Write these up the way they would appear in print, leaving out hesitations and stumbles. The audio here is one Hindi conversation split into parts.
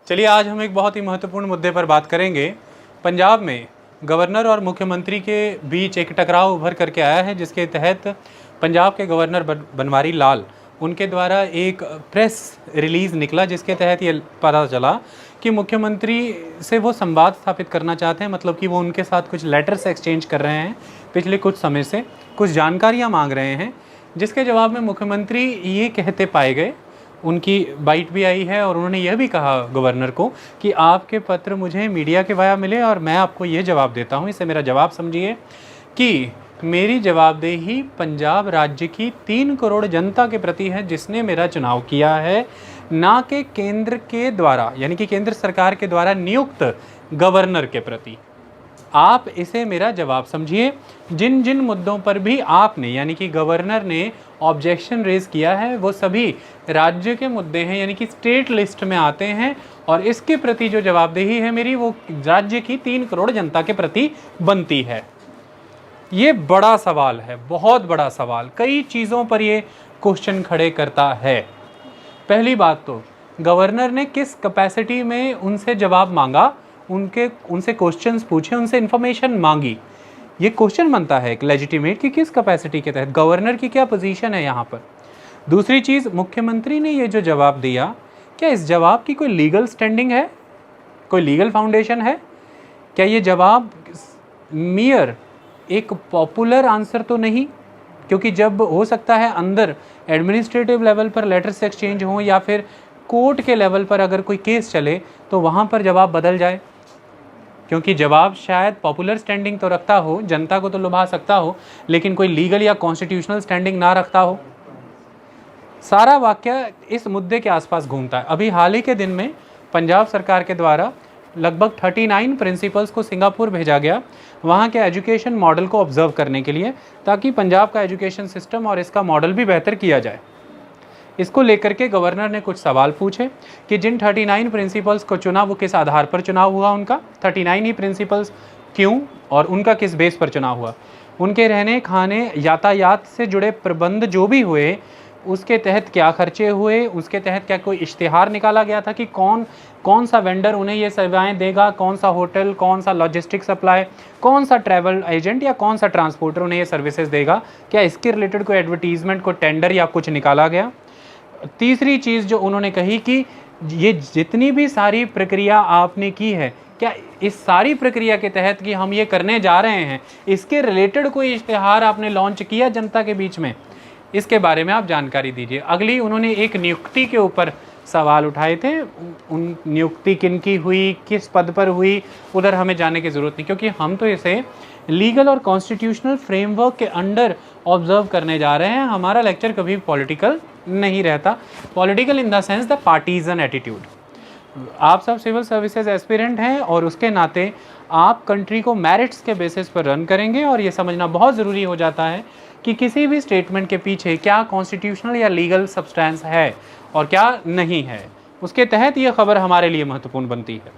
चलिए आज हम एक बहुत ही महत्वपूर्ण मुद्दे पर बात करेंगे। पंजाब में गवर्नर और मुख्यमंत्री के बीच एक टकराव उभर करके आया है, जिसके तहत पंजाब के गवर्नर बनवारी लाल उनके द्वारा एक प्रेस रिलीज़ निकला, जिसके तहत ये पता चला कि मुख्यमंत्री से वो संवाद स्थापित करना चाहते हैं। मतलब कि वो उनके साथ कुछ लेटर्स एक्सचेंज कर रहे हैं, पिछले कुछ समय से कुछ जानकारियाँ मांग रहे हैं, जिसके जवाब में मुख्यमंत्री ये कहते पाए गए, उनकी बाइट भी आई है और उन्होंने यह भी कहा गवर्नर को कि आपके पत्र मुझे मीडिया के वाया मिले और मैं आपको ये जवाब देता हूँ। इसे मेरा जवाब समझिए कि मेरी जवाबदेही पंजाब राज्य की 3 करोड़ जनता के प्रति है, जिसने मेरा चुनाव किया है, ना कि केंद्र के द्वारा, यानी कि केंद्र सरकार के द्वारा नियुक्त गवर्नर के प्रति। आप इसे मेरा जवाब समझिए। जिन जिन मुद्दों पर भी आपने, यानी कि गवर्नर ने ऑब्जेक्शन रेज किया है, वो सभी राज्य के मुद्दे हैं, यानी कि स्टेट लिस्ट में आते हैं, और इसके प्रति जो जवाबदेही है मेरी, वो राज्य की 3 करोड़ जनता के प्रति बनती है। ये बड़ा सवाल है, बहुत बड़ा सवाल, कई चीज़ों पर ये क्वेश्चन खड़े करता है। पहली बात तो गवर्नर ने किस कैपेसिटी में उनसे जवाब मांगा, उनसे क्वेश्चंस पूछे, उनसे इन्फॉर्मेशन मांगी। ये क्वेश्चन बनता है एक लेजिटिमेट कि किस कैपेसिटी के तहत, गवर्नर की क्या पोजीशन है यहाँ पर। दूसरी चीज़, मुख्यमंत्री ने ये जो जवाब दिया, क्या इस जवाब की कोई लीगल स्टैंडिंग है, कोई लीगल फाउंडेशन है? क्या ये जवाब मियर एक पॉपुलर आंसर तो नहीं? क्योंकि जब हो सकता है अंदर एडमिनिस्ट्रेटिव लेवल पर लेटर्स एक्सचेंज हों या फिर कोर्ट के लेवल पर अगर कोई केस चले तो वहाँ पर जवाब बदल जाए, क्योंकि जवाब शायद पॉपुलर स्टैंडिंग तो रखता हो, जनता को तो लुभा सकता हो, लेकिन कोई लीगल या कॉन्स्टिट्यूशनल स्टैंडिंग ना रखता हो। सारा वाक्य इस मुद्दे के आसपास घूमता है। अभी हाल ही के दिन में पंजाब सरकार के द्वारा लगभग 39 प्रिंसिपल्स को सिंगापुर भेजा गया, वहाँ के एजुकेशन मॉडल को ऑब्जर्व करने के लिए, ताकि पंजाब का एजुकेशन सिस्टम और इसका मॉडल भी बेहतर किया जाए। इसको लेकर के गवर्नर ने कुछ सवाल पूछे कि जिन 39 प्रिंसिपल्स को चुना वो किस आधार पर चुनाव हुआ, उनका 39 ही प्रिंसिपल्स क्यों, और उनका किस बेस पर चुनाव हुआ, उनके रहने खाने यातायात से जुड़े प्रबंध जो भी हुए उसके तहत क्या खर्चे हुए, उसके तहत क्या कोई इश्तिहार निकाला गया था कि कौन सा वेंडर उन्हें ये सेवाएं देगा, कौन सा होटल, कौन सा लॉजिस्टिक सप्लाई, कौन सा ट्रैवल एजेंट या कौन सा ट्रांसपोर्टर उन्हें ये सर्विसेज देगा, क्या इसके रिलेटेड कोई एडवर्टीजमेंट, को टेंडर या कुछ निकाला गया। तीसरी चीज़ जो उन्होंने कही कि ये जितनी भी सारी प्रक्रिया आपने की है, क्या इस सारी प्रक्रिया के तहत कि हम ये करने जा रहे हैं, इसके रिलेटेड कोई इश्तिहार आपने लॉन्च किया जनता के बीच में, इसके बारे में आप जानकारी दीजिए। अगली उन्होंने एक नियुक्ति के ऊपर सवाल उठाए थे। उन नियुक्ति किनकी हुई, किस पद पर हुई, उधर हमें जाने की ज़रूरत नहीं, क्योंकि हम तो इसे लीगल और कॉन्स्टिट्यूशनल फ्रेमवर्क के अंडर ऑब्जर्व करने जा रहे हैं। हमारा लेक्चर कभी पॉलिटिकल नहीं रहता, political in the sense the partisan attitude. आप सब सिविल सर्विसेज एस्पिरेंट हैं और उसके नाते आप कंट्री को मेरिट्स के बेसिस पर रन करेंगे, और ये समझना बहुत ज़रूरी हो जाता है कि किसी भी स्टेटमेंट के पीछे क्या कॉन्स्टिट्यूशनल या लीगल सब्सटेंस है और क्या नहीं है, उसके तहत ये खबर हमारे लिए महत्वपूर्ण बनती है।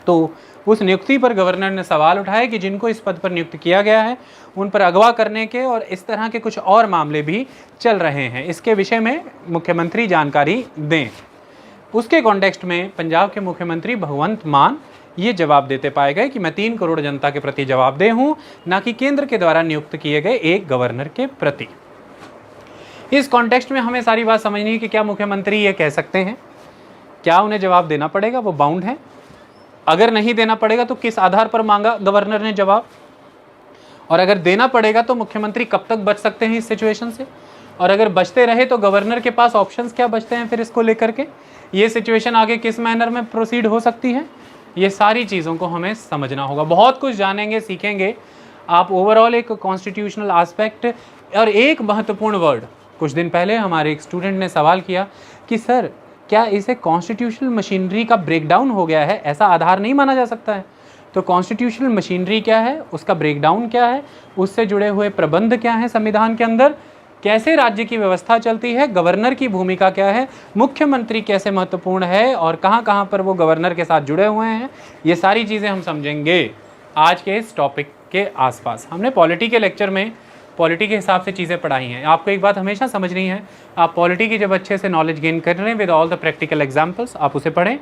तो उस नियुक्ति पर गवर्नर ने सवाल उठाए कि जिनको इस पद पर नियुक्त किया गया है उन पर अगवा करने के और इस तरह के कुछ और मामले भी चल रहे हैं, इसके विषय में मुख्यमंत्री जानकारी दें। उसके कॉन्टेक्स्ट में पंजाब के मुख्यमंत्री भगवंत मान ये जवाब देते पाए गए कि मैं 3 करोड़ जनता के प्रति जवाबदेह हूँ, ना कि केंद्र के द्वारा नियुक्त किए गए एक गवर्नर के प्रति। इस कॉन्टेक्स्ट में हमें सारी बात समझनी है कि क्या मुख्यमंत्री ये कह सकते हैं, क्या उन्हें जवाब देना पड़ेगा, वो बाउंड है। अगर नहीं देना पड़ेगा तो किस आधार पर मांगा गवर्नर ने जवाब, और अगर देना पड़ेगा तो मुख्यमंत्री कब तक बच सकते हैं इस सिचुएशन से, और अगर बचते रहे तो गवर्नर के पास ऑप्शंस क्या बचते हैं फिर इसको लेकर के, ये सिचुएशन आगे किस मैनर में प्रोसीड हो सकती है, ये सारी चीज़ों को हमें समझना होगा। बहुत कुछ जानेंगे, सीखेंगे आप ओवरऑल एक कॉन्स्टिट्यूशनल आस्पेक्ट। और एक महत्वपूर्ण वर्ड, कुछ दिन पहले हमारे एक स्टूडेंट ने सवाल किया कि सर क्या इसे कॉन्स्टिट्यूशनल मशीनरी का ब्रेकडाउन हो गया है, ऐसा आधार नहीं माना जा सकता है? तो कॉन्स्टिट्यूशनल मशीनरी क्या है, उसका ब्रेकडाउन क्या है, उससे जुड़े हुए प्रबंध क्या हैं संविधान के अंदर, कैसे राज्य की व्यवस्था चलती है, गवर्नर की भूमिका क्या है, मुख्यमंत्री कैसे महत्वपूर्ण है और कहाँ कहाँ पर वो गवर्नर के साथ जुड़े हुए हैं, ये सारी चीज़ें हम समझेंगे आज के इस टॉपिक के आसपास। हमने पॉलिटी के लेक्चर में पॉलिटी के हिसाब से चीज़ें पढ़ाई हैं। आपको एक बात हमेशा समझनी है, आप पॉलिटी की जब अच्छे से नॉलेज गेन कर रहे हैं with all the practical examples, आप उसे पढ़ें।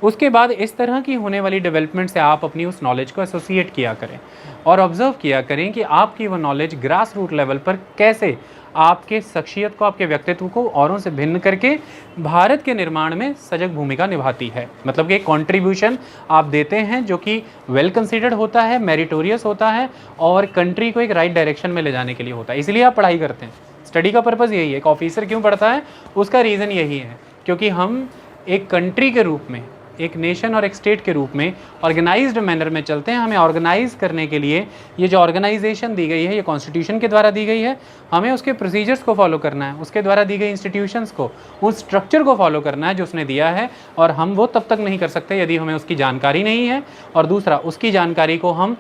उसके बाद इस तरह की होने वाली डेवलपमेंट से आप अपनी उस नॉलेज को एसोसिएट किया करें और ऑब्जर्व किया करें कि आपकी वो नॉलेज ग्रास रूट लेवल पर कैसे आपके शख्सियत को, आपके व्यक्तित्व को औरों से भिन्न करके भारत के निर्माण में सजग भूमिका निभाती है। मतलब कि कंट्रीब्यूशन आप देते हैं जो कि वेल कंसीडर्ड होता है, मेरिटोरियस होता है और कंट्री को एक राइट डायरेक्शन में ले जाने के लिए होता है। इसलिए आप पढ़ाई करते हैं। स्टडी का पर्पज़ यही है। एक ऑफिसर क्यों पढ़ता है, उसका रीज़न यही है क्योंकि हम एक कंट्री के रूप में, एक नेशन और एक स्टेट के रूप में ऑर्गेनाइज्ड मैनर में चलते हैं। हमें ऑर्गेनाइज करने के लिए ये जो ऑर्गेनाइजेशन दी गई है, ये कॉन्स्टिट्यूशन के द्वारा दी गई है, हमें उसके प्रोसीजर्स को फॉलो करना है, उसके द्वारा दी गई इंस्टीट्यूशंस को, उस स्ट्रक्चर को फॉलो करना है जो उसने दिया है। और हम वो तब तक नहीं कर सकते यदि हमें उसकी जानकारी नहीं है, और दूसरा उसकी जानकारी को हम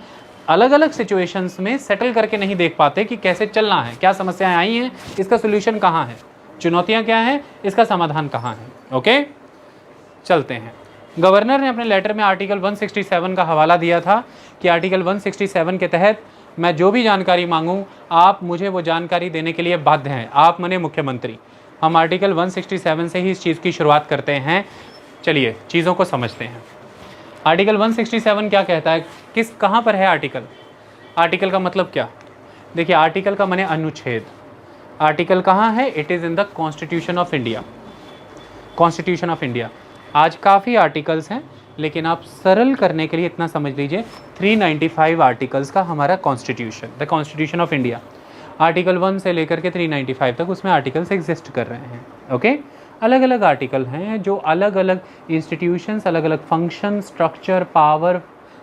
अलग अलग सिचुएशंस में सेटल करके नहीं देख पाते कि कैसे चलना है, क्या समस्याएं आई हैं, इसका सोल्यूशन कहाँ है, चुनौतियाँ क्या हैं, इसका समाधान कहाँ है। ओके, चलते हैं। गवर्नर ने अपने लेटर में आर्टिकल 167 का हवाला दिया था कि आर्टिकल 167 के तहत मैं जो भी जानकारी मांगूं आप मुझे वो जानकारी देने के लिए बाध्य हैं। आप मने मुख्यमंत्री। हम आर्टिकल 167 से ही इस चीज़ की शुरुआत करते हैं। चलिए चीज़ों को समझते हैं। आर्टिकल 167 क्या कहता है, किस कहाँ पर है आर्टिकल? आर्टिकल का मतलब क्या? देखिए, आर्टिकल का माने अनुच्छेद। आर्टिकल कहाँ है? It is in the constitution of India. Constitution of India. आज काफ़ी आर्टिकल्स हैं, लेकिन आप सरल करने के लिए इतना समझ लीजिए 395 आर्टिकल्स का हमारा constitution, the constitution of India. Article 1 से लेकर के 395 तक उसमें आर्टिकल्स एग्जिस्ट कर रहे हैं। ओके, अलग अलग आर्टिकल हैं जो अलग अलग इंस्टीट्यूशंस, अलग अलग फंक्शन, स्ट्रक्चर, पावर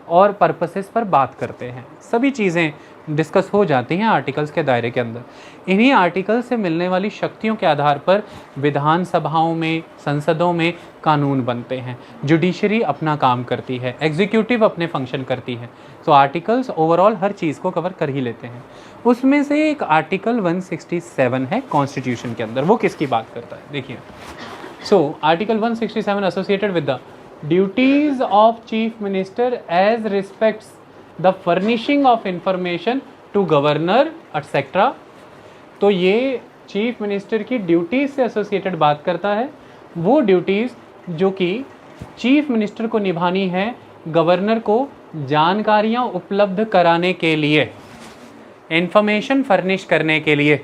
और पर्पसेस पर बात करते हैं। सभी चीज़ें डिस्कस हो जाती हैं आर्टिकल्स के दायरे के अंदर। इन्हीं आर्टिकल से मिलने वाली शक्तियों के आधार पर विधानसभाओं में, संसदों में कानून बनते हैं। जुडिशरी अपना काम करती है, एग्जीक्यूटिव अपने फंक्शन करती है। तो आर्टिकल्स ओवरऑल हर चीज़ को कवर कर ही लेते हैं। उसमें से एक आर्टिकल 167 है कॉन्स्टिट्यूशन के अंदर। वो किसकी बात करता है? देखिए, so article 167 associated with the duties of chief minister as respects the furnishing of information to governor etcetera. तो ये चीफ मिनिस्टर की ड्यूटीज़ से एसोसिएटेड बात करता है। वो ड्यूटीज़ जो कि चीफ मिनिस्टर को निभानी है गवर्नर को जानकारियाँ उपलब्ध कराने के लिए, इंफॉर्मेशन फर्निश करने के लिए।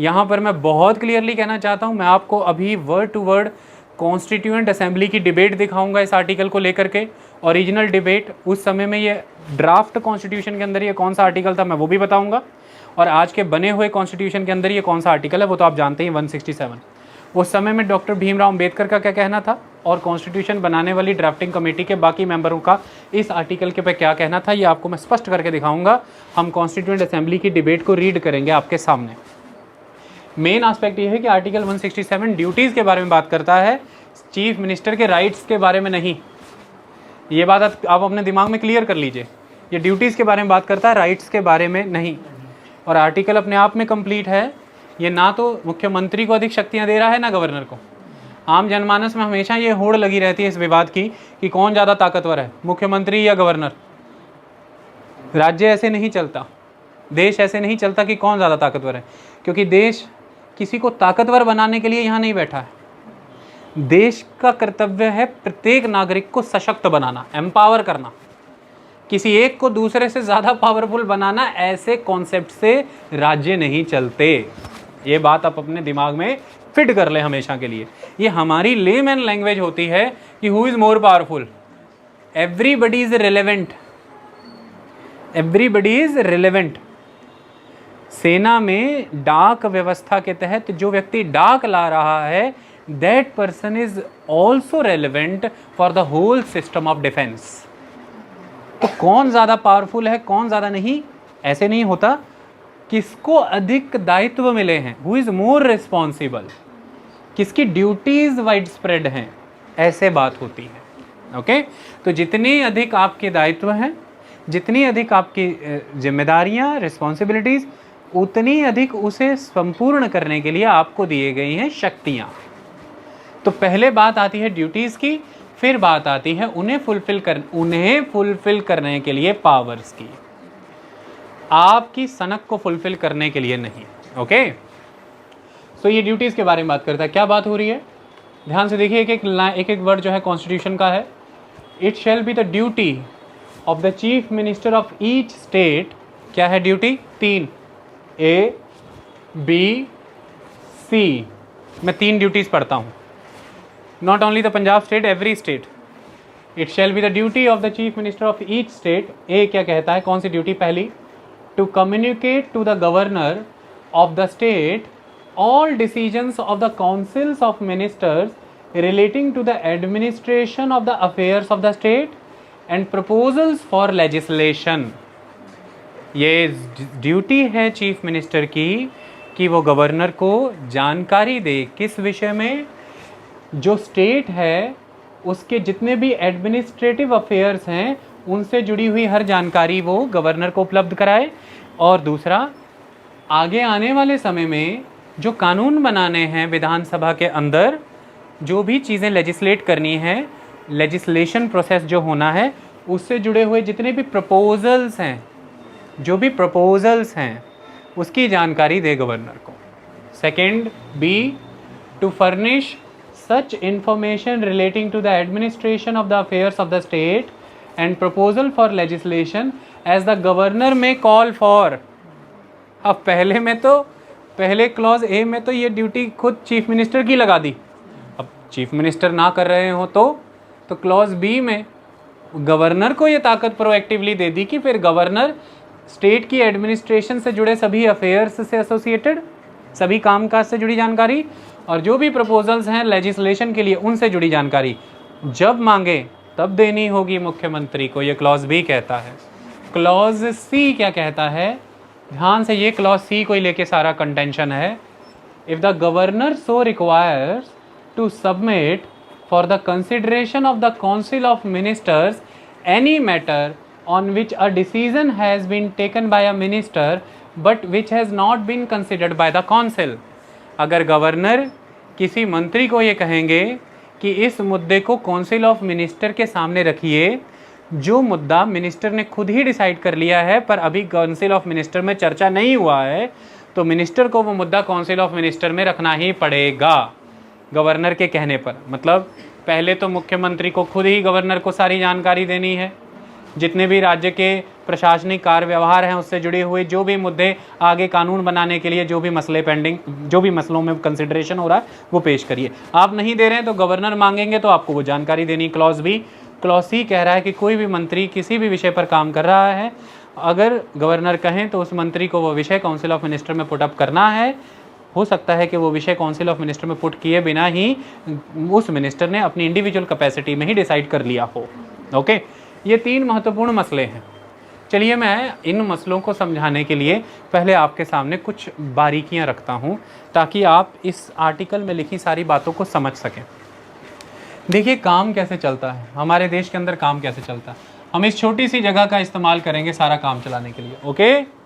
यहाँ पर मैं बहुत क्लियरली कहना चाहता हूँ, मैं आपको अभी word to word constituent assembly की डिबेट दिखाऊंगा इस आर्टिकल को लेकर के। ओरिजिनल डिबेट उस समय में, ये ड्राफ्ट कॉन्स्टिट्यूशन के अंदर ये कौन सा आर्टिकल था मैं वो भी बताऊंगा, और आज के बने हुए कॉन्स्टिट्यूशन के अंदर ये कौन सा आर्टिकल है वो तो आप जानते हैं, 167। उस समय में डॉक्टर भीमराव अम्बेडकर का क्या कहना था और कॉन्स्टिट्यूशन बनाने वाली ड्राफ्टिंग कमेटी के बाकी मेंबरों का इस आर्टिकल के पे क्या कहना था, ये आपको मैं स्पष्ट करके दिखाऊंगा। हम कॉन्स्टिट्यूएंट असेंबली की डिबेट को रीड करेंगे आपके सामने। मेन एस्पेक्ट ये है कि आर्टिकल 167 ड्यूटीज़ के बारे में बात करता है, चीफ मिनिस्टर के राइट्स के बारे में नहीं। ये बात आप अपने दिमाग में क्लियर कर लीजिए। ये ड्यूटीज़ के बारे में बात करता है, राइट्स के बारे में नहीं। और आर्टिकल अपने आप में कंप्लीट है। ये ना तो मुख्यमंत्री को अधिक शक्तियाँ दे रहा है ना गवर्नर को। आम जनमानस में हमेशा ये होड़ लगी रहती है इस विवाद की कि कौन ज़्यादा ताकतवर है, मुख्यमंत्री या गवर्नर। राज्य ऐसे नहीं चलता, देश ऐसे नहीं चलता कि कौन ज़्यादा ताकतवर है, क्योंकि देश किसी को ताकतवर बनाने के लिए यहाँ नहीं बैठा है। देश का कर्तव्य है प्रत्येक नागरिक को सशक्त बनाना, एम्पावर करना। किसी एक को दूसरे से ज़्यादा पावरफुल बनाना, ऐसे कॉन्सेप्ट से राज्य नहीं चलते। ये बात आप अपने दिमाग में फिट कर ले हमेशा के लिए। ये हमारी लेमैन लैंग्वेज होती है कि who is more powerful. Everybody is relevant, everybody is relevant. सेना में डाक व्यवस्था के तहत जो व्यक्ति डाक ला रहा है, that person is also relevant for the whole system of defence. तो कौन ज़्यादा पावरफुल है, कौन ज़्यादा नहीं, ऐसे नहीं होता। किसको अधिक दायित्व मिले हैं, हु इज़ मोर रिस्पॉन्सिबल, किसकी ड्यूटीज़ वाइड स्प्रेड हैं, ऐसे बात होती है। ओके, तो जितने अधिक आपके दायित्व हैं, जितनी अधिक आपकी जिम्मेदारियां, रिस्पॉन्सिबिलिटीज़, उतनी अधिक उसे संपूर्ण करने के लिए आपको दिए गई हैं शक्तियाँ। तो पहले बात आती है ड्यूटीज़ की, फिर बात आती है उन्हें फुलफिल करने के लिए पावर्स की। आपकी सनक को फुलफिल करने के लिए नहीं। ओके, सो ये ड्यूटीज़ के बारे में बात करता है। क्या बात हो रही है, ध्यान से देखिए, एक एक वर्ड जो है कॉन्स्टिट्यूशन का है। It shall be the duty of the chief minister of each state. क्या है ड्यूटी? 3, A, B, C। मैं 3 ड्यूटीज़ पढ़ता हूँ। Not only the Punjab state, every state. It shall be the duty of the chief minister of each state. A क्या कहता है, कौन सी ड्यूटी? पहली, to communicate to the governor of the state all decisions of the councils of ministers relating to the administration of the affairs of the state and proposals for legislation। ये ड्यूटी है चीफ मिनिस्टर की कि वो गवर्नर को जानकारी दे, किस विषय में? जो स्टेट है उसके जितने भी एडमिनिस्ट्रेटिव अफेयर्स हैं उनसे जुड़ी हुई हर जानकारी वो गवर्नर को उपलब्ध कराए। और दूसरा, आगे आने वाले समय में जो कानून बनाने हैं विधानसभा के अंदर, जो भी चीज़ें लेजिस्लेट करनी है, लेजिस्लेशन प्रोसेस जो होना है, उससे जुड़े हुए जितने भी प्रपोजल्स हैं, जो भी प्रपोजल्स हैं, उसकी जानकारी दे गवर्नर को। Second, B, to furnish such information relating to the administration of the affairs of the state and proposal for legislation as the governor may call for. अब पहले क्लॉज ए में तो ये ड्यूटी खुद चीफ मिनिस्टर की लगा दी। अब चीफ मिनिस्टर ना कर रहे हो तो क्लॉज बी में गवर्नर को ये ताकत प्रोएक्टिवली दे दी कि फिर गवर्नर स्टेट की एडमिनिस्ट्रेशन से जुड़े सभी अफेयर्स से एसोसिएटेड, सभी कामकाज से जुड़ी जानकारी और जो भी प्रपोजल्स हैं लेजिस्लेशन के लिए उनसे जुड़ी जानकारी जब मांगे तब देनी होगी मुख्यमंत्री को। ये क्लॉज बी कहता है। क्लॉज सी क्या कहता है, ध्यान से, ये क्लॉज सी को ही लेके सारा कंटेंशन है। If the governor so requires to submit for the consideration of the council of ministers any matter on which a decision has been taken by a minister but which has not been considered by the council. अगर गवर्नर किसी मंत्री को ये कहेंगे कि इस मुद्दे को काउंसिल ऑफ मिनिस्टर के सामने रखिए, जो मुद्दा मिनिस्टर ने खुद ही डिसाइड कर लिया है पर अभी काउंसिल ऑफ मिनिस्टर में चर्चा नहीं हुआ है, तो मिनिस्टर को वो मुद्दा काउंसिल ऑफ मिनिस्टर में रखना ही पड़ेगा गवर्नर के कहने पर। मतलब पहले तो मुख्यमंत्री को खुद ही गवर्नर को सारी जानकारी देनी है, जितने भी राज्य के प्रशासनिक कार्य व्यवहार हैं उससे जुड़े हुए जो भी मुद्दे आगे कानून बनाने के लिए जो भी मसले पेंडिंग, जो भी मसलों में कंसिडरेशन हो रहा है वो पेश करिए। आप नहीं दे रहे हैं तो गवर्नर मांगेंगे तो आपको वो जानकारी देनी। Clause B. क्लॉज सी कह रहा है कि कोई भी मंत्री किसी भी विषय पर काम कर रहा है, अगर गवर्नर कहें तो उस मंत्री को वो विषय काउंसिल ऑफ मिनिस्टर में पुट अप करना है। हो सकता है कि वो विषय काउंसिल ऑफ मिनिस्टर में पुट किए बिना ही उस मिनिस्टर ने अपनी इंडिविजुअल कैपेसिटी में ही डिसाइड कर लिया हो। ओके, ये 3 महत्वपूर्ण मसले हैं। चलिए मैं इन मसलों को समझाने के लिए पहले आपके सामने कुछ बारीकियां रखता हूं ताकि आप इस आर्टिकल में लिखी सारी बातों को समझ सकें। देखिए काम कैसे चलता है, हमारे देश के अंदर काम कैसे चलता है। हम इस छोटी सी जगह का इस्तेमाल करेंगे सारा काम चलाने के लिए। ओके,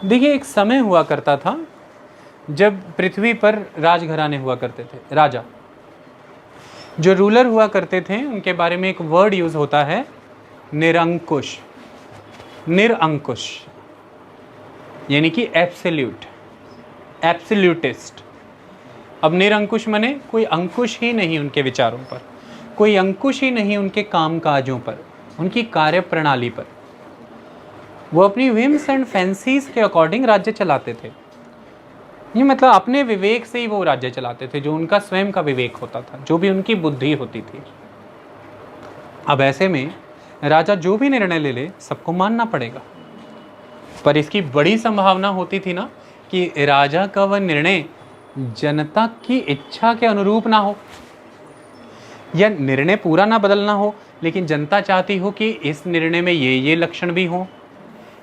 देखिए एक समय हुआ करता था जब पृथ्वी पर राजघराने हुआ करते थे। राजा जो रूलर हुआ करते थे उनके बारे में एक वर्ड यूज होता है निरंकुश। निरंकुश यानी कि एब्सोल्यूट, एब्सोल्यूटिस्ट। अब निरंकुश माने कोई अंकुश ही नहीं उनके विचारों पर, कोई अंकुश ही नहीं उनके कामकाजों पर, उनकी कार्य प्रणाली पर। वो अपनी विम्स एंड फैंसीज के अकॉर्डिंग राज्य चलाते थे। ये मतलब अपने विवेक से ही वो राज्य चलाते थे, जो उनका स्वयं का विवेक होता था, जो भी उनकी बुद्धि होती थी। अब ऐसे में राजा जो भी निर्णय ले ले सबको मानना पड़ेगा, पर इसकी बड़ी संभावना होती थी ना कि राजा का वह निर्णय जनता की इच्छा के अनुरूप ना हो, या निर्णय पूरा ना बदलना हो, लेकिन जनता चाहती हो कि इस निर्णय में ये लक्षण भी हो,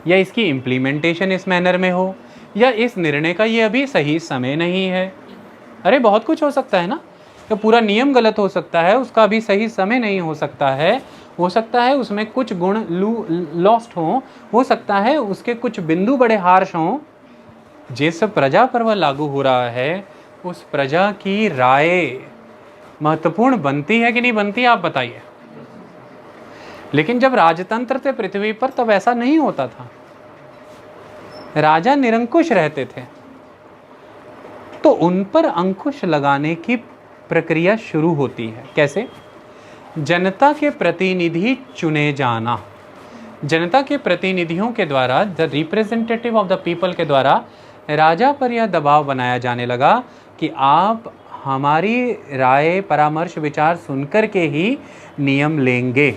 या इसकी इम्प्लीमेंटेशन इस मैनर में हो, या इस निर्णय का ये अभी सही समय नहीं है। अरे बहुत कुछ हो सकता है ना, तो पूरा नियम गलत हो सकता है, उसका अभी सही समय नहीं हो सकता है उसमें कुछ गुण लॉस्ट हो सकता है उसके कुछ बिंदु बड़े हार्श हों। जिस प्रजा पर वह लागू हो रहा है उस प्रजा की राय महत्वपूर्ण बनती है कि नहीं बनती, आप बताइए। लेकिन जब राजतंत्र थे पृथ्वी पर तब ऐसा नहीं होता था, राजा निरंकुश रहते थे, तो उन पर अंकुश लगाने की प्रक्रिया शुरू होती है। कैसे? जनता के प्रतिनिधि चुने जाना, जनता के प्रतिनिधियों के द्वारा, the representative of the people के द्वारा राजा पर यह दबाव बनाया जाने लगा कि आप हमारी राय, परामर्श, विचार सुनकर के ही नियम लेंगे।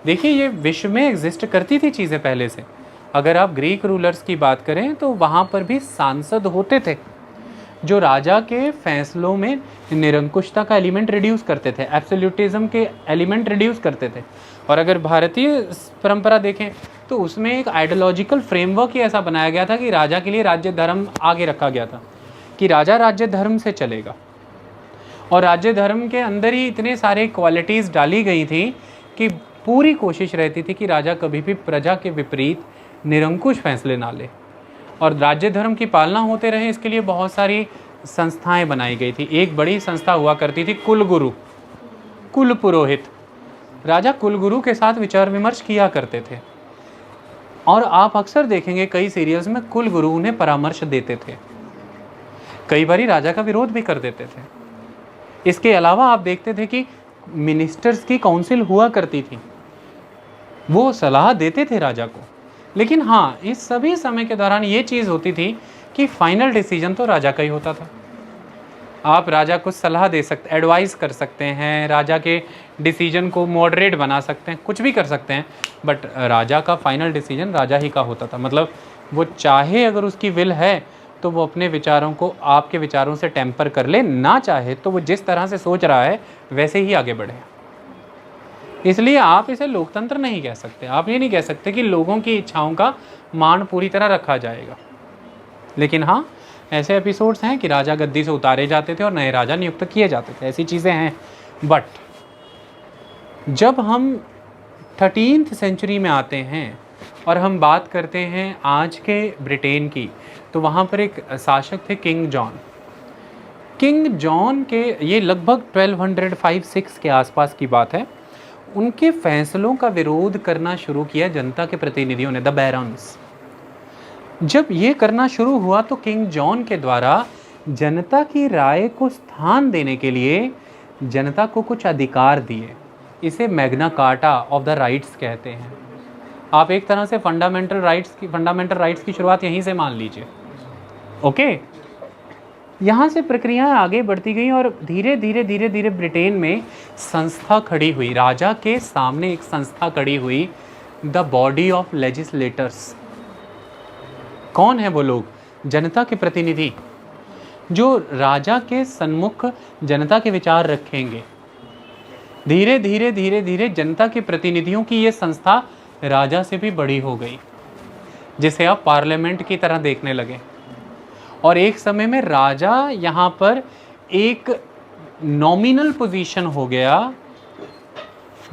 देखिए, ये विश्व में एग्जिस्ट करती थी चीज़ें पहले से। अगर आप ग्रीक रूलर्स की बात करें तो वहाँ पर भी सांसद होते थे जो राजा के फैसलों में निरंकुशता का एलिमेंट रिड्यूस करते थे, एब्सोल्यूटिज्म के एलिमेंट रिड्यूस करते थे। और अगर भारतीय परंपरा देखें तो उसमें एक आइडियोलॉजिकल फ्रेमवर्क ही ऐसा बनाया गया था कि राजा के लिए राज्य धर्म आगे रखा गया था कि राजा राज्य धर्म से चलेगा, और राज्य धर्म के अंदर ही इतने सारे क्वालिटीज़ डाली गई थी कि पूरी कोशिश रहती थी कि राजा कभी भी प्रजा के विपरीत निरंकुश फैसले ना ले और राज्य धर्म की पालना होते रहे। इसके लिए बहुत सारी संस्थाएं बनाई गई थी। एक बड़ी संस्था हुआ करती थी कुलगुरु, कुल पुरोहित। राजा कुलगुरु के साथ विचार विमर्श किया करते थे, और आप अक्सर देखेंगे कई सीरियल्स में कुलगुरु उन्हें परामर्श देते थे, कई बारी राजा का विरोध भी कर देते थे। इसके अलावा आप देखते थे कि मिनिस्टर्स की काउंसिल हुआ करती थी, वो सलाह देते थे राजा को। लेकिन हाँ, इस सभी समय के दौरान ये चीज़ होती थी कि फाइनल डिसीजन तो राजा का ही होता था। आप राजा को सलाह दे सकते, एडवाइस कर सकते हैं, राजा के डिसीजन को मॉडरेट बना सकते हैं, कुछ भी कर सकते हैं, बट राजा का फाइनल डिसीजन राजा ही का होता था। मतलब वो चाहे, अगर उसकी विल है तो वो अपने विचारों को आपके विचारों से टेम्पर कर ले, ना चाहे तो वो जिस तरह से सोच रहा है वैसे ही आगे बढ़े। इसलिए आप इसे लोकतंत्र नहीं कह सकते। आप ये नहीं कह सकते कि लोगों की इच्छाओं का मान पूरी तरह रखा जाएगा। लेकिन हाँ, ऐसे एपिसोड्स हैं कि राजा गद्दी से उतारे जाते थे और नए राजा नियुक्त किए जाते थे, ऐसी चीज़ें हैं। बट जब हम 13th सेंचुरी में आते हैं और हम बात करते हैं आज के ब्रिटेन की, तो वहाँ पर एक शासक थे किंग जॉन। किंग जॉन के, ये लगभग 1205-6 के आसपास की बात है, उनके फैसलों का विरोध करना शुरू किया जनता के प्रतिनिधियों ने, द बैरन्स। जब ये करना शुरू हुआ तो किंग जॉन के द्वारा जनता की राय को स्थान देने के लिए जनता को कुछ अधिकार दिए। इसे Magna carta of the rights कहते हैं। आप एक तरह से फंडामेंटल राइट्स की शुरुआत यहीं से मान लीजिए। ओके, यहाँ से प्रक्रियाएं आगे बढ़ती गई और धीरे धीरे ब्रिटेन में संस्था खड़ी हुई। राजा के सामने एक संस्था खड़ी हुई, द बॉडी ऑफ लेजिस्लेटर्स। कौन है वो लोग? जनता के प्रतिनिधि, जो राजा के सन्मुख जनता के विचार रखेंगे। धीरे धीरे जनता के प्रतिनिधियों की ये संस्था राजा से भी बड़ी हो गई, जिसे आप पार्लियामेंट की तरह देखने लगे। और एक समय में राजा यहाँ पर एक नॉमिनल पोजीशन हो गया,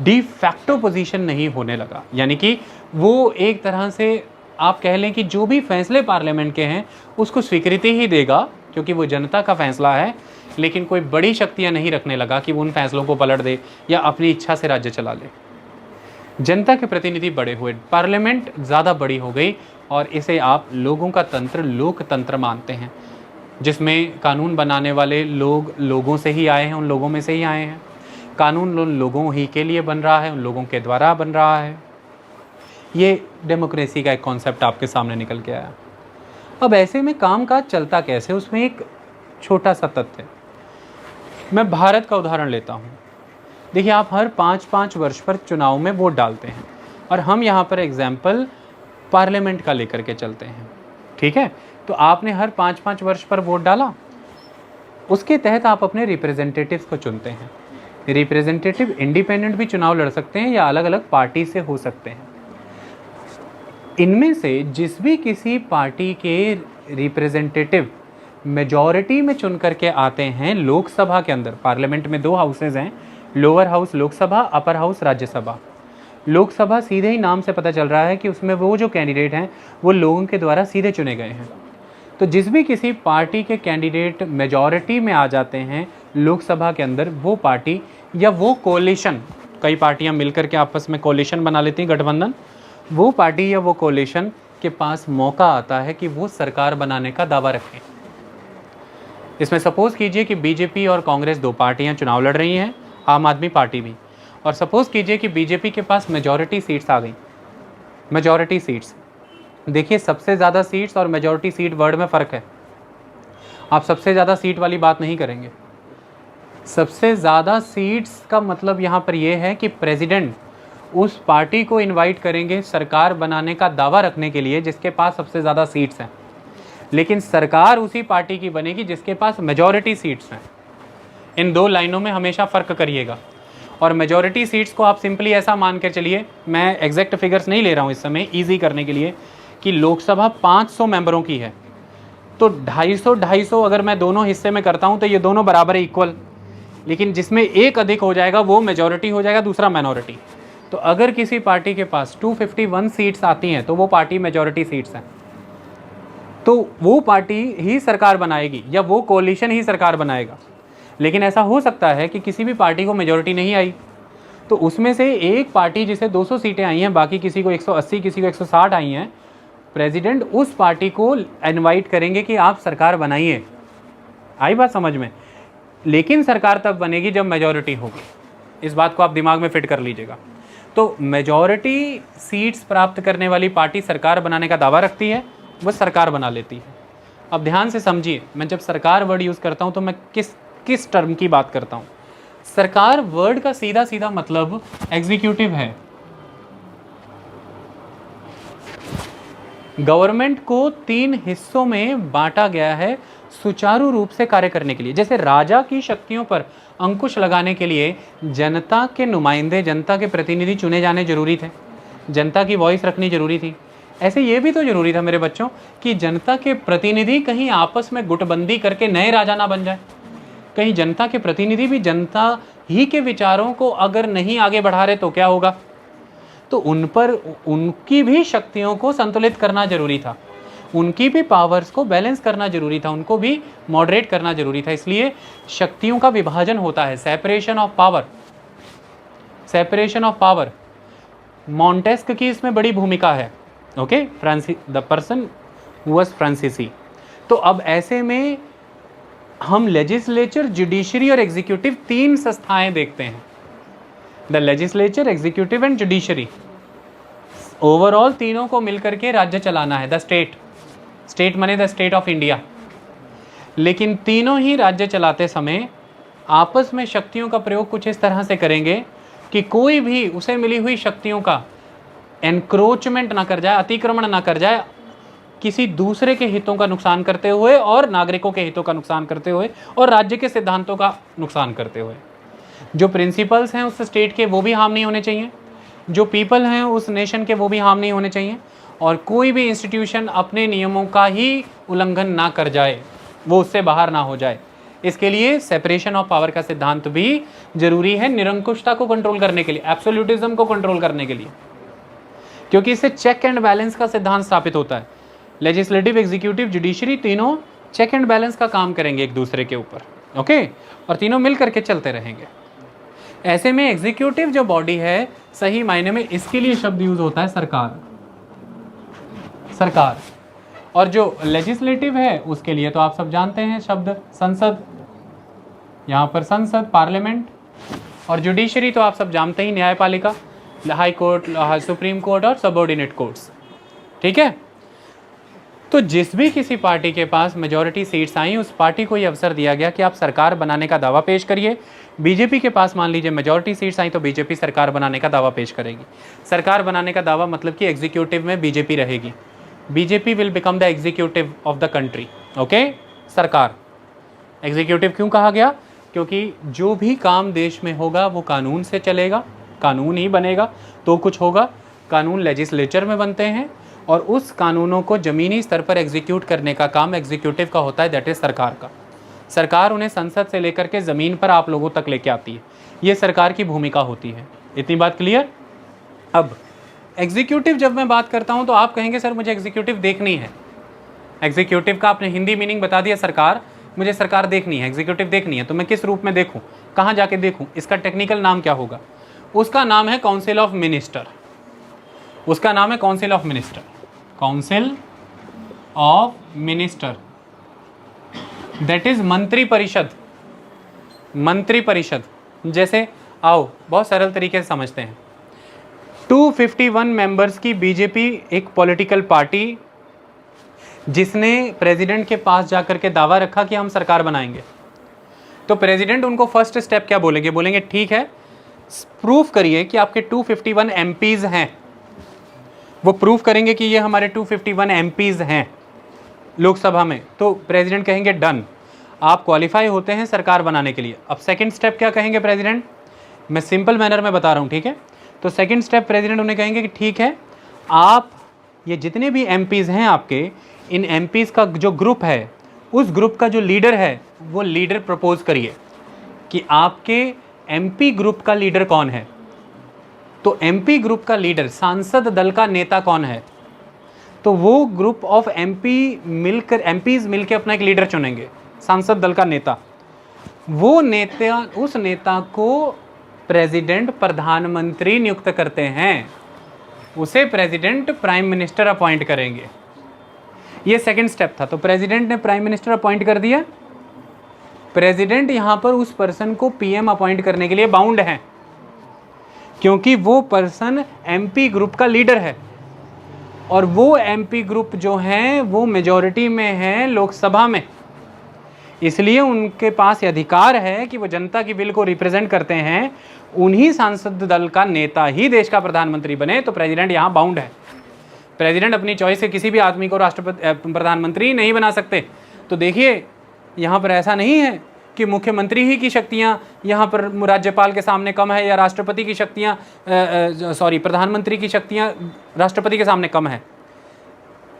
डी फैक्टो पोजीशन नहीं होने लगा। यानी कि वो एक तरह से आप कह लें कि जो भी फैसले पार्लियामेंट के हैं उसको स्वीकृति ही देगा, क्योंकि वो जनता का फैसला है, लेकिन कोई बड़ी शक्तियाँ नहीं रखने लगा कि वो उन फैसलों को पलट दे या अपनी इच्छा से राज्य चला ले। जनता के प्रतिनिधि बड़े हुए, पार्लियामेंट ज़्यादा बड़ी हो गई, और इसे आप लोगों का तंत्र, लोकतंत्र मानते हैं, जिसमें कानून बनाने वाले लोग लोगों से ही आए हैं, उन लोगों में से ही आए हैं। कानून उन लोगों ही के लिए बन रहा है, उन लोगों के द्वारा बन रहा है। ये डेमोक्रेसी का एक कॉन्सेप्ट आपके सामने निकल के आया। अब ऐसे में कामकाज चलता कैसे, उसमें एक छोटा सा तथ्य, मैं भारत का उदाहरण लेता हूँ। देखिए, आप हर 5-5 वर्ष पर चुनाव में वोट डालते हैं, और हम यहाँ पर एग्जाम्पल पार्लियामेंट का लेकर के चलते हैं, ठीक है। तो आपने हर 5-5 वर्ष पर वोट डाला, उसके तहत आप अपने रिप्रेजेंटेटिव्स को चुनते हैं। रिप्रेजेंटेटिव इंडिपेंडेंट भी चुनाव लड़ सकते हैं या अलग अलग पार्टी से हो सकते हैं। इनमें से जिस भी किसी पार्टी के रिप्रेजेंटेटिव मेजॉरिटी में चुन करके आते हैं लोकसभा के अंदर, पार्लियामेंट में 2 हाउसेज हैं, lower house Lok Sabha, upper house Rajya Sabha. Lok Sabha सीधे ही नाम से पता चल रहा है कि उसमें वो जो कैंडिडेट हैं वो लोगों के द्वारा सीधे चुने गए हैं। तो जिस भी किसी पार्टी के कैंडिडेट मेजॉरिटी में आ जाते हैं लोकसभा के अंदर, वो पार्टी या वो कोलिशन, कई पार्टियां मिलकर के आपस में कोलिशन बना लेती हैं, गठबंधन, वो पार्टी या वो कोलिशन के पास मौका आता है कि वो सरकार बनाने का दावा रखें। इसमें सपोज कीजिए कि बीजेपी और कांग्रेस दो पार्टियां चुनाव लड़ रही हैं, आम आदमी पार्टी भी, और सपोज कीजिए कि बीजेपी के पास मेजॉरिटी सीट्स आ गई। मेजॉरिटी सीट्स, देखिए सबसे ज़्यादा सीट्स और मेजॉरिटी सीट वर्ड में फ़र्क है। आप सबसे ज़्यादा सीट वाली बात नहीं करेंगे। सबसे ज़्यादा सीट्स का मतलब यहाँ पर यह है कि प्रेसिडेंट उस पार्टी को इनवाइट करेंगे सरकार बनाने का दावा रखने के लिए जिसके पास सबसे ज़्यादा सीट्स हैं, लेकिन सरकार उसी पार्टी की बनेगी जिसके पास मेजॉरिटी सीट्स हैं। इन दो लाइनों में हमेशा फ़र्क करिएगा। और मेजॉरिटी सीट्स को आप सिंपली ऐसा मान कर चलिए, मैं एग्जैक्ट फिगर्स नहीं ले रहा हूँ इस समय, ईजी करने के लिए, कि लोकसभा 500 मेंबरों की है, तो 250 अगर मैं दोनों हिस्से में करता हूँ तो ये दोनों बराबर है, इक्वल, लेकिन जिसमें एक अधिक हो जाएगा वो मेजॉरिटी हो जाएगा, दूसरा माइनॉरिटी। तो अगर किसी पार्टी के पास 251 सीट्स आती हैं तो वो पार्टी मेजॉरिटी सीट्स हैं, तो वो पार्टी ही सरकार बनाएगी या वो कोलिशन ही सरकार बनाएगा। लेकिन ऐसा हो सकता है कि किसी भी पार्टी को मेजॉरिटी नहीं आई, तो उसमें से एक पार्टी जिसे 200 सीटें आई हैं, बाकी किसी को 180, किसी को 160 आई हैं, प्रेसिडेंट उस पार्टी को इनवाइट करेंगे कि आप सरकार बनाइए। आई बात समझ में? लेकिन सरकार तब बनेगी जब मेजॉरिटी होगी। इस बात को आप दिमाग में फिट कर लीजिएगा। तो मेजॉरिटी सीट्स प्राप्त करने वाली पार्टी सरकार बनाने का दावा रखती है, वह सरकार बना लेती है। अब ध्यान से समझिए, मैं जब सरकार वर्ड यूज़ करता हूँ तो मैं किस टर्म की बात करता हूँ। सरकार वर्ड का सीधा सीधा मतलब एग्जीक्यूटिव है। गवर्नमेंट को 3 हिस्सों में बांटा गया है सुचारू रूप से कार्य करने के लिए। जैसे राजा की शक्तियों पर अंकुश लगाने के लिए जनता के नुमाइंदे, जनता के प्रतिनिधि चुने जाने जरूरी थे, जनता की वॉइस रखनी जरूरी थी। ऐसे ये भी तो जरूरी था मेरे बच्चों कि जनता के प्रतिनिधि कहीं आपस में गुटबंदी करके नए राजा ना बन जाए। कहीं जनता के प्रतिनिधि भी जनता ही के विचारों को अगर नहीं आगे बढ़ा रहे तो क्या होगा। तो उन पर उनकी भी शक्तियों को संतुलित करना जरूरी था, उनकी भी पावर्स को बैलेंस करना जरूरी था, उनको भी मॉडरेट करना जरूरी था। इसलिए शक्तियों का विभाजन होता है, separation of power. Separation of power, Montesquieu की इसमें बड़ी भूमिका है। Okay, the person who was फ्रांसीसी। तो अब ऐसे में हम लेजिस्लेचर, जुडिशरी और एग्जीक्यूटिव 3 संस्थाएं देखते हैं। The legislature, executive and judiciary. Overall तीनों को मिलकर के राज्य चलाना है। द स्टेट माने द स्टेट ऑफ इंडिया। लेकिन तीनों ही राज्य चलाते समय आपस में शक्तियों का प्रयोग कुछ इस तरह से करेंगे कि कोई भी उसे मिली हुई शक्तियों का एनक्रोचमेंट ना कर जाए, अतिक्रमण ना कर जाए, किसी दूसरे के हितों का नुकसान करते हुए और नागरिकों के हितों का नुकसान करते हुए और राज्य के सिद्धांतों का नुकसान करते हुए। जो प्रिंसिपल्स हैं उस स्टेट के वो भी हार्म नहीं होने चाहिए, जो पीपल हैं उस नेशन के वो भी हार्म नहीं होने चाहिए, और कोई भी इंस्टीट्यूशन अपने नियमों का ही उल्लंघन ना कर जाए, वो उससे बाहर ना हो जाए। इसके लिए सेपरेशन ऑफ पावर का सिद्धांत भी जरूरी है, निरंकुशता को कंट्रोल करने के लिए, एब्सोल्यूटिज्म को कंट्रोल करने के लिए, क्योंकि इससे चेक एंड बैलेंस का सिद्धांत स्थापित होता है। लेजिस्लेटिव, एग्जीक्यूटिव, जुडिशरी तीनों चेक एंड बैलेंस का काम करेंगे एक दूसरे के ऊपर, ओके, और तीनों मिल करके चलते रहेंगे। ऐसे में एग्जीक्यूटिव जो बॉडी है, सही मायने में इसके लिए शब्द यूज होता है सरकार, सरकार। और जो लेजिस्लेटिव है उसके लिए तो आप सब जानते हैं शब्द संसद, यहाँ पर संसद, पार्लियामेंट। और जुडिशरी तो आप सब जानते ही, न्यायपालिका, हाई कोर्ट, सुप्रीम कोर्ट और सबऑर्डिनेट कोर्ट्स, ठीक है। तो जिस भी किसी पार्टी के पास मेजॉरिटी सीट्स आई, उस पार्टी को ये अवसर दिया गया कि आप सरकार बनाने का दावा पेश करिए। बीजेपी के पास मान लीजिए मेजॉरिटी सीट्स आई तो बीजेपी सरकार बनाने का दावा पेश करेगी। सरकार बनाने का दावा मतलब कि एग्जीक्यूटिव में बीजेपी रहेगी, BJP will become the executive of the country, okay. सरकार एग्जीक्यूटिव क्यों कहा गया? क्योंकि जो भी काम देश में होगा वो कानून से चलेगा, कानून ही बनेगा तो कुछ होगा। कानून लेजिस्लेचर में बनते हैं और उस कानूनों को ज़मीनी स्तर पर एग्जीक्यूट करने का काम एग्जीक्यूटिव का होता है, दैट इज़ सरकार का। सरकार उन्हें संसद से लेकर के ज़मीन पर आप लोगों तक लेके आती है, ये सरकार की भूमिका होती है। इतनी बात क्लियर? अब एग्जीक्यूटिव जब मैं बात करता हूँ तो आप कहेंगे सर मुझे एग्जीक्यूटिव देखनी है, एग्जीक्यूटिव का आपने हिंदी मीनिंग बता दिया सरकार, मुझे सरकार देखनी है, एग्जीक्यूटिव देखनी है, तो मैं किस रूप में देखूं, कहां जाके देखूं, इसका टेक्निकल नाम क्या होगा? उसका नाम है काउंसिल ऑफ मिनिस्टर। उसका नाम है council of minister, council of minister, that is मंत्री परिषद। मंत्री परिषद जैसे, आओ बहुत सरल तरीके से समझते हैं। 251 मेंबर्स की बीजेपी एक पॉलिटिकल पार्टी, जिसने प्रेसिडेंट के पास जाकर के दावा रखा कि हम सरकार बनाएंगे, तो प्रेसिडेंट उनको फर्स्ट स्टेप क्या बोलेंगे? बोलेंगे ठीक है, प्रूफ करिए कि आपके 251 एमपीज हैं। वो प्रूफ करेंगे कि ये हमारे 251 एमपीज हैं लोकसभा में, तो प्रेसिडेंट कहेंगे डन, आप क्वालिफाई होते हैं सरकार बनाने के लिए। अब सेकंड स्टेप क्या कहेंगे प्रेसिडेंट? मैं सिंपल मैनर में बता रहा हूँ, ठीक है? तो सेकंड स्टेप प्रेसिडेंट उन्हें कहेंगे कि ठीक है, आप ये जितने भी एमपीज हैं आपके, इन एमपीज का जो ग्रुप है, उस ग्रुप का जो लीडर है, वो लीडर प्रपोज करिए कि आपके एमपी ग्रुप का लीडर कौन है। तो एमपी ग्रुप का लीडर, सांसद दल का नेता कौन है? तो वो ग्रुप ऑफ एमपीज मिलकर अपना एक लीडर चुनेंगे, सांसद दल का नेता। वो नेता, उस नेता को प्रेसिडेंट प्रधानमंत्री नियुक्त करते हैं, उसे प्रेसिडेंट प्राइम मिनिस्टर अपॉइंट करेंगे। ये सेकंड स्टेप था। तो प्रेसिडेंट ने प्राइम मिनिस्टर अपॉइंट कर दिया। प्रेसिडेंट यहां पर उस पर्सन को पीएम अपॉइंट करने के लिए बाउंड है, क्योंकि वो पर्सन एमपी ग्रुप का लीडर है, और वो एमपी ग्रुप जो हैं वो मेजॉरिटी में है लोकसभा में, इसलिए उनके पास ये अधिकार है कि वो जनता की विल को रिप्रेजेंट करते हैं। उन्हीं सांसद दल का नेता ही देश का प्रधानमंत्री बने, तो प्रेसिडेंट यहाँ बाउंड है। प्रेसिडेंट अपनी चॉइस से किसी भी आदमी को राष्ट्रपति प्रधानमंत्री नहीं बना सकते। तो देखिए यहाँ पर ऐसा नहीं है कि मुख्यमंत्री ही की शक्तियाँ यहाँ पर राज्यपाल के सामने कम है, या राष्ट्रपति की शक्तियाँ प्रधानमंत्री की शक्तियाँ राष्ट्रपति के सामने कम है।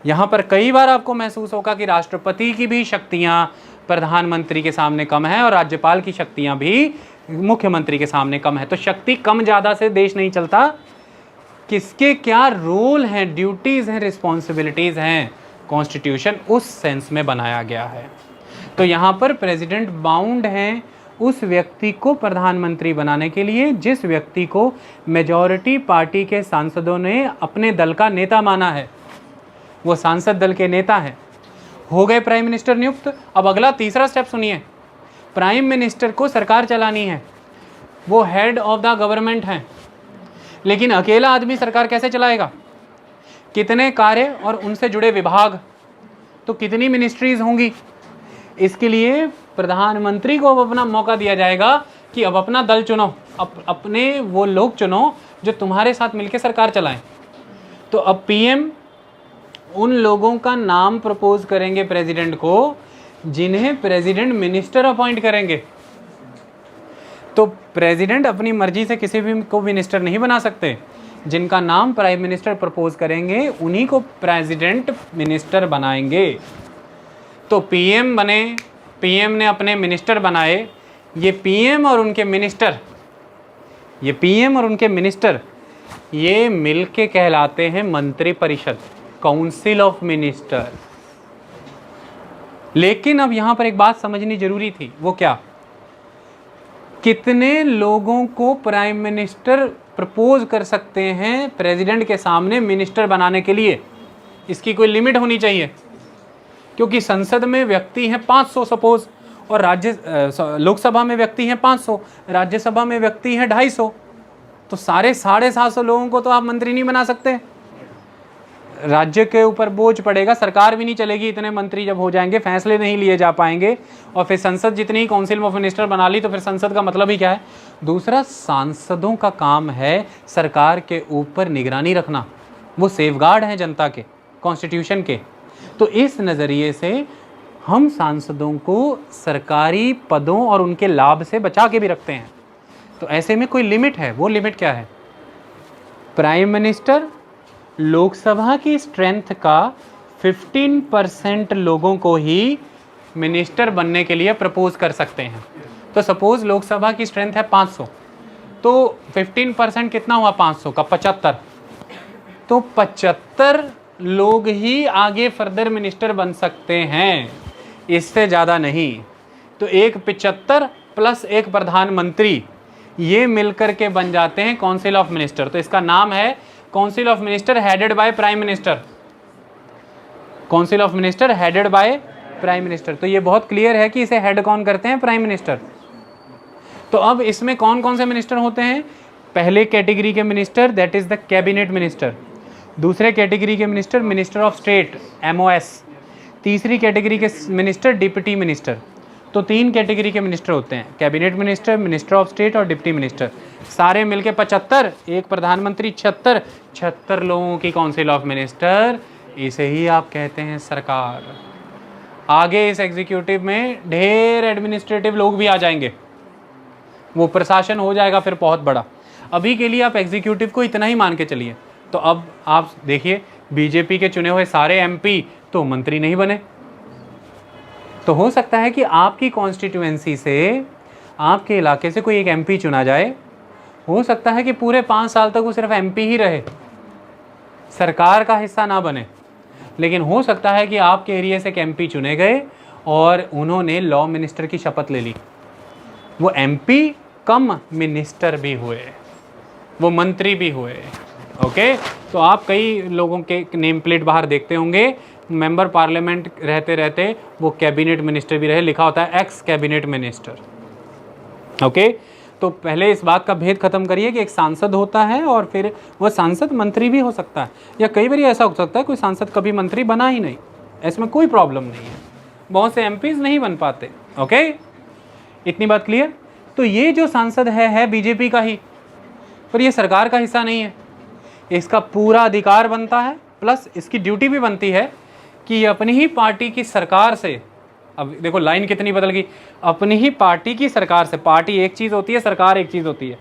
यहाँ पर कई बार आपको महसूस होगा कि राष्ट्रपति की भी शक्तियाँ प्रधानमंत्री के सामने कम है, और राज्यपाल की शक्तियाँ भी मुख्यमंत्री के सामने कम है। तो शक्ति कम ज़्यादा से देश नहीं चलता, किसके क्या रोल हैं, ड्यूटीज़ हैं, रिस्पॉन्सिबिलिटीज़ हैं, कॉन्स्टिट्यूशन उस सेंस में बनाया गया है। तो यहाँ पर प्रेसिडेंट बाउंड हैं उस व्यक्ति को प्रधानमंत्री बनाने के लिए जिस व्यक्ति को मेजॉरिटी पार्टी के सांसदों ने अपने दल का नेता माना है, वो सांसद दल के नेता हैं। हो गए प्राइम मिनिस्टर नियुक्त। अब अगला तीसरा स्टेप सुनिए। प्राइम मिनिस्टर को सरकार चलानी है, वो हेड ऑफ द गवर्नमेंट हैं, लेकिन अकेला आदमी सरकार कैसे चलाएगा? कितने कार्य और उनसे जुड़े विभाग, तो कितनी मिनिस्ट्रीज होंगी? इसके लिए प्रधानमंत्री को अब अपना मौका दिया जाएगा कि अब अपना दल चुनो, अपने वो लोग चुनो जो तुम्हारे साथ मिलकर सरकार चलाएं। तो अब पीएम उन लोगों का नाम प्रपोज करेंगे प्रेसिडेंट को, जिन्हें प्रेसिडेंट मिनिस्टर अपॉइंट करेंगे। तो प्रेसिडेंट अपनी मर्जी से किसी भी को मिनिस्टर नहीं बना सकते। जिनका नाम प्राइम मिनिस्टर प्रपोज करेंगे उन्हीं को प्रेसिडेंट मिनिस्टर बनाएंगे। तो पीएम बने, पीएम ने अपने मिनिस्टर बनाए। ये पीएम और उनके मिनिस्टर, ये मिलके कहलाते हैं मंत्री परिषद, काउंसिल ऑफ मिनिस्टर। लेकिन अब यहां पर एक बात समझनी जरूरी थी, वो क्या? कितने लोगों को प्राइम मिनिस्टर प्रपोज कर सकते हैं प्रेसिडेंट के सामने मिनिस्टर बनाने के लिए? इसकी कोई लिमिट होनी चाहिए, क्योंकि संसद में व्यक्ति हैं 500 सपोज, और लोकसभा में व्यक्ति हैं 500, राज्यसभा में व्यक्ति हैं 250। तो सारे 750 लोगों को तो आप मंत्री नहीं बना सकते। राज्य के ऊपर बोझ पड़ेगा, सरकार भी नहीं चलेगी। इतने मंत्री जब हो जाएंगे, फैसले नहीं लिए जा पाएंगे, और फिर संसद जितनी काउंसिल ऑफ मिनिस्टर बना ली तो फिर संसद का मतलब ही क्या है? दूसरा, सांसदों का काम है सरकार के ऊपर निगरानी रखना, वो सेफगार्ड हैं जनता के, कॉन्स्टिट्यूशन के। तो इस नज़रिए से हम सांसदों को सरकारी पदों और उनके लाभ से बचा के भी रखते हैं। तो ऐसे में कोई लिमिट है, वो लिमिट क्या है? प्राइम मिनिस्टर लोकसभा की स्ट्रेंथ का 15% लोगों को ही मिनिस्टर बनने के लिए प्रपोज कर सकते हैं। तो सपोज लोकसभा की स्ट्रेंथ है 500, तो 15% कितना हुआ 500 का? 75। तो 75 लोग ही आगे फर्दर मिनिस्टर बन सकते हैं, इससे ज़्यादा नहीं। तो एक 75 प्लस एक प्रधानमंत्री, ये मिलकर के बन जाते हैं काउंसिल ऑफ मिनिस्टर। तो इसका नाम है council of minister headed by prime minister. Council of minister headed by prime minister. तो ये बहुत क्लियर है कि इसे हेड कौन करते हैं? Prime minister. तो अब इसमें कौन कौन से मिनिस्टर होते हैं? पहले कैटेगरी के minister that is the cabinet minister, दूसरे कैटेगरी के minister minister of state MOS, तीसरी कैटेगरी के मिनिस्टर डिप्टी मिनिस्टर। तो 3 कैटेगरी के मिनिस्टर होते हैं, cabinet minister, minister of state और डिप्टी मिनिस्टर। सारे मिलके 75, एक प्रधानमंत्री 76 लोगों की काउंसिल ऑफ मिनिस्टर, इसे ही आप कहते हैं सरकार। आगे इस एग्जीक्यूटिव में ढेर एडमिनिस्ट्रेटिव लोग भी आ जाएंगे, वो प्रशासन हो जाएगा फिर बहुत बड़ा। अभी के लिए आप एग्जीक्यूटिव को इतना ही मान के चलिए। तो अब आप देखिए, बीजेपी के चुने हुए सारे MP तो मंत्री नहीं बने। तो हो सकता है कि आपकी कॉन्स्टिट्यूएंसी से, आपके इलाके से कोई एक MP चुना जाए, हो सकता है कि पूरे 5 साल तक वो सिर्फ MP ही रहे, सरकार का हिस्सा ना बने। लेकिन हो सकता है कि आपके एरिया से एक MP चुने गए और उन्होंने लॉ मिनिस्टर की शपथ ले ली, वो MP कम मिनिस्टर भी हुए, वो मंत्री भी हुए। ओके, तो आप कई लोगों के नेम प्लेट बाहर देखते होंगे, मेंबर पार्लियामेंट रहते रहते वो कैबिनेट मिनिस्टर भी रहे, लिखा होता है एक्स कैबिनेट मिनिस्टर। ओके, तो पहले इस बात का भेद खत्म करिए कि एक सांसद होता है और फिर वह सांसद मंत्री भी हो सकता है, या कई बार ऐसा हो सकता है कोई सांसद कभी मंत्री बना ही नहीं, इसमें कोई प्रॉब्लम नहीं है, बहुत से MPs नहीं बन पाते। ओके, इतनी बात क्लियर। तो ये जो सांसद है बीजेपी का ही, पर ये सरकार का हिस्सा नहीं है। इसका पूरा अधिकार बनता है, प्लस इसकी ड्यूटी भी बनती है कि ये अपनी ही पार्टी की सरकार से, अब देखो लाइन कितनी बदल गई, अपनी ही पार्टी की सरकार से, पार्टी एक चीज़ होती है, सरकार एक चीज़ होती है,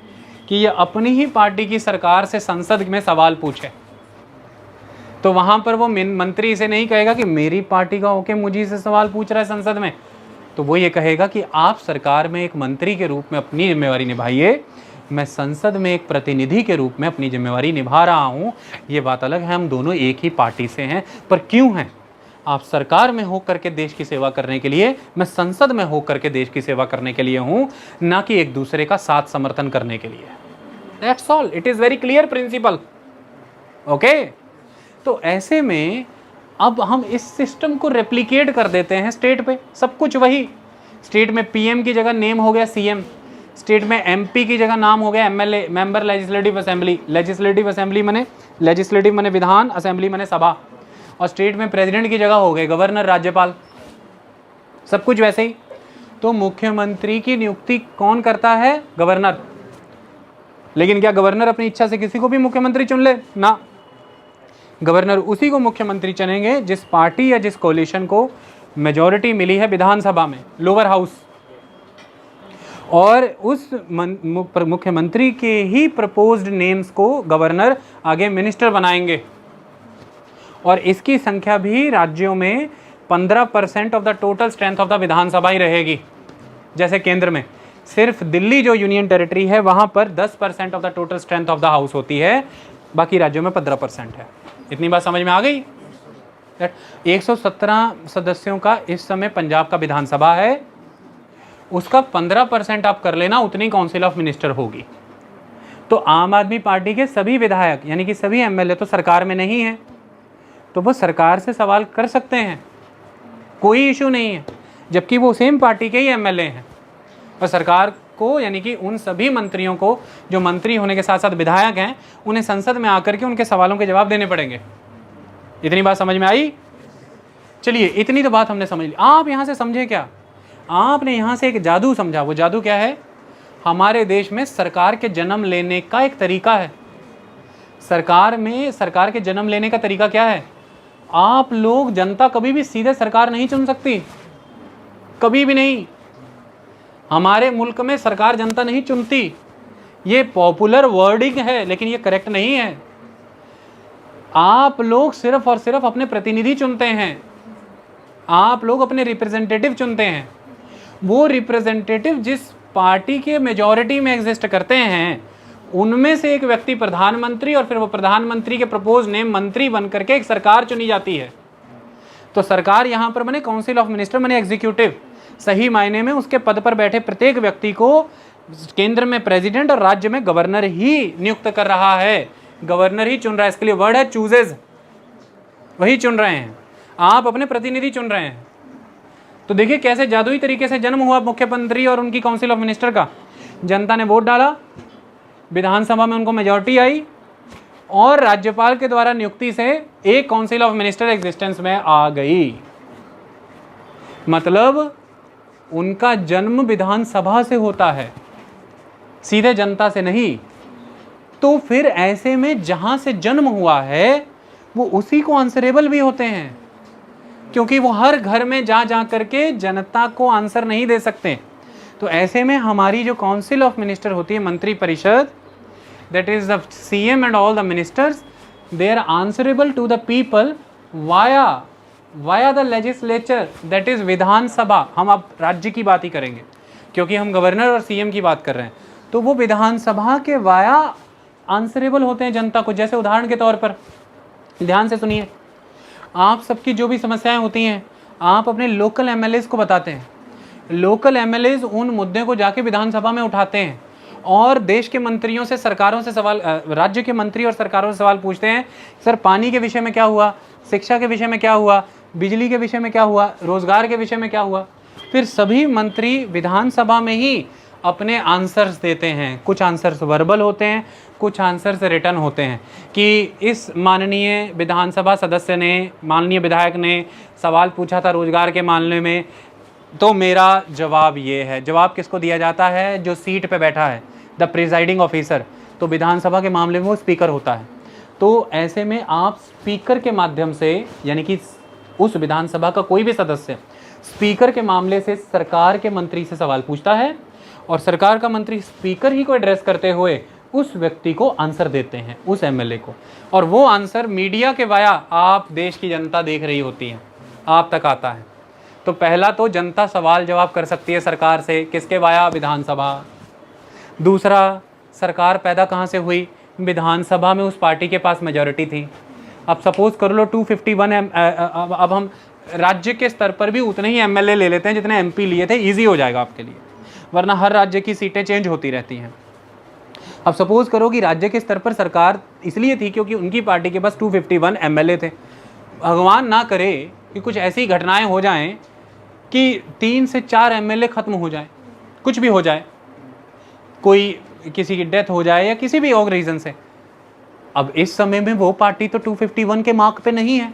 कि ये अपनी ही पार्टी की सरकार से संसद में सवाल पूछे। तो वहाँ पर वो मंत्री इसे नहीं कहेगा कि मेरी पार्टी का होके मुझे से सवाल पूछ रहा है संसद में, तो वो ये कहेगा कि आप सरकार में एक मंत्री के रूप में अपनी जिम्मेवारी निभाइए, मैं संसद में एक प्रतिनिधि के रूप में अपनी जिम्मेवारी निभा रहा हूँ। ये बात अलग है, हम दोनों एक ही पार्टी से हैं, पर क्यों हैं? आप सरकार में होकर के देश की सेवा करने के लिए, मैं संसद में होकर के देश की सेवा करने के लिए हूँ, ना कि एक दूसरे का साथ समर्थन करने के लिए। That's all, it is very clear principle. Okay, तो ऐसे में अब हम इस सिस्टम को रेप्लिकेट कर देते हैं स्टेट पे, सब कुछ वही। स्टेट में PM की जगह नेम हो गया CM, स्टेट में MP की जगह नाम हो गया MLA, member legislative assembly. Legislative assembly माने, लेजिस्लेटिव माने विधान, असेंबली माने सभा। और स्टेट में प्रेसिडेंट की जगह हो गए गवर्नर, राज्यपाल, सब कुछ वैसे ही। तो मुख्यमंत्री की नियुक्ति कौन करता है? गवर्नर। लेकिन क्या गवर्नर अपनी इच्छा से किसी को भी मुख्यमंत्री चुन ले? ना, गवर्नर उसी को मुख्यमंत्री चुनेंगे जिस पार्टी या जिस कोलिशन को मेजॉरिटी मिली है विधानसभा में, लोअर हाउस, और उस मुख्यमंत्री के ही प्रपोज्ड नेम्स को गवर्नर आगे मिनिस्टर बनाएंगे। और इसकी संख्या भी राज्यों में 15% of the total strength of the Vidhan Sabha ही रहेगी। जैसे केंद्र में सिर्फ दिल्ली जो यूनियन टेरिटरी है वहाँ पर 10% of the total strength of the house होती है, बाकी राज्यों में 15% है। इतनी बात समझ में आ गई? 117 सदस्यों का इस समय पंजाब का विधानसभा है, उसका 15% आप कर लेना, उतनी काउंसिल ऑफ मिनिस्टर होगी। तो आम आदमी पार्टी के सभी विधायक यानी कि सभी MLA तो सरकार में नहीं है, तो वो सरकार से सवाल कर सकते हैं, कोई इशू नहीं है, जबकि वो सेम पार्टी के ही MLA हैं। और सरकार को यानी कि उन सभी मंत्रियों को जो मंत्री होने के साथ साथ विधायक हैं, उन्हें संसद में आकर के उनके सवालों के जवाब देने पड़ेंगे। इतनी बात समझ में आई? चलिए, इतनी तो बात हमने समझ ली। आप यहाँ से समझे क्या? आपने यहाँ से एक जादू समझा। वो जादू क्या है? हमारे देश में सरकार के जन्म लेने का एक तरीका है। सरकार के जन्म लेने का तरीका क्या है? आप लोग, जनता कभी भी सीधे सरकार नहीं चुन सकती, कभी भी नहीं। हमारे मुल्क में सरकार जनता नहीं चुनती। ये पॉपुलर वर्डिंग है, लेकिन ये करेक्ट नहीं है। आप लोग सिर्फ और सिर्फ अपने प्रतिनिधि चुनते हैं, आप लोग अपने रिप्रेजेंटेटिव चुनते हैं। वो रिप्रेजेंटेटिव जिस पार्टी के मेजॉरिटी में एग्जिस्ट करते हैं, उनमें से एक व्यक्ति प्रधानमंत्री, और फिर वो प्रधानमंत्री के प्रपोज नेम मंत्री बन करके एक सरकार चुनी जाती है। तो सरकार यहाँ पर बने काउंसिल ऑफ मिनिस्टर, बने एग्जीक्यूटिव। सही मायने में उसके पद पर बैठे प्रत्येक व्यक्ति को केंद्र में प्रेसिडेंट और राज्य में गवर्नर ही नियुक्त कर रहा है, गवर्नर ही चुन रहा है। इसके लिए वर्ड है चूजेज, वही चुन रहे हैं, आप अपने प्रतिनिधि चुन रहे हैं। तो देखिए कैसे जादुई तरीके से जन्म हुआ मुख्यमंत्री और उनकी काउंसिल ऑफ मिनिस्टर का। जनता ने वोट डाला, विधानसभा में उनको मेजॉरिटी आई, और राज्यपाल के द्वारा नियुक्ति से एक काउंसिल ऑफ मिनिस्टर एग्जिस्टेंस में आ गई। मतलब उनका जन्म विधानसभा से होता है, सीधे जनता से नहीं। तो फिर ऐसे में जहां से जन्म हुआ है वो उसी को आंसरेबल भी होते हैं, क्योंकि वो हर घर में जा करके जनता को आंसर नहीं दे सकते। तो ऐसे में हमारी जो काउंसिल ऑफ मिनिस्टर होती है, मंत्री परिषद, that is the CM and all the ministers, they are answerable to the people via the legislature, that is विधानसभा। हम अब राज्य की बात ही करेंगे क्योंकि हम गवर्नर और CM की बात कर रहे हैं। तो वो विधानसभा के वाया आंसरेबल होते हैं जनता को। जैसे उदाहरण के तौर पर ध्यान से सुनिए, आप सबकी जो भी समस्याएं होती हैं आप अपने लोकल MLAs को बताते हैं। लोकल MLAs उन मुद्दे को जाके विधानसभा में उठाते हैं और देश के मंत्रियों से, सरकारों से सवाल, राज्य के मंत्री और सरकारों से सवाल पूछते हैं, सर पानी के विषय में क्या हुआ, शिक्षा के विषय में क्या हुआ, बिजली के विषय में क्या हुआ, रोजगार के विषय में क्या हुआ। फिर सभी मंत्री विधानसभा में ही अपने आंसर्स देते हैं। कुछ आंसर्स वर्बल होते हैं, कुछ आंसर्स रिटर्न होते हैं कि इस माननीय विधानसभा सदस्य ने, माननीय विधायक ने सवाल पूछा था रोजगार के मामले में, तो मेरा जवाब ये है। जवाब किसको दिया जाता है? जो सीट पे बैठा है, द प्रिजाइडिंग ऑफिसर। तो विधानसभा के मामले में वो स्पीकर होता है। तो ऐसे में आप स्पीकर के माध्यम से, यानी कि उस विधानसभा का कोई भी सदस्य स्पीकर के मामले से सरकार के मंत्री से सवाल पूछता है और सरकार का मंत्री स्पीकर ही को एड्रेस करते हुए उस व्यक्ति को आंसर देते हैं, उस MLA को। और वो आंसर मीडिया के वाया, आप देश की जनता देख रही होती है, आप तक आता है। तो पहला तो जनता सवाल जवाब कर सकती है सरकार से, किसके वाया? विधानसभा। दूसरा, सरकार पैदा कहाँ से हुई? विधानसभा में उस पार्टी के पास मेजॉरिटी थी। अब सपोज कर लो 251 अब हम राज्य के स्तर पर भी उतने ही MLA ले लेते हैं जितने MP लिए थे, ईजी हो जाएगा आपके लिए, वरना हर राज्य की सीटें चेंज होती रहती हैं। अब सपोज करो कि राज्य के स्तर पर सरकार इसलिए थी क्योंकि उनकी पार्टी के पास 251 MLA थे। भगवान ना करे कि कुछ ऐसी घटनाएं हो जाएं कि 3 से 4 MLA खत्म हो जाए, कुछ भी हो जाए, कोई किसी की डेथ हो जाए या किसी भी और रीज़न से। अब इस समय में वो पार्टी तो 251 के मार्क पे नहीं है,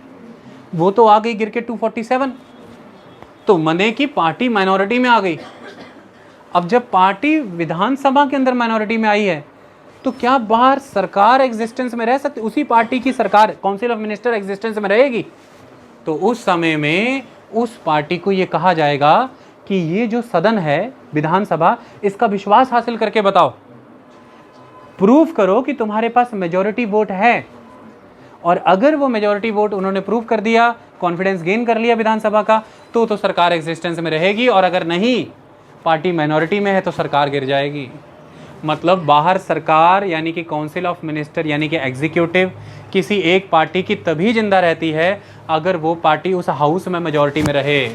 वो तो आ गई गिर के 247। तो मने की पार्टी माइनॉरिटी में आ गई। अब जब पार्टी विधानसभा के अंदर माइनॉरिटी में आई है तो क्या बाहर सरकार एग्जिस्टेंस में रह सकती? उसी पार्टी की सरकार, काउंसिल ऑफ मिनिस्टर एग्जिस्टेंस में रहेगी? तो उस समय में उस पार्टी को ये कहा जाएगा कि ये जो सदन है विधानसभा, इसका विश्वास हासिल करके बताओ, प्रूफ करो कि तुम्हारे पास मेजॉरिटी वोट है। और अगर वो मेजॉरिटी वोट उन्होंने प्रूव कर दिया, कॉन्फिडेंस गेन कर लिया विधानसभा का, तो सरकार एग्जिस्टेंस में रहेगी। और अगर नहीं, पार्टी माइनॉरिटी में है, तो सरकार गिर जाएगी। मतलब बाहर सरकार यानी कि काउंसिल ऑफ मिनिस्टर यानी कि एग्जीक्यूटिव किसी एक पार्टी की तभी जिंदा रहती है अगर वो पार्टी उस हाउस में मेजॉरिटी में रहे।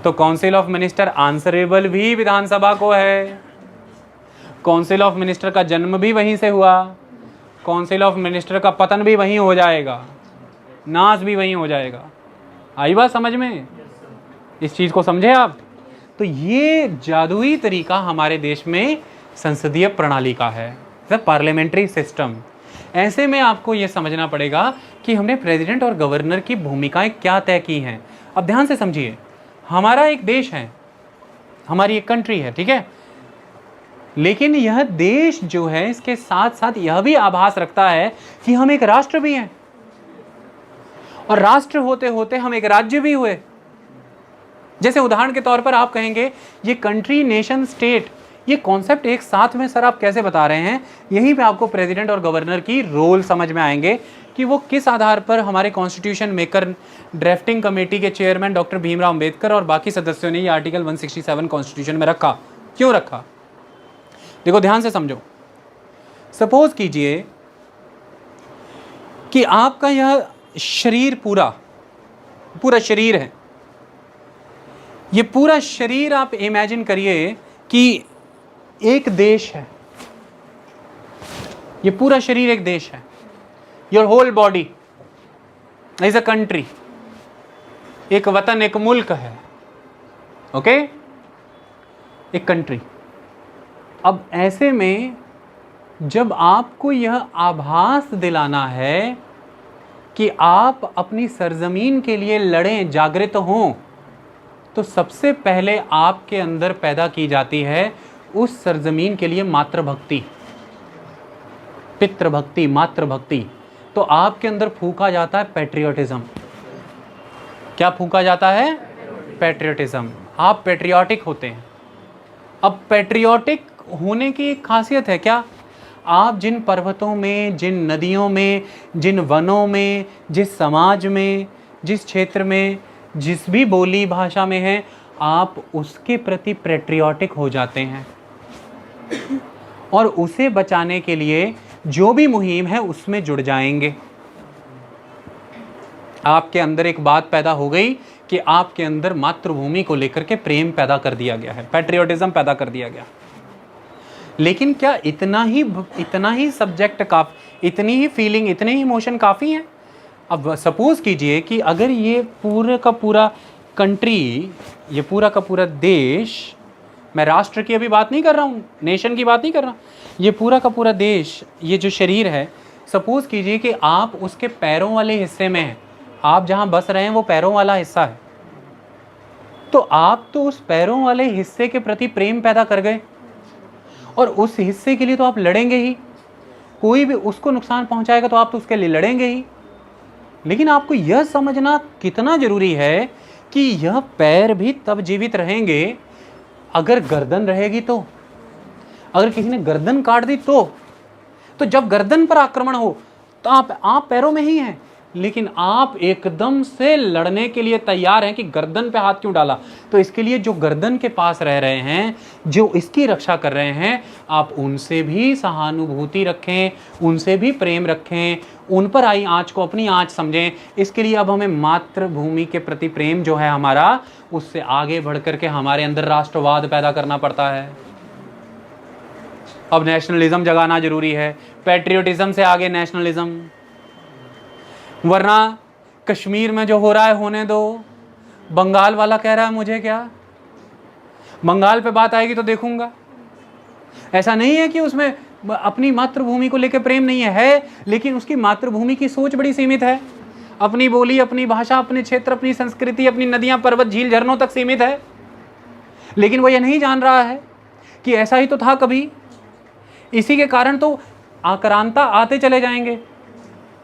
तो काउंसिल ऑफ मिनिस्टर आंसरेबल भी विधानसभा को है। काउंसिल ऑफ मिनिस्टर का जन्म भी वहीं से हुआ, काउंसिल ऑफ मिनिस्टर का पतन भी वहीं हो जाएगा, नाश भी वहीं हो जाएगा। आई बात समझ में? इस चीज़ को समझे आप? तो ये जादुई तरीका हमारे देश में संसदीय प्रणाली का है, पार्लियामेंट्री सिस्टम। ऐसे में आपको ये समझना पड़ेगा कि हमने प्रेसिडेंट और गवर्नर की भूमिकाएं क्या तय की हैं। अब ध्यान से समझिए, हमारा एक देश है, हमारी एक कंट्री है, ठीक है, लेकिन यह देश जो है इसके साथ साथ यह भी आभास रखता है कि हम एक राष्ट्र भी हैं, और राष्ट्र होते होते हम एक राज्य भी हुए। जैसे उदाहरण के तौर पर आप कहेंगे ये कंट्री, नेशन, स्टेट, ये कॉन्सेप्ट एक साथ में सर आप कैसे बता रहे हैं? यहीं पे आपको प्रेसिडेंट और गवर्नर की रोल समझ में आएंगे कि वो किस आधार पर हमारे कॉन्स्टिट्यूशन मेकर, ड्राफ्टिंग कमेटी के चेयरमैन डॉक्टर भीमराव अंबेडकर और बाकी सदस्यों ने ये आर्टिकल 167 कॉन्स्टिट्यूशन में रखा। क्यों रखा? देखो ध्यान से समझो। सपोज कीजिए कि आपका यह शरीर पूरा शरीर है। ये पूरा शरीर आप इमेजिन करिए कि एक देश है। ये पूरा शरीर एक देश है। Your whole body is a country, एक वतन, एक मुल्क है। ओके, एक कंट्री। अब ऐसे में जब आपको यह आभास दिलाना है कि आप अपनी सरजमीन के लिए लड़ें, जागृत हों, तो सबसे पहले आपके अंदर पैदा की जाती है उस सरजमीन के लिए मातृभक्ति, पितृभक्ति, मातृभक्ति। तो आपके अंदर फूंका जाता है पैट्रियोटिज्म। क्या फूंका जाता है? पैट्रियोटिज्म। आप पैट्रियोटिक होते हैं। अब पैट्रियोटिक होने की एक खासियत है क्या? आप जिन पर्वतों में, जिन नदियों में, जिन वनों में, जिस समाज में, जिस क्षेत्र में, जिस भी बोली भाषा में हैं, आप उसके प्रति पैट्रियोटिक हो जाते हैं और उसे बचाने के लिए जो भी मुहिम है उसमें जुड़ जाएंगे। आपके अंदर एक बात पैदा हो गई कि आपके अंदर मातृभूमि को लेकर के प्रेम पैदा कर दिया गया है, पैट्रियोटिज्म पैदा कर दिया गया। लेकिन क्या इतना ही सब्जेक्ट का, इतनी ही फीलिंग, इतने ही इमोशन काफ़ी हैं? अब सपोज कीजिए कि अगर ये पूरा का पूरा कंट्री, ये पूरा का पूरा देश, मैं राष्ट्र की अभी बात नहीं कर रहा हूँ, नेशन की बात नहीं कर रहा, ये पूरा का पूरा देश, ये जो शरीर है, सपोज कीजिए कि आप उसके पैरों वाले हिस्से में हैं। आप जहाँ बस रहे हैं वो पैरों वाला हिस्सा है, तो आप तो उस पैरों वाले हिस्से के प्रति प्रेम पैदा कर गए और उस हिस्से के लिए तो आप लड़ेंगे ही। कोई भी उसको नुकसान पहुंचाएगा तो आप तो उसके लिए लड़ेंगे ही। लेकिन आपको यह समझना कितना जरूरी है कि यह पैर भी तब जीवित रहेंगे अगर गर्दन रहेगी तो, अगर किसी ने गर्दन काट दी तो जब गर्दन पर आक्रमण हो तो आप पैरों में ही हैं, लेकिन आप एकदम से लड़ने के लिए तैयार हैं कि गर्दन पे हाथ क्यों डाला। तो इसके लिए जो गर्दन के पास रह रहे हैं, जो इसकी रक्षा कर रहे हैं, आप उनसे भी सहानुभूति रखें, उनसे भी प्रेम रखें, उन पर आई आँच को अपनी आँच समझें। इसके लिए अब हमें मातृभूमि के प्रति प्रेम जो है हमारा, उससे आगे बढ़ करके हमारे अंदर राष्ट्रवाद पैदा करना पड़ता है। अब नेशनलिज्म जगाना जरूरी है, पैट्रियोटिज्म से आगे नेशनलिज्म। वरना कश्मीर में जो हो रहा है होने दो, बंगाल वाला कह रहा है मुझे क्या, बंगाल पे बात आएगी तो देखूंगा। ऐसा नहीं है कि उसमें अपनी मातृभूमि को लेकर प्रेम नहीं है, लेकिन उसकी मातृभूमि की सोच बड़ी सीमित है। अपनी बोली, अपनी भाषा, अपने क्षेत्र, अपनी संस्कृति, अपनी नदियां, पर्वत, झील, झरनों तक सीमित है। लेकिन वो ये नहीं जान रहा है कि ऐसा ही तो था कभी। इसी के कारण तो आक्रांता आते चले जाएंगे,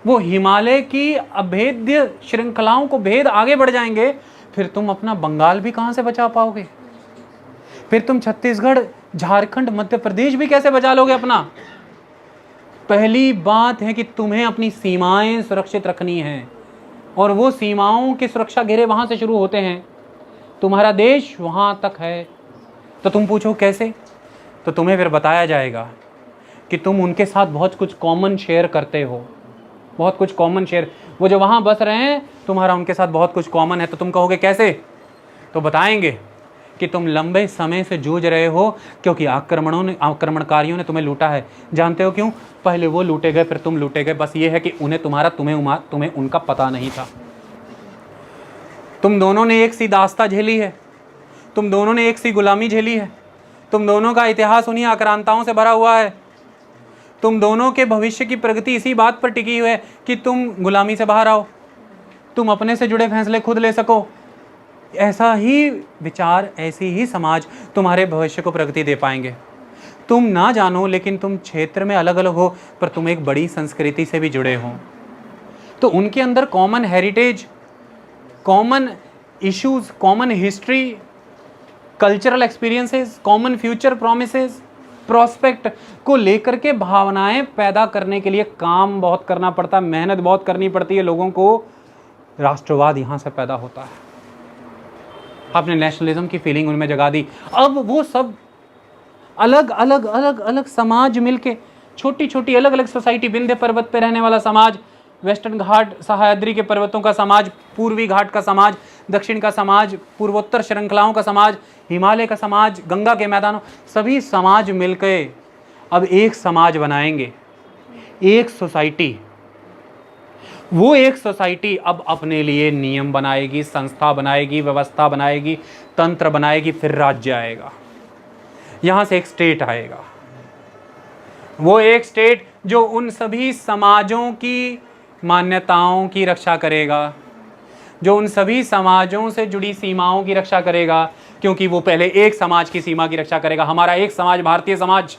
वो हिमालय की अभेद्य श्रृंखलाओं को भेद आगे बढ़ जाएंगे। फिर तुम अपना बंगाल भी कहाँ से बचा पाओगे? फिर तुम छत्तीसगढ़, झारखंड, मध्य प्रदेश भी कैसे बचा लोगे अपना? पहली बात है कि तुम्हें अपनी सीमाएं सुरक्षित रखनी है, और वो सीमाओं की सुरक्षा घेरे वहाँ से शुरू होते हैं। तुम्हारा देश वहाँ तक है। तो तुम पूछो कैसे? तो तुम्हें फिर बताया जाएगा कि तुम उनके साथ बहुत कुछ कॉमन शेयर करते हो, बहुत कुछ कॉमन शेयर। वो जो वहाँ बस रहे हैं, तुम्हारा उनके साथ बहुत कुछ कॉमन है। तो तुम कहोगे कैसे? तो बताएंगे कि तुम लंबे समय से जूझ रहे हो क्योंकि आक्रमणकारियों ने तुम्हें लूटा है। जानते हो क्यों? पहले वो लूटे गए, फिर तुम लूटे गए। बस ये है कि उन्हें तुम्हारा, तुम्हें उनका पता नहीं था। तुम दोनों ने एक सी दास्ता झेली है, तुम दोनों ने एक सी गुलामी झेली है, तुम दोनों का इतिहास उन्हीं आक्रांताओं से भरा हुआ है। तुम दोनों के भविष्य की प्रगति इसी बात पर टिकी हुई है कि तुम गुलामी से बाहर आओ, तुम अपने से जुड़े फैसले खुद ले सको। ऐसा ही विचार, ऐसी ही समाज तुम्हारे भविष्य को प्रगति दे पाएंगे। तुम ना जानो, लेकिन तुम क्षेत्र में अलग अलग हो, पर तुम एक बड़ी संस्कृति से भी जुड़े हो। तो उनके अंदर common heritage, common issues, common history, cultural experiences, common future promises, prospect को लेकर के भावनाएं पैदा करने के लिए काम बहुत करना पड़ता है, मेहनत बहुत करनी पड़ती है लोगों को। राष्ट्रवाद यहाँ से पैदा होता है। आपने नेशनलिज्म की फीलिंग उनमें जगा दी। अब वो सब अलग अलग समाज मिलके, छोटी छोटी अलग अलग सोसाइटी, विंध्य पर्वत पे रहने वाला समाज, वेस्टर्न घाट सह्याद्री के पर्वतों का समाज, पूर्वी घाट का समाज, दक्षिण का समाज, पूर्वोत्तर श्रृंखलाओं का समाज, हिमालय का समाज, गंगा के मैदानों, सभी समाज मिलकर अब एक समाज बनाएंगे, एक सोसाइटी। वो एक सोसाइटी अब अपने लिए नियम बनाएगी, संस्था बनाएगी, व्यवस्था बनाएगी, तंत्र बनाएगी, फिर राज्य आएगा, यहां से एक स्टेट आएगा। वो एक स्टेट जो उन सभी समाजों की मान्यताओं की रक्षा करेगा, जो उन सभी समाजों से जुड़ी सीमाओं की रक्षा करेगा, क्योंकि वो पहले एक समाज की सीमा की रक्षा करेगा। हमारा एक समाज भारतीय समाज,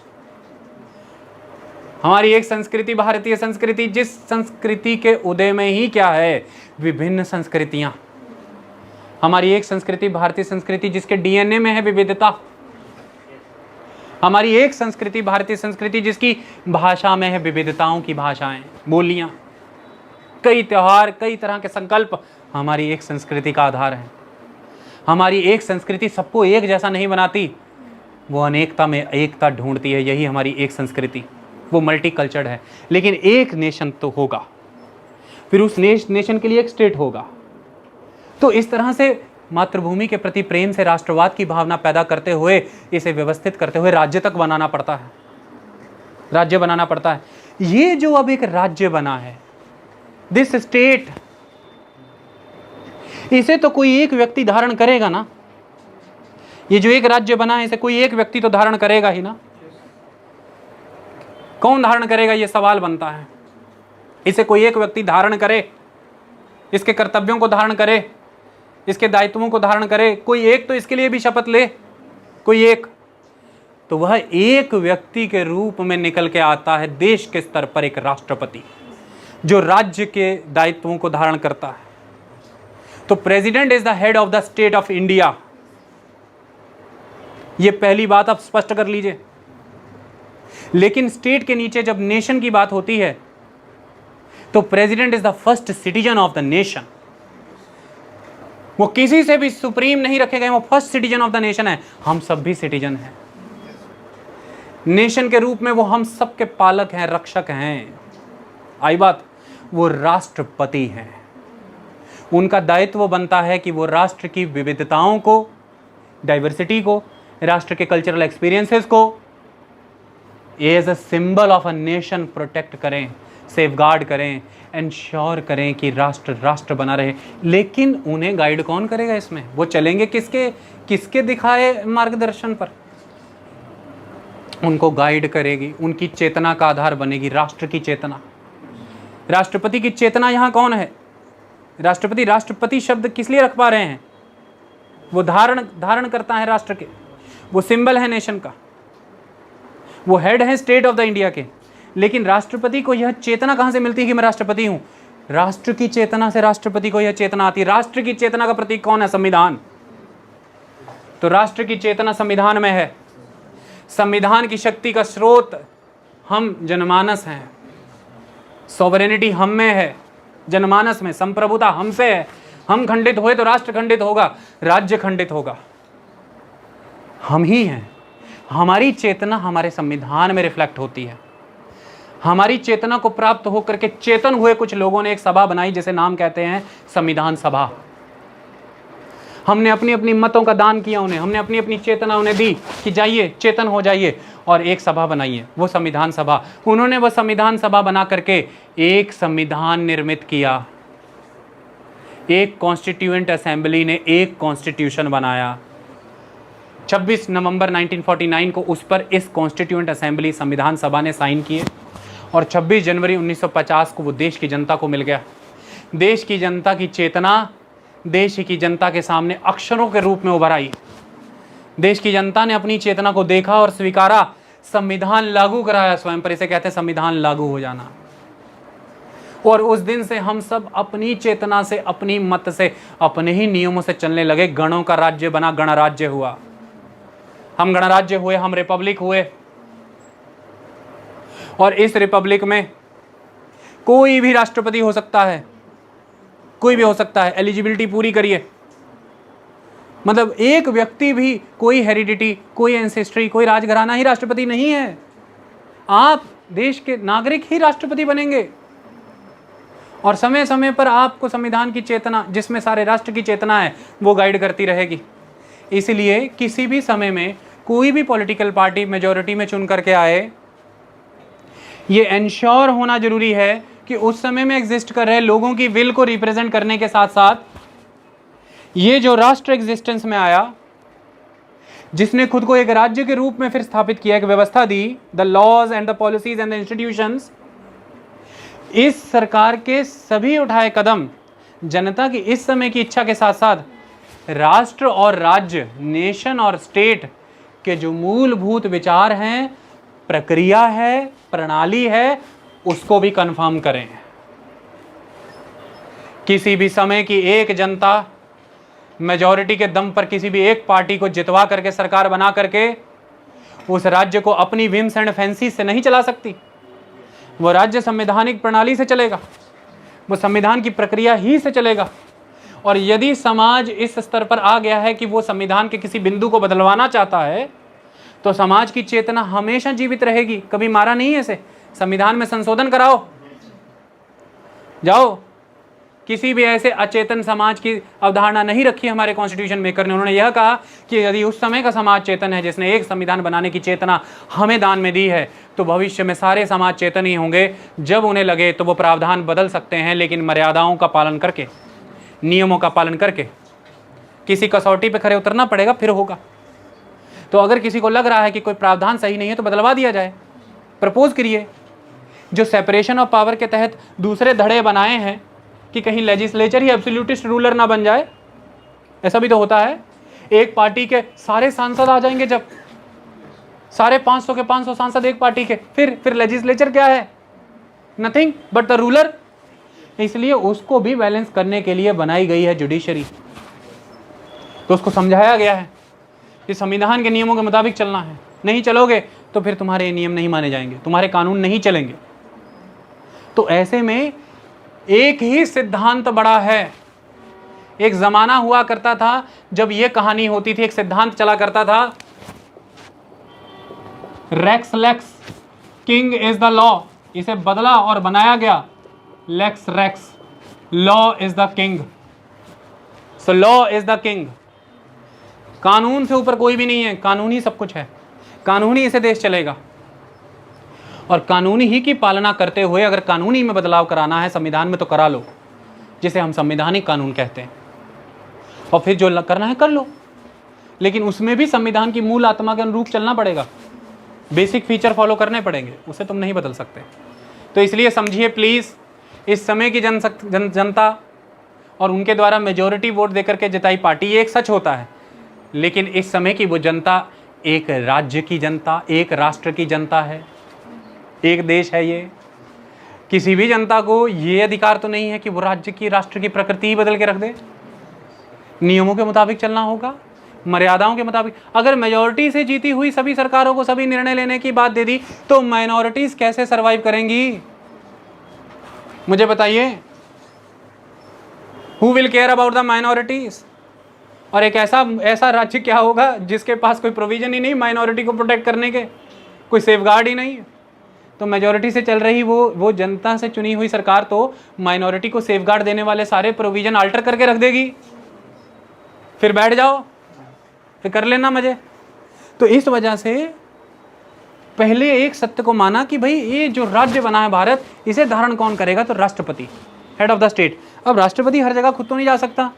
हमारी एक संस्कृति भारतीय संस्कृति, जिस संस्कृति के उदय में ही क्या है, विभिन्न संस्कृतियां। हमारी एक संस्कृति भारतीय संस्कृति जिसके डीएनए में है विविधता। हमारी एक संस्कृति भारतीय संस्कृति जिसकी भाषा में है विविधताओं की भाषाएं, बोलियां, कई त्योहार, कई तरह के संकल्प हमारी एक संस्कृति का आधार है। हमारी एक संस्कृति सबको एक जैसा नहीं बनाती, वो अनेकता में एकता ढूंढती है। यही हमारी एक संस्कृति, वो मल्टी कल्चर्ड है। लेकिन एक नेशन तो होगा, फिर उस नेशन के लिए एक स्टेट होगा। तो इस तरह से मातृभूमि के प्रति प्रेम से राष्ट्रवाद की भावना पैदा करते हुए, इसे व्यवस्थित करते हुए राज्य तक बनाना पड़ता है, राज्य बनाना पड़ता है। ये जो अब एक राज्य बना है, दिस स्टेट, इसे तो कोई एक व्यक्ति धारण करेगा ना। ये जो एक राज्य बना है, इसे कोई एक व्यक्ति तो धारण करेगा ही ना। कौन धारण करेगा, ये सवाल बनता है। इसे कोई एक व्यक्ति धारण करे, इसके कर्तव्यों को धारण करे, इसके दायित्वों को धारण करे, कोई एक तो इसके लिए भी शपथ ले, कोई एक। तो वह एक व्यक्ति के रूप में निकल के आता है देश के स्तर पर एक राष्ट्रपति, जो राज्य के दायित्वों को धारण करता है। तो president is the head of the state of India. यह पहली बात आप स्पष्ट कर लीजिए। लेकिन स्टेट के नीचे जब नेशन की बात होती है, तो president is the first citizen of the nation. वो किसी से भी सुप्रीम नहीं रखे गए, वो first citizen of the nation है। हम सब भी सिटीजन हैं नेशन के रूप में, वो हम सब के पालक हैं, रक्षक हैं। आई बात, वो राष्ट्रपति हैं। उनका दायित्व बनता है कि वो राष्ट्र की विविधताओं को, डाइवर्सिटी को, राष्ट्र के कल्चरल एक्सपीरियंसेस को as a symbol of a nation protect करें, सेफगार्ड करें, एंश्योर करें कि राष्ट्र राष्ट्र बना रहे। लेकिन उन्हें गाइड कौन करेगा इसमें? वो चलेंगे किसके दिखाए मार्गदर्शन पर? उनको गाइड करेगी, उनकी चेतना का आधार बनेगी राष्ट्र की चेतना। राष्ट्रपति की चेतना यहाँ कौन है? राष्ट्रपति, राष्ट्रपति शब्द किस लिए रख पा रहे हैं? वो धारण करता है राष्ट्र के, वो सिंबल है नेशन का, वो हेड है स्टेट ऑफ द इंडिया के। लेकिन राष्ट्रपति को यह चेतना कहां से मिलती है कि मैं राष्ट्रपति हूं? राष्ट्र की चेतना से राष्ट्रपति को यह चेतना आती है। राष्ट्र की चेतना का प्रतीक कौन है? संविधान। तो राष्ट्र की चेतना संविधान में है। संविधान की शक्ति का स्रोत हम जनमानस हैं। सॉवरेनिटी हम में है, जनमानस में। संप्रभुता हमसे है। हम खंडित हुए तो राष्ट्र खंडित होगा, राज्य खंडित होगा। हम ही हैं। हमारी चेतना हमारे संविधान में रिफ्लेक्ट होती है। हमारी चेतना को प्राप्त होकर के चेतन हुए कुछ लोगों ने एक सभा बनाई, जिसे नाम कहते हैं संविधान सभा। हमने अपनी अपनी मतों का दान किया उन्हें, हमने अपनी अपनी चेतना उन्हें दी कि जाइए चेतन हो जाइए और एक सभा बनाइए, वो संविधान सभा। उन्होंने वह संविधान सभा बना करके एक संविधान निर्मित किया। एक कॉन्स्टिट्यूएंट असेंबली ने एक कॉन्स्टिट्यूशन बनाया। 26 नवंबर 1949 को उस पर इस कॉन्स्टिट्यूएंट असेंबली संविधान सभा ने साइन किए और 26 जनवरी 1950 को वो देश की जनता को मिल गया। देश की जनता की चेतना देश की जनता के सामने अक्षरों के रूप में उभर आई। देश की जनता ने अपनी चेतना को देखा और स्वीकारा, संविधान लागू कराया स्वयं पर। इसे कहते हैं संविधान लागू हो जाना। और उस दिन से हम सब अपनी चेतना से, अपनी मत से, अपने ही नियमों से चलने लगे। गणों का राज्य बना, गणराज्य हुआ। हम गणराज्य हुए, हम रिपब्लिक हुए। और इस रिपब्लिक में कोई भी राष्ट्रपति हो सकता है, कोई भी हो सकता है। एलिजिबिलिटी पूरी करिए, मतलब एक व्यक्ति भी, कोई हेरिडिटी, कोई एंसेस्ट्री, कोई राजघराना ही राष्ट्रपति नहीं है। आप देश के नागरिक ही राष्ट्रपति बनेंगे। और समय समय पर आपको संविधान की चेतना, जिसमें सारे राष्ट्र की चेतना है, वो गाइड करती रहेगी। इसलिए किसी भी समय में कोई भी पॉलिटिकल पार्टी मेजॉरिटी में चुन करके आए, ये एंश्योर होना जरूरी है कि उस समय में एग्जिस्ट कर रहे लोगों की विल को रिप्रेजेंट करने के साथ साथ ये जो राष्ट्र एग्जिस्टेंस में आया, जिसने खुद को एक राज्य के रूप में फिर स्थापित किया, एक व्यवस्था दी, the laws and the policies and the institutions, इस सरकार के सभी उठाए कदम जनता की इस समय की इच्छा के साथ साथ राष्ट्र और राज्य, नेशन और स्टेट के जो मूलभूत विचार हैं, प्रक्रिया है, प्रणाली है, उसको भी कंफर्म करें। किसी भी समय की एक जनता मेजॉरिटी के दम पर किसी भी एक पार्टी को जितवा करके सरकार बना करके उस राज्य को अपनी विम्स एंड फैंसी से नहीं चला सकती। वो राज्य संवैधानिक प्रणाली से चलेगा, वो संविधान की प्रक्रिया ही से चलेगा। और यदि समाज इस स्तर पर आ गया है कि वो संविधान के किसी बिंदु को बदलवाना चाहता है, तो समाज की चेतना हमेशा जीवित रहेगी, कभी मारा नहीं है इसे। संविधान में संशोधन कराओ, जाओ। किसी भी ऐसे अचेतन समाज की अवधारणा नहीं रखी हमारे कॉन्स्टिट्यूशन मेकर ने। उन्होंने यह कहा कि यदि उस समय का समाज चेतन है, जिसने एक संविधान बनाने की चेतना हमें दान में दी है, तो भविष्य में सारे समाज चेतन ही होंगे। जब उन्हें लगे तो वो प्रावधान बदल सकते हैं, लेकिन मर्यादाओं का पालन करके, नियमों का पालन करके। किसी कसौटी पे खरे उतरना पड़ेगा, फिर होगा। तो अगर किसी को लग रहा है कि कोई प्रावधान सही नहीं है तो बदलवा दिया जाए, प्रपोज करिए। जो सेपरेशन ऑफ पावर के तहत दूसरे धड़े बनाए हैं कि कहीं लेजिस्लेचर ही एब्सोल्यूटिस्ट रूलर ना बन जाए, ऐसा भी तो होता है। एक पार्टी के सारे सांसद आ जाएंगे, जब सारे 500 के 500 सांसद एक पार्टी के, फिर लेजिस्लेचर क्या है? Nothing but the ruler. इसलिए उसको भी बैलेंस करने के लिए बनाई गई है जुडिशरी। तो उसको समझाया गया है कि संविधान के नियमों के मुताबिक चलना है, नहीं चलोगे तो फिर तुम्हारे नियम नहीं माने जाएंगे, तुम्हारे कानून नहीं चलेंगे। तो ऐसे में एक ही सिद्धांत बड़ा है। एक जमाना हुआ करता था जब यह कहानी होती थी, एक सिद्धांत चला करता था, rex lex king is the law. इसे बदला और बनाया गया lex rex, law is the king. So law is the king. कानून से ऊपर कोई भी नहीं है, कानून ही सब कुछ है, कानून ही इसे देश चलेगा। और कानूनी ही की पालना करते हुए अगर कानूनी में बदलाव कराना है संविधान में, तो करा लो, जिसे हम संवैधानिक कानून कहते हैं। और फिर जो करना है कर लो, लेकिन उसमें भी संविधान की मूल आत्मा के अनुरूप चलना पड़ेगा। बेसिक फीचर फॉलो करने पड़ेंगे, उसे तुम नहीं बदल सकते। तो इसलिए समझिए प्लीज़, इस समय की जनता और उनके द्वारा मेजॉरिटी वोट देकर के जिताई पार्टी, ये एक सच होता है। लेकिन इस समय की वो जनता एक राज्य की जनता, एक राष्ट्र की जनता है, एक देश है ये। किसी भी जनता को ये अधिकार तो नहीं है कि वो राज्य की, राष्ट्र की प्रकृति ही बदल के रख दे। नियमों के मुताबिक चलना होगा, मर्यादाओं के मुताबिक। अगर मेजॉरिटी से जीती हुई सभी सरकारों को सभी निर्णय लेने की बात दे दी, तो माइनॉरिटीज कैसे सरवाइव करेंगी? मुझे बताइए। Who will care about the minorities? और एक ऐसा राज्य क्या होगा जिसके पास कोई प्रोविजन ही नहीं माइनॉरिटी को प्रोटेक्ट करने के, कोई सेफगार्ड ही नहीं है। तो मेजॉरिटी से चल रही वो जनता से चुनी हुई सरकार तो माइनॉरिटी को सेफगार्ड देने वाले सारे प्रोविजन अल्टर करके रख देगी। फिर बैठ जाओ, फिर कर लेना मजे। तो इस वजह से पहले एक सत्य को माना कि भाई ये जो राज्य बना है भारत, इसे धारण कौन करेगा? तो राष्ट्रपति, हेड ऑफ द स्टेट। अब राष्ट्रपति हर जगह खुद तो नहीं जा सकता,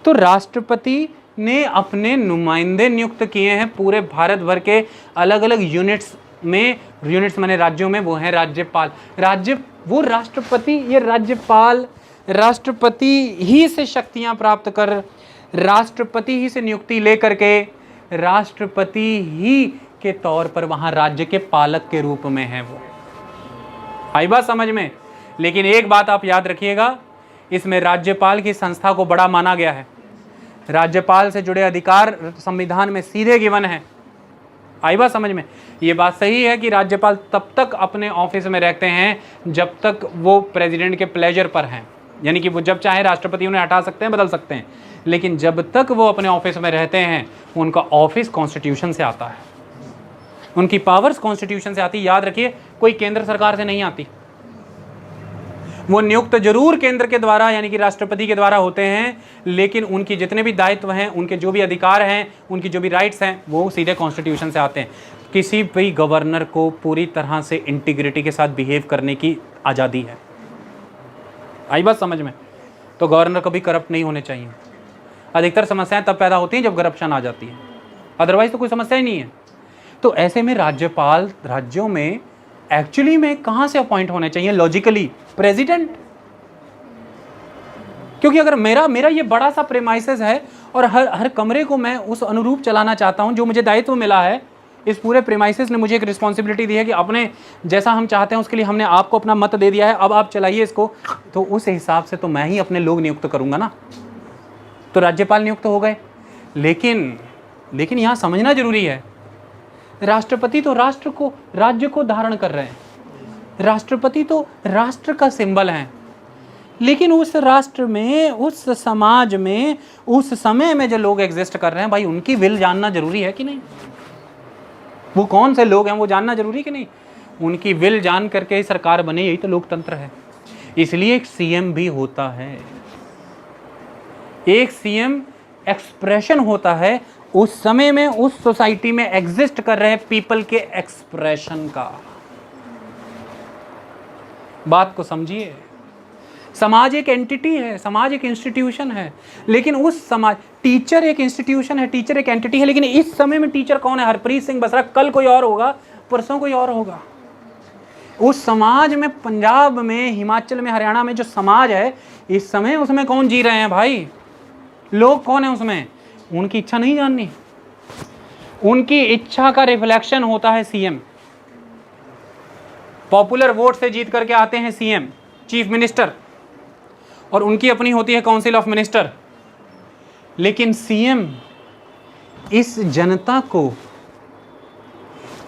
तो राष्ट्रपति ने अपने नुमाइंदे नियुक्त किए हैं पूरे भारत भर के अलग अलग यूनिट्स में। यूनिट्स माने राज्यों में, वो हैं राज्यपाल। वो राष्ट्रपति, ये राज्यपाल राष्ट्रपति ही से शक्तियां प्राप्त कर, राष्ट्रपति ही से नियुक्ति लेकर के, राष्ट्रपति ही के तौर पर वहां राज्य के पालक के रूप में है। वो आई बात समझ में? लेकिन एक बात आप याद रखिएगा, इसमें राज्यपाल की संस्था को बड़ा माना गया है। राज्यपाल से जुड़े अधिकार संविधान में सीधे गिवन है। आई बात समझ में? ये बात सही है कि राज्यपाल तब तक अपने ऑफिस में रहते हैं जब तक वो प्रेसिडेंट के प्लेजर पर हैं, यानी कि वो जब चाहे राष्ट्रपति उन्हें हटा सकते हैं, बदल सकते हैं। लेकिन जब तक वो अपने ऑफिस में रहते हैं, उनका ऑफिस कॉन्स्टिट्यूशन से आता है। उनकी पावर्स कॉन्स्टिट्यूशन से आती, याद रखिए कोई केंद्र सरकार से नहीं आती। वो नियुक्त जरूर केंद्र के द्वारा यानी कि राष्ट्रपति के द्वारा होते हैं, लेकिन उनकी जितने भी दायित्व हैं, उनके जो भी अधिकार हैं, उनकी जो भी राइट्स हैं, वो सीधे कॉन्स्टिट्यूशन से आते हैं। किसी भी गवर्नर को पूरी तरह से इंटीग्रिटी के साथ बिहेव करने की आज़ादी है। आई बात समझ में? तो गवर्नर कभी करप्ट नहीं होने चाहिए। अधिकतर समस्याएं तब पैदा होती हैं जब करप्शन आ जाती है, अदरवाइज तो कोई समस्या ही नहीं है। तो ऐसे में राज्यपाल राज्यों में एक्चुअली में कहां से अपॉइंट होने चाहिए? Logically president. क्योंकि अगर मेरा ये बड़ा सा प्रेमाइसेस है और हर कमरे को मैं उस अनुरूप चलाना चाहता हूं, जो मुझे दायित्व मिला है, इस पूरे प्रेमाइसेस ने मुझे एक रिस्पॉन्सिबिलिटी दी है कि अपने जैसा हम चाहते हैं उसके लिए हमने आपको अपना मत दे दिया है, अब आप चलाइए इसको, तो उस हिसाब से तो मैं ही अपने लोग नियुक्त करूंगा ना। तो राज्यपाल नियुक्त हो गए, लेकिन यहां समझना जरूरी है, राष्ट्रपति तो राज्य को धारण कर रहे हैं, राष्ट्रपति तो राष्ट्र का सिंबल है, लेकिन उस राष्ट्र में, उस समाज में, उस समय में जो लोग एग्जिस्ट कर रहे हैं, भाई उनकी विल जानना जरूरी है कि नहीं? वो कौन से लोग हैं वो जानना जरूरी कि नहीं? उनकी विल जान करके ही सरकार बने, यही तो लोकतंत्र है। इसलिए एक सीएम भी होता है, एक सीएम एक्सप्रेशन होता है उस समय में, उस सोसाइटी में एग्जिस्ट कर रहे पीपल के एक्सप्रेशन का। बात को समझिए। समाज एक एंटिटी है, समाज एक इंस्टीट्यूशन है, लेकिन उस समाज, टीचर एक इंस्टीट्यूशन है, टीचर एक एंटिटी है, लेकिन इस समय में टीचर कौन है? हरप्रीत सिंह बसरा। कल कोई और होगा, परसों कोई और होगा। उस समाज में, पंजाब में, हिमाचल में, हरियाणा में जो समाज है इस समय, उसमें कौन जी रहे हैं भाई? लोग कौन है उसमें? उनकी इच्छा नहीं जाननी, उनकी इच्छा का रिफ्लेक्शन होता है सीएम। पॉपुलर वोट से जीत करके आते हैं सीएम, चीफ मिनिस्टर, और उनकी अपनी होती है काउंसिल ऑफ मिनिस्टर। लेकिन सीएम इस जनता को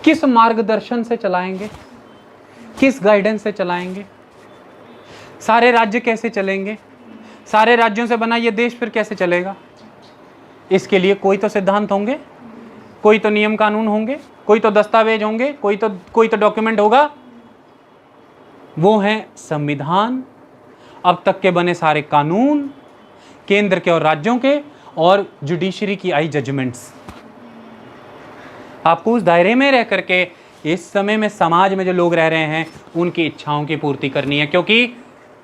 किस मार्गदर्शन से चलाएंगे, किस गाइडेंस से चलाएंगे? सारे राज्य कैसे चलेंगे? सारे राज्यों से बना ये देश फिर कैसे चलेगा? इसके लिए कोई तो सिद्धांत होंगे, कोई तो नियम कानून होंगे, कोई तो दस्तावेज होंगे, कोई तो डॉक्यूमेंट होगा। वो है संविधान, अब तक के बने सारे कानून, केंद्र के और राज्यों के, और जुडिशरी की आई जजमेंट्स। आपको उस दायरे में रह करके इस समय में समाज में जो लोग रह रहे हैं उनकी इच्छाओं की पूर्ति करनी है, क्योंकि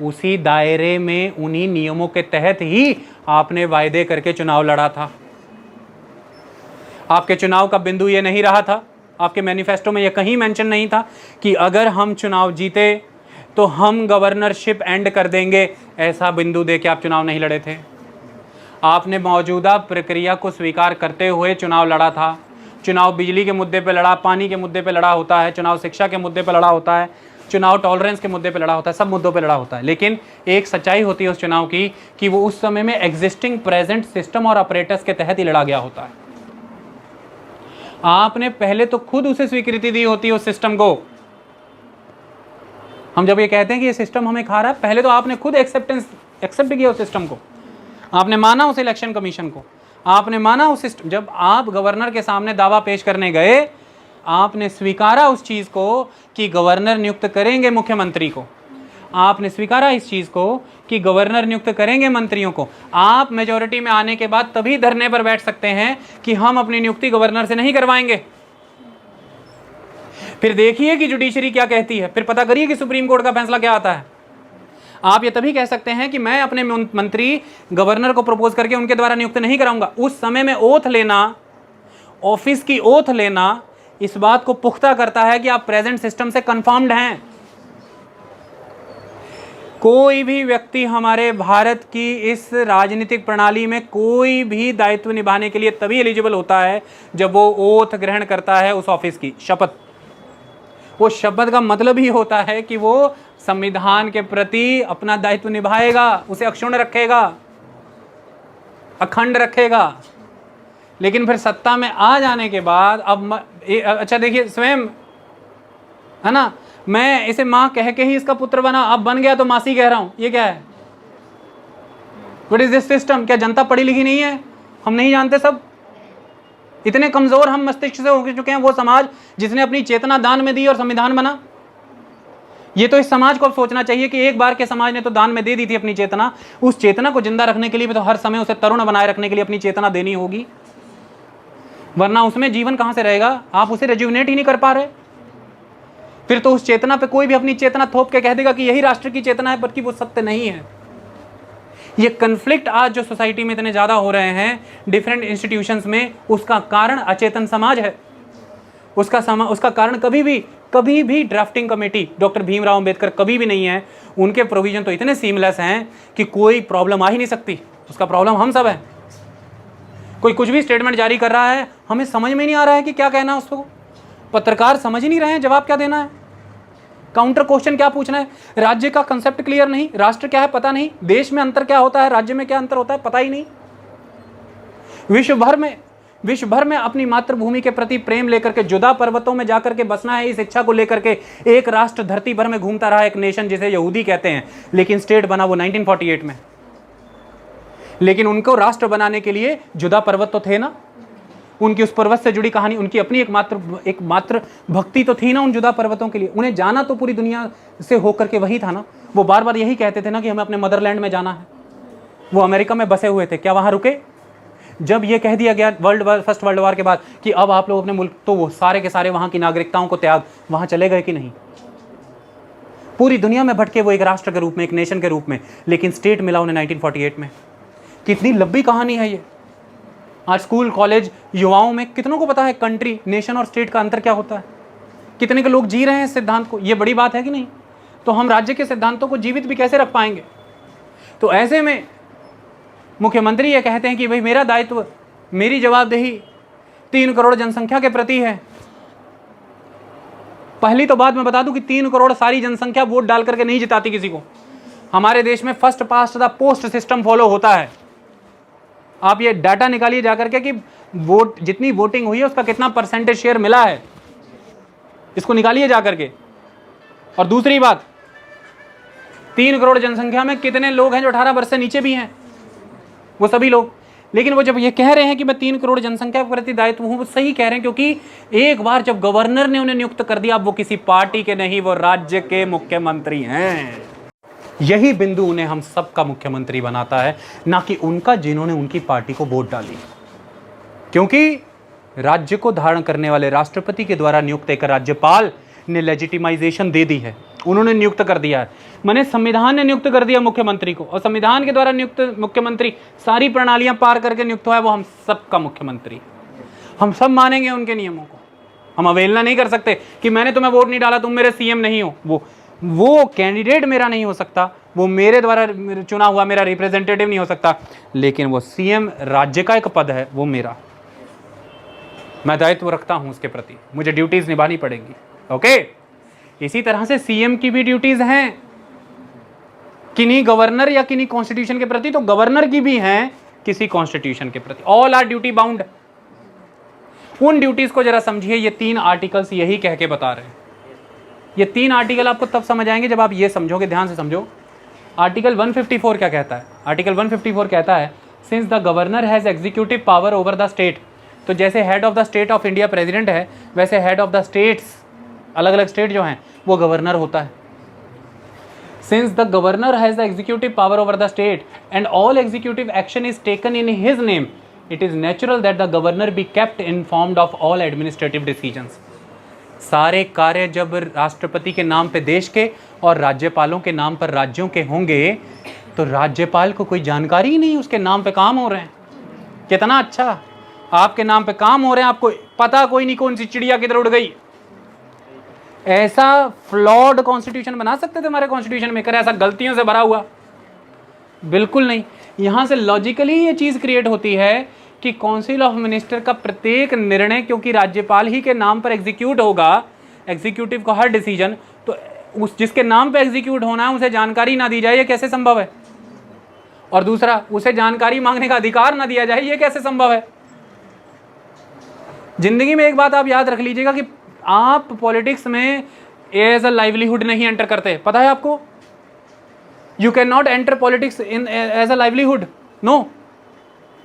उसी दायरे में, उन्हीं नियमों के तहत ही आपने वायदे करके चुनाव लड़ा था। आपके चुनाव का बिंदु ये नहीं रहा था, आपके मैनिफेस्टो में ये कहीं मेंशन नहीं था कि अगर हम चुनाव जीते तो हम गवर्नरशिप एंड कर देंगे। ऐसा बिंदु दे के आप चुनाव नहीं लड़े थे। आपने मौजूदा प्रक्रिया को स्वीकार करते हुए चुनाव लड़ा था। चुनाव बिजली के मुद्दे पे लड़ा, पानी के मुद्दे पे लड़ा होता है, चुनाव शिक्षा के मुद्दे पे लड़ा होता है, चुनाव टॉलरेंस के मुद्दे पे लड़ा होता है, सब मुद्दों पे लड़ा होता है। लेकिन एक सच्चाई होती है उस चुनाव की कि वो उस समय में एग्जिस्टिंग प्रेजेंट सिस्टम और ऑपरेटर्स के तहत ही लड़ा गया होता है। आपने पहले तो खुद उसे स्वीकृति दी होती है उस सिस्टम को। हम जब ये कहते हैं कि ये सिस्टम हमें खा रहा है, पहले तो आपने खुद एक्सेप्ट किया उस सिस्टम को, आपने माना उस इलेक्शन कमीशन को, आपने माना उस सिस्टम। जब आप गवर्नर के सामने दावा पेश करने गए, आपने स्वीकारा उस चीज़ को कि गवर्नर नियुक्त करेंगे मुख्यमंत्री को, आपने स्वीकारा इस चीज़ को कि गवर्नर नियुक्त करेंगे मंत्रियों को। आप मेजॉरिटी में आने के बाद तभी धरने पर बैठ सकते हैं कि हम अपनी नियुक्ति गवर्नर से नहीं करवाएंगे। फिर देखिए कि जुडिशरी क्या कहती है, फिर पता करिए कि सुप्रीम कोर्ट का फैसला क्या आता है। आप ये तभी कह सकते हैं कि मैं अपने मंत्री गवर्नर को प्रपोज करके उनके द्वारा नियुक्त नहीं कराऊंगा। उस समय में ओथ लेना, ऑफिस की ओथ लेना, इस बात को पुख्ता करता है कि आप प्रेजेंट सिस्टम से कंफर्म्ड हैं। कोई भी व्यक्ति हमारे भारत की इस राजनीतिक प्रणाली में कोई भी दायित्व निभाने के लिए तभी एलिजिबल होता है जब वो ओथ ग्रहण करता है उस ऑफिस की शपथ। वो शपथ का मतलब ही होता है कि वो संविधान के प्रति अपना दायित्व निभाएगा, उसे अक्षुण्ण रखेगा, अखंड रखेगा। लेकिन फिर सत्ता में आ जाने के बाद अब अच्छा देखिए, स्वयं है ना, मैं इसे माँ कह के ही इसका पुत्र बना, अब बन गया तो मासी कह रहा हूं, ये क्या है? What is this system? क्या जनता पढ़ी लिखी नहीं है? हम नहीं जानते सब? इतने कमजोर हम मस्तिष्क से हो चुके हैं। वो समाज जिसने अपनी चेतना दान में दी और संविधान बना, ये तो इस समाज को अब सोचना चाहिए कि एक बार के समाज ने तो दान में दे दी थी अपनी चेतना, उस चेतना को जिंदा रखने के लिए भी तो हर समय उसे तरुण बनाए रखने के लिए अपनी चेतना देनी होगी, वरना उसमें जीवन कहां से रहेगा? आप उसे रेजुविनेट ही नहीं कर पा रहे। फिर तो उस चेतना पे कोई भी अपनी चेतना थोप के कह देगा कि यही राष्ट्र की चेतना है, बल्कि वो सत्य नहीं है। ये कन्फ्लिक्ट आज जो सोसाइटी में इतने ज्यादा हो रहे हैं डिफरेंट इंस्टीट्यूशंस में, उसका कारण अचेतन समाज है। उसका कारण कभी भी drafting committee doctor Bhimrao Ambedkar कभी भी नहीं है। उनके प्रोविजन तो इतने सीमलेस हैं कि कोई प्रॉब्लम आ ही नहीं सकती। उसका प्रॉब्लम हम सब है। कोई कुछ भी स्टेटमेंट जारी कर रहा है, हमें समझ में नहीं आ रहा है कि क्या कहना है उसको। पत्रकार समझ ही नहीं रहे हैं जवाब क्या देना है, काउंटर क्वेश्चन क्या पूछना है। राज्य का कंसेप्ट क्लियर नहीं, राष्ट्र क्या है पता नहीं, देश में अंतर क्या होता है, राज्य में क्या अंतर होता है पता ही नहीं। विश्व भर में अपनी मातृभूमि के प्रति प्रेम लेकर के जुदा पर्वतों में जाकर के बसना है, इस इच्छा को लेकर के एक राष्ट्र धरती भर में घूमता रहा, एक नेशन जिसे यहूदी कहते हैं, लेकिन स्टेट बना वो 1948 में। लेकिन उनको राष्ट्र बनाने के लिए जुदा पर्वत तो थे ना, उनकी उस पर्वत से जुड़ी कहानी, उनकी अपनी एक मात्र भक्ति तो थी ना उन जुदा पर्वतों के लिए। उन्हें जाना तो पूरी दुनिया से होकर के वही था ना। वो बार बार यही कहते थे ना कि हमें अपने मदरलैंड में जाना है। वो अमेरिका में बसे हुए थे, क्या वहां रुके? जब ये कह दिया गया फर्स्ट वर्ल्ड वॉर के बाद कि अब आप लोग अपने मुल्क, तो वो सारे के सारे वहां की नागरिकताओं को त्याग वहां चले गए कि नहीं? पूरी दुनिया में भटके वो एक राष्ट्र के रूप में, एक नेशन के रूप में, लेकिन स्टेट मिला उन्हें 1948 में। कितनी लंबी कहानी है ये। आज स्कूल कॉलेज युवाओं में कितनों को पता है कंट्री, नेशन और स्टेट का अंतर क्या होता है? कितने के लोग जी रहे हैं इस सिद्धांत को? ये बड़ी बात है कि नहीं? तो हम राज्य के सिद्धांतों को जीवित भी कैसे रख पाएंगे? तो ऐसे में मुख्यमंत्री ये कहते हैं कि भाई मेरा दायित्व, मेरी जवाबदेही 3 करोड़ जनसंख्या के प्रति है। पहली तो बात मैं बता दूं कि 3 करोड़ सारी जनसंख्या वोट डाल करके नहीं जिताती किसी को। हमारे देश में first past the post system follow होता है। आप ये डाटा निकालिए जाकर के कि वोट, जितनी वोटिंग हुई है उसका कितना परसेंटेज शेयर मिला है, इसको निकालिए जाकर के। और दूसरी बात, 3 करोड़ जनसंख्या में कितने लोग हैं जो 18 वर्ष से नीचे भी हैं? वो सभी लोग। लेकिन वो जब ये कह रहे हैं कि मैं 3 करोड़ जनसंख्या के प्रति दायित्व हूं, वो सही कह रहे हैं, क्योंकि एक बार जब गवर्नर ने उन्हें नियुक्त कर दिया, अब वो किसी पार्टी के नहीं, वो राज्य के मुख्यमंत्री हैं। यही बिंदु उन्हें हम सबका मुख्यमंत्री बनाता है, ना कि उनका जिन्होंने उनकी पार्टी को वोट डाली। क्योंकि राज्य को धारण करने वाले राष्ट्रपति के द्वारा नियुक्त एक राज्यपाल ने लेजिटिमाइजेशन दे दी है, उन्होंने नियुक्त कर दिया है। माने संविधान ने नियुक्त कर दिया मुख्यमंत्री को, और संविधान के द्वारा नियुक्त मुख्यमंत्री सारी प्रणालियां पार करके नियुक्त हुआ है, वो हम सबका मुख्यमंत्री। हम सब मानेंगे उनके नियमों को। हम अवहेलना नहीं कर सकते कि मैंने तुम्हें वोट नहीं डाला, तुम मेरे सीएम नहीं हो। वो कैंडिडेट मेरा नहीं हो सकता, वो मेरे द्वारा चुना हुआ मेरा रिप्रेजेंटेटिव नहीं हो सकता, लेकिन वो सीएम राज्य का एक पद है, वो मेरा, मैं दायित्व रखता हूं उसके प्रति, मुझे ड्यूटीज निभानी पड़ेंगी। ओके, इसी तरह से सीएम की भी ड्यूटीज हैं, किन्हीं गवर्नर या किन्हीं कॉन्स्टिट्यूशन के प्रति, तो गवर्नर की भी हैं किसी कॉन्स्टिट्यूशन के प्रति। All are duty bound. उन ड्यूटीज को जरा समझिए, ये 3 आर्टिकल्स यही कह के बता रहे हैं। ये 3 आर्टिकल आपको तब समझ आएंगे जब आप ये समझोगे, ध्यान से समझो। आर्टिकल 154 क्या कहता है? आर्टिकल 154 कहता है, since the governor has executive power over the state. तो जैसे head of the state of India president है, वैसे हेड ऑफ द स्टेट्स, अलग अलग स्टेट जो हैं, वो गवर्नर होता है। Since the governor has the executive power over the state and all executive action is taken in his name, it is natural that the governor be kept informed of all administrative decisions. सारे कार्य जब राष्ट्रपति के नाम पे देश के और राज्यपालों के नाम पर राज्यों के होंगे, तो राज्यपाल को कोई जानकारी ही नहीं उसके नाम पे काम हो रहे हैं। कितना अच्छा, आपके नाम पे काम हो रहे हैं, आपको पता कोई नहीं कौन सी चिड़िया किधर उड़ गई। ऐसा फ्लॉड कॉन्स्टिट्यूशन बना सकते थे हमारे कॉन्स्टिट्यूशन मेकर, ऐसा गलतियों से भरा हुआ? बिल्कुल नहीं। यहां से लॉजिकली ये चीज क्रिएट होती है कि काउंसिल ऑफ मिनिस्टर का प्रत्येक निर्णय, क्योंकि राज्यपाल ही के नाम पर एग्जीक्यूट होगा, एग्जीक्यूटिव का हर डिसीजन, तो उस जिसके नाम पे एग्जीक्यूट होना है उसे जानकारी ना दी जाए, ये कैसे संभव है? और दूसरा, उसे जानकारी मांगने का अधिकार ना दिया जाए, ये कैसे संभव है? जिंदगी में एक बात आप याद रख लीजिएगा कि आप पॉलिटिक्स में एज अ लाइवलीहुड नहीं एंटर करते, पता है आपको? You can not enter politics in as a livelihood, no.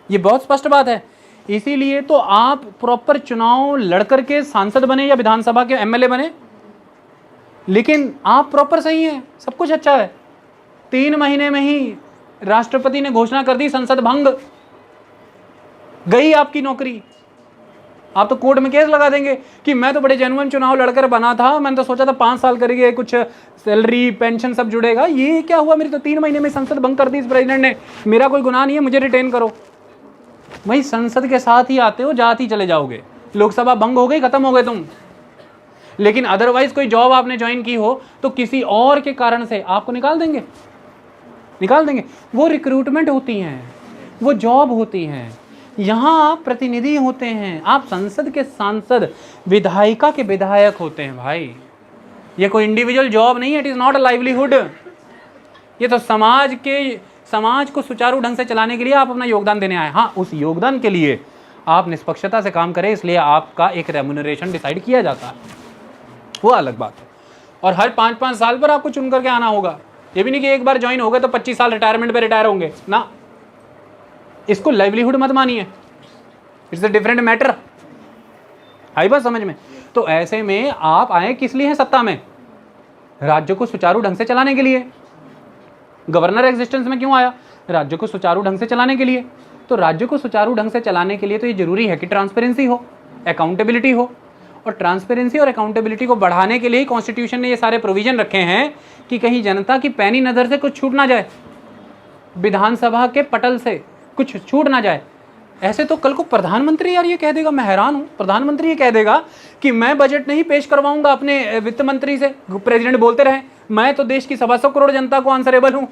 ये बहुत स्पष्ट बात है। इसीलिए तो आप प्रॉपर चुनाव लड़कर के सांसद बने या विधानसभा के एमएलए बने, लेकिन आप प्रॉपर सही हैं, सब कुछ अच्छा है। 3 महीने में ही राष्ट्रपति ने घोषणा कर दी संसद भंग, गई आपकी नौकरी। आप तो कोर्ट में केस लगा देंगे कि मैं तो बड़े जेन्युइन चुनाव लड़कर बना था, मैंने तो सोचा था 5 साल करेंगे, कुछ सैलरी पेंशन सब जुड़ेगा, ये क्या हुआ, मेरी तो 3 महीने में संसद भंग कर दी इस प्रेसिडेंट ने, मेरा कोई गुनाह नहीं है, मुझे रिटेन करो। भाई संसद के साथ ही आते हो, जात ही चले जाओगे। लोकसभा भंग हो गई, खत्म हो गए तुम। लेकिन अदरवाइज कोई जॉब आपने ज्वाइन की हो तो किसी और के कारण से आपको निकाल देंगे, निकाल देंगे। वो रिक्रूटमेंट होती हैं, वो जॉब होती हैं। यहाँ आप प्रतिनिधि होते हैं, आप संसद के सांसद, विधायिका के विधायक होते हैं। भाई ये कोई इंडिविजुअल जॉब नहीं है, it is not a livelihood. ये तो समाज को सुचारू ढंग से चलाने के लिए आप अपना योगदान देने आए। हाँ, उस योगदान के लिए आप निष्पक्षता से काम करें, इसलिए आपका एक रेम्यूनरेशन डिसाइड किया जाता है, वो अलग बात है। और हर 5-5 साल पर आपको चुन करके आना होगा। ये भी नहीं कि एक बार ज्वाइन हो गए तो 25 साल रिटायरमेंट पे रिटायर होंगे ना, इसको लाइवलीहुड मत मानिए, इट्स अ डिफरेंट मैटर। आई बात समझ में? तो ऐसे में आप आए किस लिए हैं सत्ता में? राज्य को सुचारू ढंग से चलाने के लिए। गवर्नर एग्जिस्टेंस में क्यों आया? राज्य को सुचारू ढंग से चलाने के लिए। तो राज्य को सुचारू ढंग से चलाने के लिए तो ये जरूरी है कि ट्रांसपेरेंसी हो, अकाउंटेबिलिटी हो। और ट्रांसपेरेंसी और अकाउंटेबिलिटी को बढ़ाने के लिए कॉन्स्टिट्यूशन ने ये सारे प्रोविजन रखे हैं कि कहीं जनता की पैनी नज़र से कुछ छूट ना जाए, विधानसभा के पटल से कुछ छूट ना जाए। ऐसे तो कल को प्रधानमंत्री यार ये कह देगा, मैं हैरान हूँ, प्रधानमंत्री ये कह देगा कि मैं बजट नहीं पेश करवाऊंगा अपने वित्त मंत्री से। प्रेसिडेंट बोलते रहे मैं तो देश की 125 करोड़ जनता को आंसरेबल हूँ।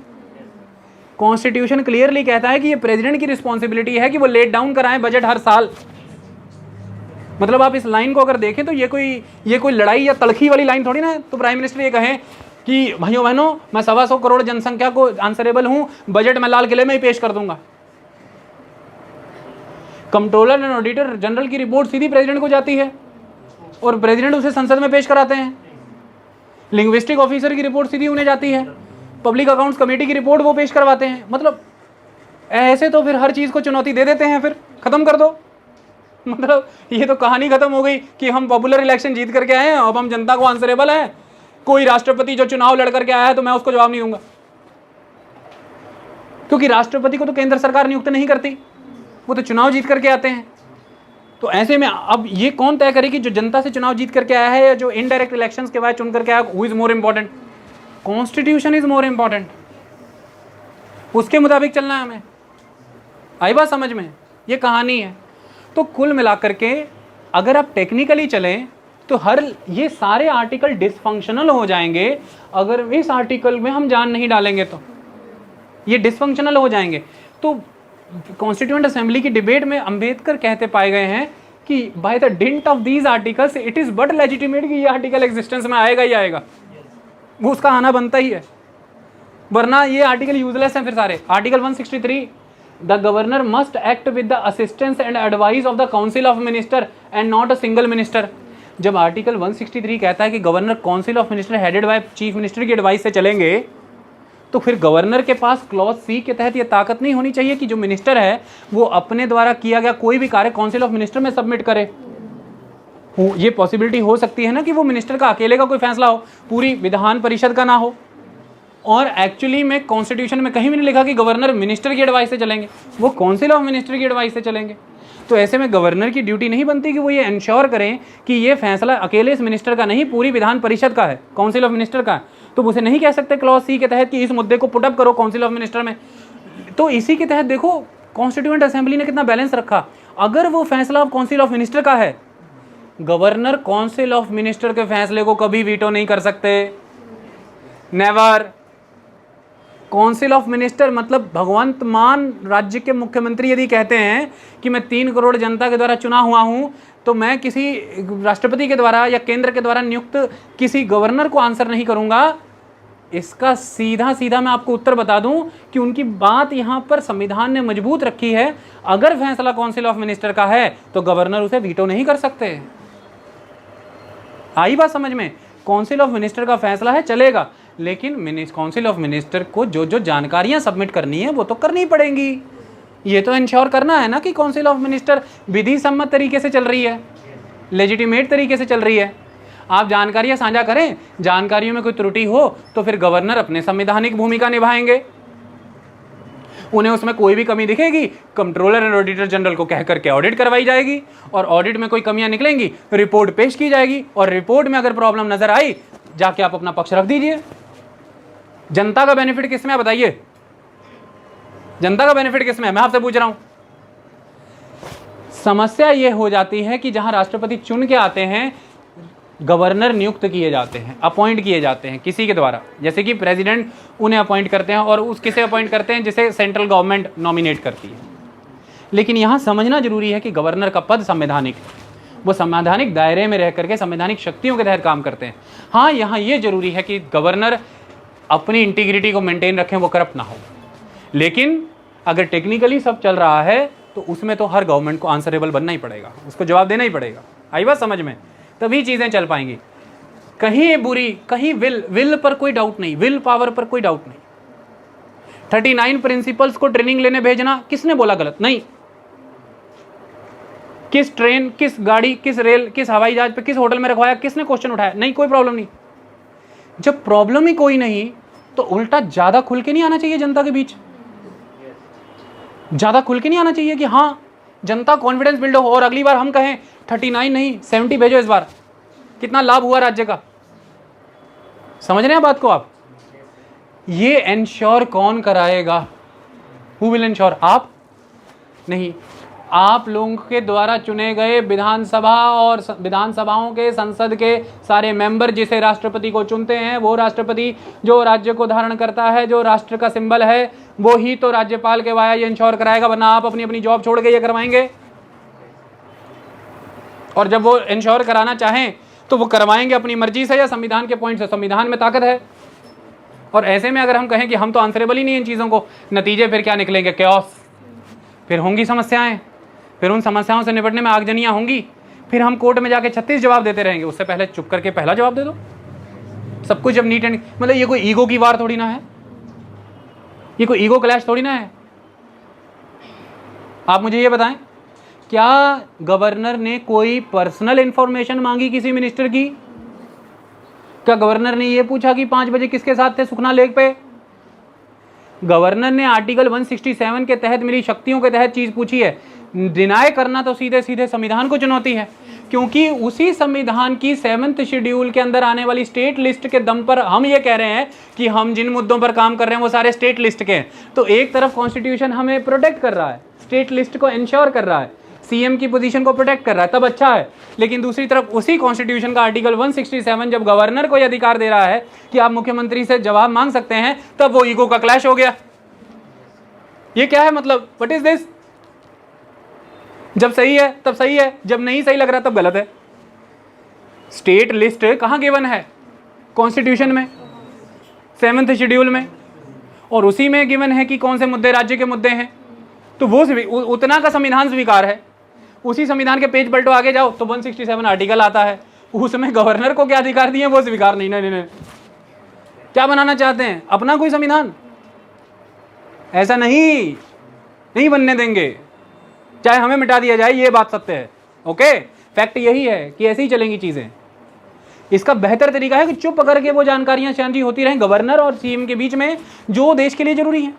कॉन्स्टिट्यूशन क्लियरली कहता है कि ये प्रेसिडेंट की रिस्पॉन्सिबिलिटी है कि वो लेट डाउन कराएं बजट हर साल। मतलब आप इस लाइन को अगर देखें तो ये कोई लड़ाई या तड़खी वाली लाइन थोड़ी ना है। तो प्राइम मिनिस्टर ये कहें कि भाइयों बहनों मैं 125 करोड़ जनसंख्या को आंसरेबल हूँ, बजट मैं लाल किले में ही पेश कर दूंगा। कंट्रोलर एंड ऑडिटर जनरल की रिपोर्ट सीधी प्रेसिडेंट को जाती है और प्रेसिडेंट उसे संसद में पेश कराते हैं। लिंग्विस्टिक ऑफिसर की रिपोर्ट सीधी उन्हें जाती है, पब्लिक अकाउंट्स कमेटी की रिपोर्ट वो पेश करवाते हैं। मतलब ऐसे तो फिर हर चीज़ को चुनौती दे देते हैं, फिर ख़त्म कर दो। मतलब ये तो कहानी ख़त्म हो गई कि हम पॉपुलर इलेक्शन जीत करके आए हैं, अब हम जनता को आंसरेबल हैं। कोई राष्ट्रपति जो चुनाव लड़ करके आया है तो मैं उसको जवाब नहीं दूंगा, क्योंकि राष्ट्रपति को तो केंद्र सरकार नियुक्त नहीं करती, वो तो चुनाव जीत करके आते हैं। तो ऐसे में अब ये कौन तय करे कि जो जनता से चुनाव जीत करके आया है या जो इनडायरेक्ट इलेक्शंस के बाद चुन करके आया, who is more important? Constitution is more important, उसके मुताबिक चलना है हमें। आई बात समझ में? ये कहानी है। तो कुल मिलाकर के अगर आप टेक्निकली चलें तो ये सारे आर्टिकल डिसफंक्शनल हो जाएंगे अगर इस आर्टिकल में हम जान नहीं डालेंगे, तो ये डिसफंक्शनल हो जाएंगे। तो कॉन्स्टिट्यूएंट असेंबली की डिबेट में अंबेडकर कहते पाए गए हैं कि by the didn't of these articles it is but legitimate कि ये आर्टिकल एग्जिस्टेंस में आएगा ही आएगा, वो उसका आना बनता ही है, वरना ये आर्टिकल यूजलेस हैं फिर सारे। Article 163, the governor must act with the assistance and advice of the council of minister and not a single minister. जब आर्टिकल 163 कहता है कि governor council of minister headed by chief minister की एडवाइस से चलेंगे, तो फिर गवर्नर के पास क्लॉज सी के तहत ये ताकत नहीं होनी चाहिए कि जो मिनिस्टर है वो अपने द्वारा किया गया कोई भी कार्य काउंसिल ऑफ मिनिस्टर में सबमिट करे। ये पॉसिबिलिटी हो सकती है ना कि वो मिनिस्टर का अकेले का कोई फैसला हो, पूरी विधान परिषद का ना हो। और एक्चुअली में कॉन्स्टिट्यूशन में कहीं भी नहीं लिखा कि गवर्नर मिनिस्टर की एडवाइस से चलेंगे, वो काउंसिल ऑफ मिनिस्टर की एडवाइस से चलेंगे। तो ऐसे में गवर्नर की ड्यूटी नहीं बनती कि वो ये इंश्योर करें कि ये फैसला अकेले इस मिनिस्टर का नहीं, पूरी विधान परिषद का है, काउंसिल ऑफ मिनिस्टर का है। तो उसे नहीं कह सकते क्लॉज सी के तहत कि इस मुद्दे को पुटअप करो काउंसिल ऑफ मिनिस्टर में। तो इसी के तहत देखो कॉन्स्टिट्यूएंट असेंबली ने कितना बैलेंस रखा। अगर वो फैसला काउंसिल ऑफ मिनिस्टर का है, गवर्नर काउंसिल ऑफ मिनिस्टर के फैसले को कभी वीटो नहीं कर सकते, नेवर। काउंसिल ऑफ मिनिस्टर मतलब भगवंत मान राज्य के मुख्यमंत्री यदि कहते हैं कि मैं 3 करोड़ जनता के द्वारा चुना हुआ हूं, तो मैं किसी राष्ट्रपति के द्वारा या केंद्र के द्वारा नियुक्त किसी गवर्नर को आंसर नहीं करूंगा, इसका सीधा सीधा मैं आपको उत्तर बता दूं कि उनकी बात यहां पर संविधान ने मजबूत रखी है। अगर फैसला काउंसिल ऑफ मिनिस्टर का है तो गवर्नर उसे वीटो नहीं कर सकते। आई बात समझ में? काउंसिल ऑफ मिनिस्टर का फैसला है चलेगा, लेकिन काउंसिल ऑफ मिनिस्टर को जो जो जानकारियां सबमिट करनी है वो तो करनी पड़ेंगी। ये तो इंश्योर करना है ना कि काउंसिल ऑफ मिनिस्टर विधि सम्मत तरीके से चल रही है, लेजिटिमेट तरीके से चल रही है। आप जानकारियां साझा करें, जानकारियों में कोई त्रुटि हो तो फिर गवर्नर अपने संवैधानिक भूमिका निभाएंगे। उन्हें उसमें कोई भी कमी दिखेगी, कंट्रोलर एंड ऑडिटर जनरल को कह करके ऑडिट करवाई जाएगी, और ऑडिट में कोई कमियां निकलेंगी, रिपोर्ट पेश की जाएगी, और रिपोर्ट में अगर प्रॉब्लम नजर आई, जाके आप अपना पक्ष रख दीजिए। जनता का बेनिफिट किसमें है बताइए? जनता का बेनिफिट किसमें है, मैं आपसे पूछ रहा हूं। समस्या यह हो जाती है कि जहां राष्ट्रपति चुन के आते हैं, गवर्नर नियुक्त किए जाते हैं, अपॉइंट किए जाते हैं किसी के द्वारा, जैसे कि प्रेसिडेंट उन्हें अपॉइंट करते हैं, और उस किसे अपॉइंट करते हैं जिसे सेंट्रल गवर्नमेंट नॉमिनेट करती है। लेकिन यहां समझना जरूरी है कि गवर्नर का पद संवैधानिक है, वो संवैधानिक दायरे में रह करके संवैधानिक शक्तियों के तहत काम करते हैं। हाँ, यहाँ ये जरूरी है कि गवर्नर अपनी इंटीग्रिटी को मेंटेन रखें, वो करप्ट ना हो। लेकिन अगर टेक्निकली सब चल रहा है तो उसमें तो हर गवर्नमेंट को आंसरेबल बनना ही पड़ेगा, उसको जवाब देना ही पड़ेगा। आई बात समझ में? तभी चीज़ें चल पाएंगी। कहीं बुरी, कहीं विल पर कोई डाउट नहीं, विल पावर पर कोई डाउट नहीं। 39 प्रिंसिपल्स को ट्रेनिंग लेने भेजना किसने बोला गलत? नहीं। किस ट्रेन, किस गाड़ी, किस रेल, किस हवाई जहाज पे, किस होटल में रखवाया, किसने क्वेश्चन उठाया? नहीं, कोई प्रॉब्लम नहीं। जब प्रॉब्लम ही कोई नहीं तो उल्टा ज्यादा खुल के नहीं आना चाहिए जनता के बीच, ज्यादा खुल के नहीं आना चाहिए कि हाँ जनता कॉन्फिडेंस बिल्ड हो, और अगली बार हम कहें 39 नहीं 70 भेजो, इस बार कितना लाभ हुआ राज्य का। समझ रहे हैं बात को आप? ये इंश्योर कौन कराएगा? Who will ensure? आप नहीं, आप लोगों के द्वारा चुने गए विधानसभा और विधानसभाओं के संसद के सारे मेंबर जिसे राष्ट्रपति को चुनते हैं, वो राष्ट्रपति जो राज्य को धारण करता है, जो राष्ट्र का सिंबल है, वो ही तो राज्यपाल के वाया ये इंश्योर कराएगा, वरना आप अपनी अपनी जॉब छोड़ के ये करवाएंगे। और जब वो इंश्योर कराना चाहें तो वो करवाएंगे अपनी मर्जी से या संविधान के पॉइंट से? संविधान में ताकत है। और ऐसे में अगर हम कहें कि हम तो आंसरेबल ही नहीं इन चीज़ों को, नतीजे फिर क्या निकलेंगे? कैओस, फिर होंगी समस्याएं, फिर उन समस्याओं से निपटने में आगजनियां होंगी, फिर हम कोर्ट में जाके 36 जवाब देते रहेंगे। उससे पहले चुप करके पहला जवाब दे दो। सब कुछ जब नीट एंड, मतलब ये कोई ईगो की वार थोड़ी ना है, ये कोई ईगो क्लैश थोड़ी ना है। आप मुझे ये बताएं, क्या गवर्नर ने कोई पर्सनल इंफॉर्मेशन मांगी किसी मिनिस्टर की? क्या गवर्नर ने ये पूछा कि 5 बजे किसके साथ थे सुखना लेक पे? गवर्नर ने आर्टिकल 167 के तहत मिली शक्तियों के तहत चीज पूछी है। डिनाई करना तो सीधे सीधे संविधान को चुनौती है, क्योंकि उसी संविधान की 7th शेड्यूल के अंदर आने वाली स्टेट लिस्ट के दम पर हम ये कह रहे हैं कि हम जिन मुद्दों पर काम कर रहे हैं वो सारे स्टेट लिस्ट के हैं। तो एक तरफ कॉन्स्टिट्यूशन हमें प्रोटेक्ट कर रहा है, स्टेट लिस्ट को इंश्योर कर रहा है, सीएम की पोजीशन को प्रोटेक्ट कर रहा है, तब अच्छा है। लेकिन दूसरी तरफ उसी कॉन्स्टिट्यूशन का आर्टिकल 167 जब गवर्नर को यह अधिकार दे रहा है कि आप मुख्यमंत्री से जवाब मांग सकते हैं, तब वो ईगो का क्लैश हो गया। ये क्या है मतलब? What is this? जब सही है तब सही है, जब नहीं सही लग रहा तब गलत है। स्टेट लिस्ट कहाँ गिवन है? कॉन्स्टिट्यूशन में, 7th शेड्यूल में, और उसी में गिवन है कि कौन से मुद्दे राज्य के मुद्दे हैं। तो वो उतना का संविधान स्वीकार है। उसी संविधान के पेज पलटो आगे जाओ तो 167 आर्टिकल आता है, उसमें गवर्नर को क्या अधिकार दिए वो स्वीकार नहीं। नहीं, क्या बनाना चाहते हैं? अपना कोई संविधान? ऐसा नहीं बनने देंगे, चाहे हमें मिटा दिया जाए, ये बात सत्य है। ओके, फैक्ट यही है कि ऐसे ही चलेंगी चीजें। इसका बेहतर तरीका है कि चुप करके वो जानकारियां साझी होती रहें गवर्नर और सीएम के बीच में, जो देश के लिए जरूरी है।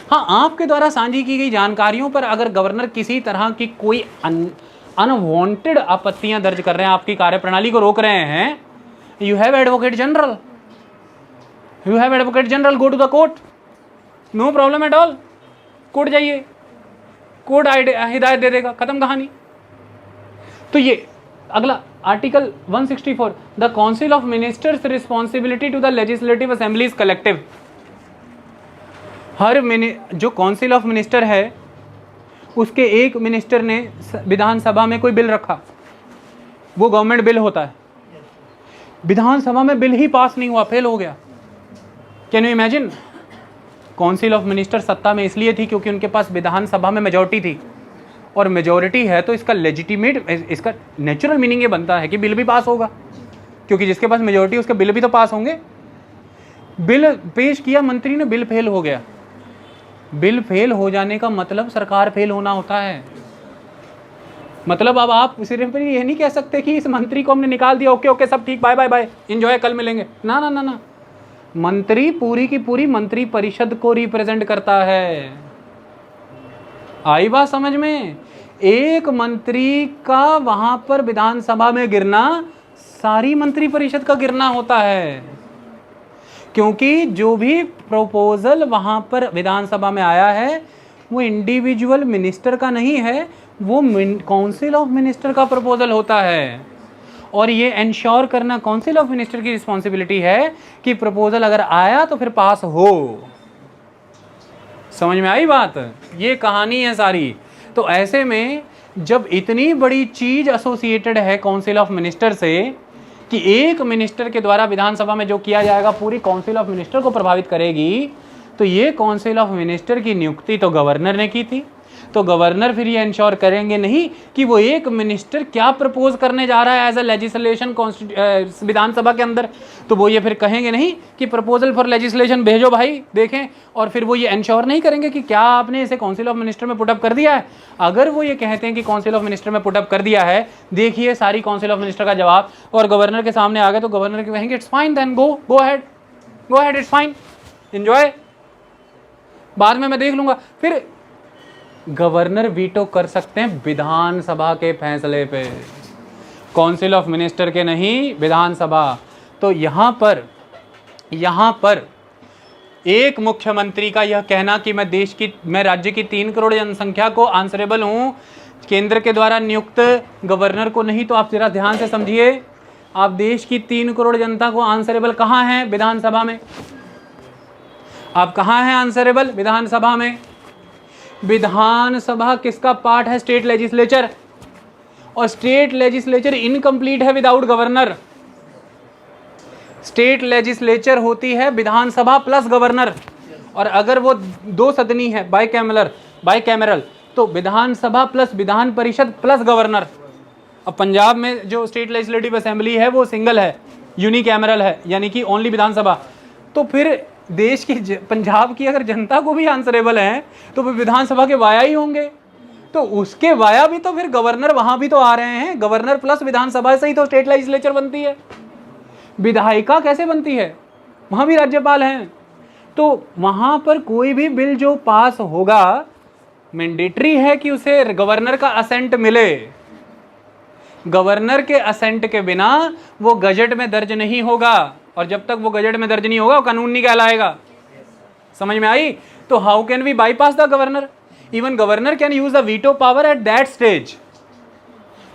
हाँ, आपके द्वारा साझी की गई जानकारियों पर अगर गवर्नर किसी तरह की कोई अनवांटेड आपत्तियां दर्ज कर रहे हैं, आपकी कार्यप्रणाली को रोक रहे हैं, you have advocate general, go to the court, no problem at all. Court जाइए, कोर्ट हिदायत दे देगा, खत्म कहानी। तो ये अगला article 164, the council of ministers responsibility to the legislative assembly is collective. जो काउंसिल ऑफ मिनिस्टर है, उसके एक मिनिस्टर ने विधानसभा में कोई बिल रखा, वो गवर्नमेंट बिल होता है, विधानसभा में बिल ही पास नहीं हुआ, फेल हो गया। Can you imagine? Council of minister सत्ता में इसलिए थी क्योंकि उनके पास विधानसभा में मेजॉरिटी थी, और मेजॉरिटी है तो इसका लेजिटिमेट, इसका नेचुरल मीनिंग ये बनता है कि बिल भी पास होगा, क्योंकि जिसके पास मेजॉरिटी उसके बिल भी तो पास होंगे। बिल पेश किया मंत्री ने, बिल फेल हो गया। बिल फेल हो जाने का मतलब सरकार फेल होना होता है। मतलब अब आप सिर्फ ये नहीं कह सकते कि इस मंत्री को हमने निकाल दिया, ओके ओके सब ठीक, बाय बाय बाय, एंजॉय, कल मिलेंगे। ना ना ना ना, मंत्री पूरी की पूरी मंत्री परिषद को रिप्रेजेंट करता है। आई बात समझ में? एक मंत्री का वहां पर विधानसभा में गिरना सारी मंत्री परिषद का गिरना होता है, क्योंकि जो भी प्रपोजल वहां पर विधानसभा में आया है वो इंडिविजुअल मिनिस्टर का नहीं है, वो काउंसिल ऑफ मिनिस्टर का प्रपोजल होता है। और ये एंश्योर करना काउंसिल ऑफ मिनिस्टर की रिस्पॉन्सिबिलिटी है कि प्रपोजल अगर आया तो फिर पास हो। समझ में आई बात? ये कहानी है सारी। तो ऐसे में जब इतनी बड़ी चीज एसोसिएटेड है काउंसिल ऑफ मिनिस्टर से कि एक मिनिस्टर के द्वारा विधानसभा में जो किया जाएगा पूरी काउंसिल ऑफ मिनिस्टर को प्रभावित करेगी, तो ये काउंसिल ऑफ मिनिस्टर की नियुक्ति तो गवर्नर ने की थी। तो गवर्नर फिर ये इंश्योर करेंगे नहीं कि वो एक मिनिस्टर क्या प्रपोज करने जा रहा है एज अ लेजिस्लेशन विधानसभा के अंदर, तो वो ये फिर कहेंगे नहीं कि प्रपोजल फॉर लेजिस्लेशन भेजो भाई देखें, और फिर वो ये इंश्योर नहीं करेंगे कि क्या आपने इसे काउंसिल ऑफ मिनिस्टर में पुटअप कर दिया है। अगर वो ये कहते हैं कि काउंसिल ऑफ मिनिस्टर में पुटअप कर दिया है, देखिए सारी काउंसिल ऑफ मिनिस्टर का जवाब और गवर्नर के सामने आ गए, तो गवर्नर कहेंगे it's fine, then go ahead, it's fine, enjoy, बाद में मैं देख लूंगा। फिर गवर्नर वीटो कर सकते हैं विधानसभा के फैसले पे, काउंसिल ऑफ मिनिस्टर के नहीं, विधानसभा। तो यहाँ पर एक मुख्यमंत्री का यह कहना कि मैं राज्य की 3 करोड़ जनसंख्या को आंसरेबल हूँ, केंद्र के द्वारा नियुक्त गवर्नर को नहीं, तो आप जरा ध्यान से समझिए, आप देश की 3 करोड़ जनता को आंसरेबल कहाँ हैं? विधानसभा में। आप कहाँ हैं आंसरेबल? विधानसभा में। विधानसभा किसका पार्ट है? स्टेट लेजिस्लेचर, और स्टेट लेजिस्लेचर इनकम्प्लीट है विदाउट गवर्नर। स्टेट लेजिस्लेचर होती है विधानसभा प्लस गवर्नर, और अगर वो 2 सदनी है बाइकैमरल, तो विधानसभा plus Vidhan Parishad plus governor. अब पंजाब में जो स्टेट लेजिस्लेटिव असेंबली है वो सिंगल है, यूनिकैमरल है, यानी कि ओनली विधानसभा। तो फिर देश की पंजाब की अगर जनता को भी आंसरेबल है तो फिर विधानसभा के वाया ही होंगे, तो उसके वाया भी तो फिर गवर्नर वहां भी तो आ रहे हैं। गवर्नर प्लस विधानसभा से ही तो स्टेट लेजिस्लेचर बनती है। विधायिका कैसे बनती है? वहां भी राज्यपाल हैं। तो वहां पर कोई भी बिल जो पास होगा मैंडेटरी है कि उसे गवर्नर का असेंट मिले। गवर्नर के असेंट के बिना वो गजट में दर्ज नहीं होगा, और जब तक वो गजट में दर्ज नहीं होगा वो कानून नहीं कहलाएगा। समझ में आई? तो how can we bypass the governor? Even governor can use the veto power at that stage.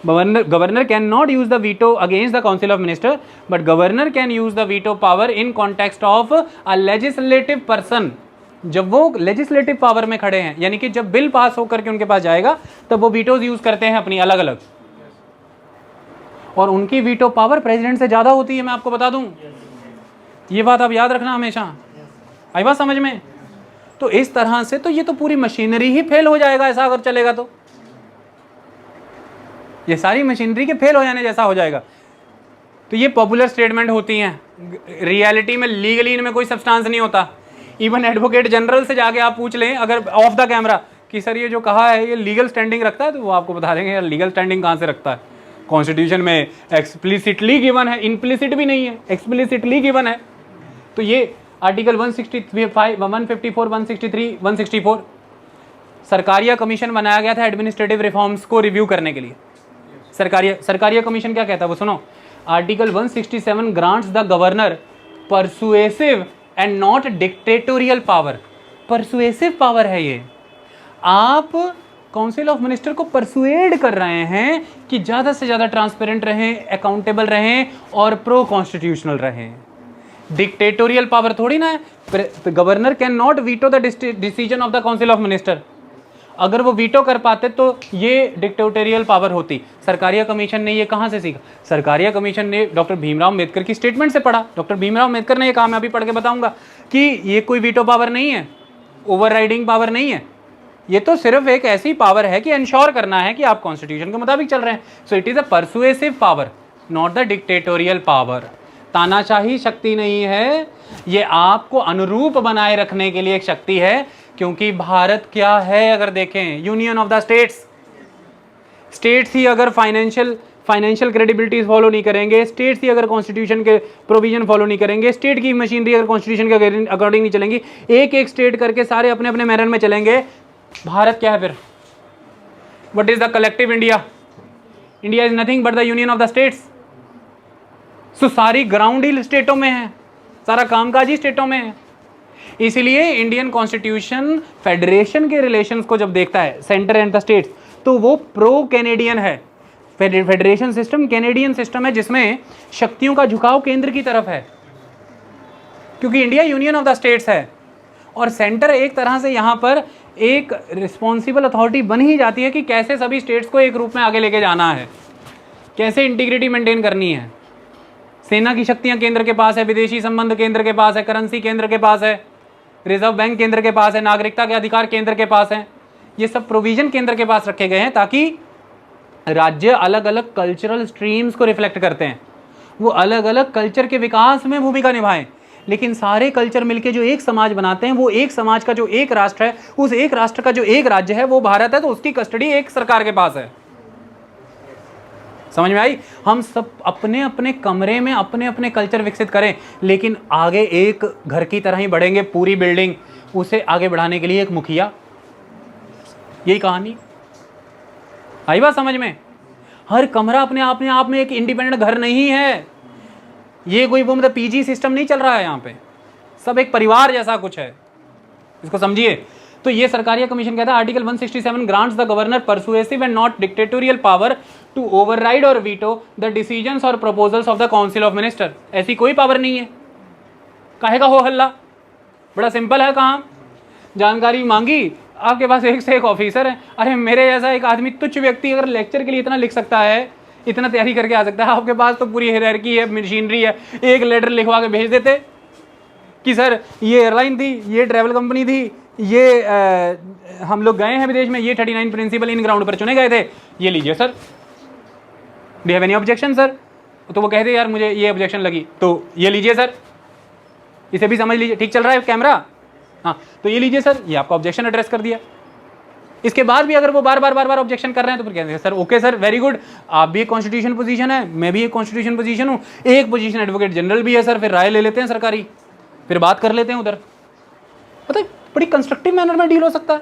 Governor cannot use the veto against the council of minister, but governor can use the veto power in context of a legislative person। जब वो लेजिस्लेटिव पावर में खड़े हैं, यानी कि जब बिल पास होकर के उनके पास जाएगा तब वो वीटोज यूज करते हैं अपनी अलग अलग, और उनकी वीटो पावर प्रेसिडेंट से ज्यादा होती है। मैं आपको बता दूं, ये बात आप याद रखना हमेशा। आई बात समझ में? तो इस तरह से तो ये तो पूरी मशीनरी ही फेल हो जाएगा ऐसा अगर चलेगा, तो ये सारी मशीनरी के फेल हो जाने जैसा हो जाएगा। तो ये पॉपुलर स्टेटमेंट होती हैं, रियलिटी में लीगली इनमें कोई सब्सटेंस नहीं होता। इवन एडवोकेट जनरल से जाके आप पूछ लें अगर ऑफ द कैमरा कि सर ये जो कहा है ये लीगल स्टैंडिंग रखता है, तो वो आपको बता देंगे यार लीगल स्टैंडिंग कहाँ से रखता है, कॉन्स्टिट्यूशन में एक्सप्लिसिटली गिवन है, इम्प्लिसिट भी नहीं है, एक्सप्लिसिटली गिवन है। तो ये आर्टिकल 165, 154, 163, 164 सरकारिया कमीशन बनाया गया था एडमिनिस्ट्रेटिव रिफॉर्म्स को रिव्यू करने के लिए। सरकारिया कमीशन क्या कहता है वो सुनो। Article 167 grants the governor persuasive and not dictatorial power. Persuasive power है ये, आप काउंसिल ऑफ मिनिस्टर को परसुएड कर रहे हैं कि ज़्यादा से ज़्यादा ट्रांसपेरेंट रहें, अकाउंटेबल रहें और प्रो कॉन्स्टिट्यूशनल रहें। डिक्टेटोरियल पावर थोड़ी ना है। Governor can not veto the decision of the council of minister. अगर वो वीटो कर पाते तो ये डिक्टेटोरियल पावर होती। सरकारिया कमीशन ने ये कहाँ से सीखा? सरकारिया कमीशन ने डॉक्टर भीमराव अम्बेडकर की स्टेटमेंट से पढ़ा। डॉक्टर भीमराव अम्बेडकर ने ये कहा, मैं अभी पढ़ के बताऊंगा, कि ये कोई वीटो पावर नहीं है, ओवरराइडिंग पावर नहीं है, ये तो सिर्फ एक ऐसी पावर है कि इंश्योर करना है कि आप कॉन्स्टिट्यूशन के मुताबिक चल रहे हैं। So it is a persuasive power, not the dictatorial power. तानाशाही शक्ति नहीं है, ये आपको अनुरूप बनाए रखने के लिए एक शक्ति है क्योंकि भारत क्या है अगर देखें, union of the states. States ही अगर फाइनेंशियल क्रेडिबिलिटीज फॉलो नहीं करेंगे, स्टेट्स ही अगर कॉन्स्टिट्यूशन के प्रोविजन फॉलो नहीं करेंगे, स्टेट की मशीनरी अगर कॉन्स्टिट्यूशन के अकॉर्डिंग नहीं चलेंगी, एक एक स्टेट करके सारे अपने अपने मैनर में चलेंगे, भारत क्या है फिर? What is the collective India? India is nothing but the union of the states. So सारी ग्राउंड ही स्टेटों में है, सारा कामकाज ही स्टेटों में है। इसलिए इंडियन कॉन्स्टिट्यूशन फेडरेशन के रिलेशंस को जब देखता है, सेंटर एंड द स्टेट्स, तो वो प्रो कैनेडियन है। फेडरेशन सिस्टम कैनेडियन सिस्टम है जिसमें शक्तियों का झुकाव केंद्र की तरफ है, क्योंकि India union of the states है और सेंटर एक तरह से यहाँ पर एक रिस्पॉन्सिबल अथॉरिटी बन ही जाती है कि कैसे सभी स्टेट्स को एक रूप में आगे लेके जाना है, कैसे इंटीग्रिटी मेंटेन करनी है। सेना की शक्तियाँ केंद्र के पास है, विदेशी संबंध केंद्र के पास है, करेंसी केंद्र के पास है, रिजर्व बैंक केंद्र के पास है, नागरिकता के अधिकार केंद्र के पास है। ये सब प्रोविजन केंद्र के पास रखे गए हैं ताकि राज्य अलग अलग कल्चरल स्ट्रीम्स को रिफ्लेक्ट करते हैं, वो अलग अलग कल्चर के विकास में भूमिका निभाएं, लेकिन सारे कल्चर मिलके जो एक समाज बनाते हैं, वो एक समाज का जो एक राष्ट्र है, उस एक राष्ट्र का जो एक राज्य है वो भारत है, तो उसकी कस्टडी एक सरकार के पास है। समझ में आई? हम सब अपने अपने कमरे में अपने अपने कल्चर विकसित करें, लेकिन आगे एक घर की तरह ही बढ़ेंगे पूरी बिल्डिंग, उसे आगे बढ़ाने के लिए एक मुखिया। यही कहानी। आई बात समझ में? हर कमरा अपने आप में एक इंडिपेंडेंट घर नहीं है। ये कोई वो मतलब पीजी सिस्टम नहीं चल रहा है यहाँ पे, सब एक परिवार जैसा कुछ है, इसको समझिए। तो ये सरकारिया कमीशन कहता है article 167 grants the governor persuasive and not dictatorial power to override और वीटो द डिसीजंस और proposals of the council of minister. ऐसी कोई पावर नहीं है। काहे का हो हल्ला? बड़ा सिंपल है। कहाँ जानकारी मांगी, आपके पास एक से एक ऑफिसर है। अरे मेरे जैसा एक आदमी, तुच्छ व्यक्ति अगर लेक्चर के लिए इतना लिख सकता है, इतना तैयारी करके आ सकता है, आपके पास तो पूरी हायरार्की है, मशीनरी है। एक लेटर लिखवा के भेज देते कि सर ये एयरलाइन थी, ये ट्रैवल कंपनी थी, ये हम लोग गए हैं विदेश में, ये 39 प्रिंसिपल इन ग्राउंड पर चुने गए थे, ये लीजिए sir. Do have any objection sir? तो वो कहते यार मुझे ये ऑब्जेक्शन लगी, तो ये लीजिए सर, इसे भी समझ लीजिए, ठीक चल रहा है कैमरा? हाँ, तो ये लीजिए सर, ये आपका ऑब्जेक्शन एड्रेस कर दिया। इसके बाद भी अगर वो बार बार ऑब्जेक्शन कर रहे हैं तो फिर कहते हैं sir okay sir, very good, आप भी एक कॉन्स्टिट्यूशन पोजीशन है, मैं भी एक कॉन्स्टिट्यूशन पोजीशन हूँ, एक पोजीशन एडवोकेट जनरल भी है सर, फिर राय ले लेते हैं सरकारी, फिर बात कर लेते हैं उधर। पता है बड़ी कंस्ट्रक्टिव मैनर में डील हो सकता है,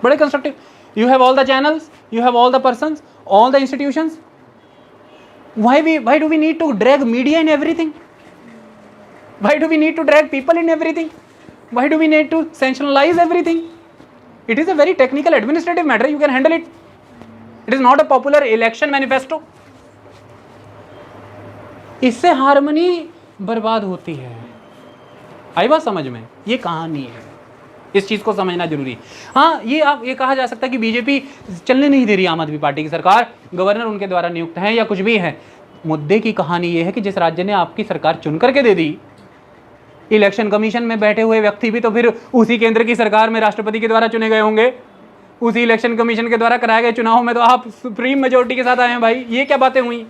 बड़े constructive. You have all the channels, you have all the persons, all the institutions. Why do we need to drag media in everything? Why do we need to drag people in everything? Why do we need to sensationalize everything? It is a very technical administrative matter, you can handle it. It is not a popular election manifesto. इससे हार्मनी बर्बाद होती है। आई बात समझ में? ये कहानी है, इस चीज़ को समझना जरूरी। हाँ, ये कहा जा सकता है कि बीजेपी चलने नहीं दे रही आम आदमी पार्टी की सरकार, गवर्नर उनके द्वारा नियुक्त है या कुछ भी है। मुद्दे की कहानी ये है कि जिस राज्य ने आपकी सरकार चुन करके दे दी, इलेक्शन कमीशन में बैठे हुए व्यक्ति भी तो फिर उसी केंद्र की सरकार में राष्ट्रपति के द्वारा चुने गए होंगे, उसी इलेक्शन कमीशन के द्वारा कराए गए चुनाव में तो आप सुप्रीम मेजोरिटी के साथ आए हैं। भाई ये क्या बातें हुई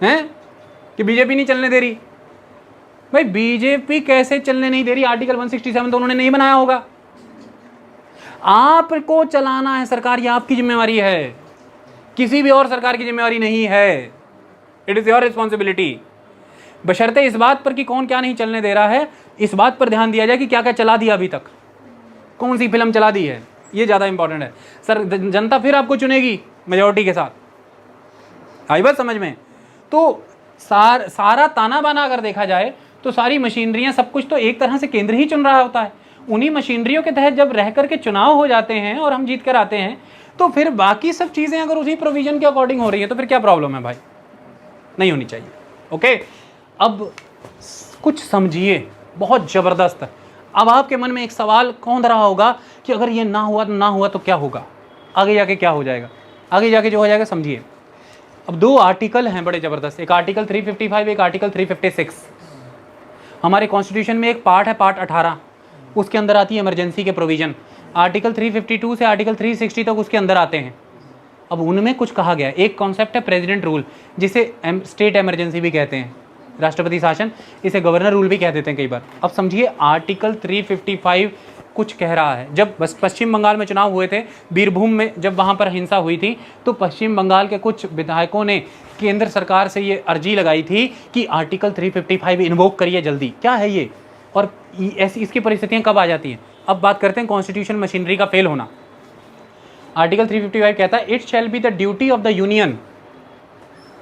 हैं कि बीजेपी नहीं चलने दे रही? भाई बीजेपी कैसे चलने नहीं दे रही? आर्टिकल 167 तो उन्होंने नहीं बनाया होगा। आपको चलाना है सरकार, ये आपकी जिम्मेवारी है, किसी भी और सरकार की जिम्मेवारी नहीं है। It is your responsibility. बशर्ते इस बात पर कि कौन क्या नहीं चलने दे रहा है, इस बात पर ध्यान दिया जाए कि क्या क्या चला दिया अभी तक, कौन सी फिल्म चला दी है, ये ज़्यादा इंपॉर्टेंट है। सर जनता फिर आपको चुनेगी मेजोरिटी के साथ। आई बात समझ में? तो सारा ताना बाना अगर देखा जाए तो सारी मशीनरियां, सब कुछ तो एक तरह से केंद्र ही चुन रहा होता है। उन्हीं मशीनरियों के तहत जब रह करके चुनाव हो जाते हैं और हम जीत कर आते हैं, तो फिर बाकी सब चीज़ें अगर उसी प्रोविजन के अकॉर्डिंग हो रही है तो फिर क्या प्रॉब्लम है? भाई नहीं होनी चाहिए। ओके, अब कुछ समझिए, बहुत ज़बरदस्त। अब आपके मन में एक सवाल कौन रहा होगा कि अगर ये ना हुआ तो क्या होगा, आगे जाके क्या हो जाएगा? आगे जाके जो हो जाएगा समझिए। अब 2 आर्टिकल हैं बड़े ज़बरदस्त, एक आर्टिकल 355, एक आर्टिकल 356। हमारे कॉन्स्टिट्यूशन में एक पार्ट है, पार्ट 18, उसके अंदर आती है इमरजेंसी के प्रोविज़न। आर्टिकल 352 से आर्टिकल 360 तक उसके अंदर आते हैं। अब उनमें कुछ कहा गया, एक कॉन्सेप्ट है प्रेसिडेंट रूल, जिसे स्टेट इमरजेंसी भी कहते हैं। राष्ट्रपति शासन, इसे गवर्नर रूल भी कह देते हैं कई बार। अब समझिए आर्टिकल 355 कुछ कह रहा है। जब बस पश्चिम बंगाल में चुनाव हुए थे, बीरभूम में जब वहाँ पर हिंसा हुई थी, तो पश्चिम बंगाल के कुछ विधायकों ने केंद्र सरकार से ये अर्जी लगाई थी कि आर्टिकल 355 इन्वोक करिए जल्दी। क्या है ये और ऐसी इसकी परिस्थितियाँ कब आ जाती हैं? अब बात करते हैं कॉन्स्टिट्यूशन मशीनरी का फेल होना। आर्टिकल 355 कहता है, it shall be the duty of the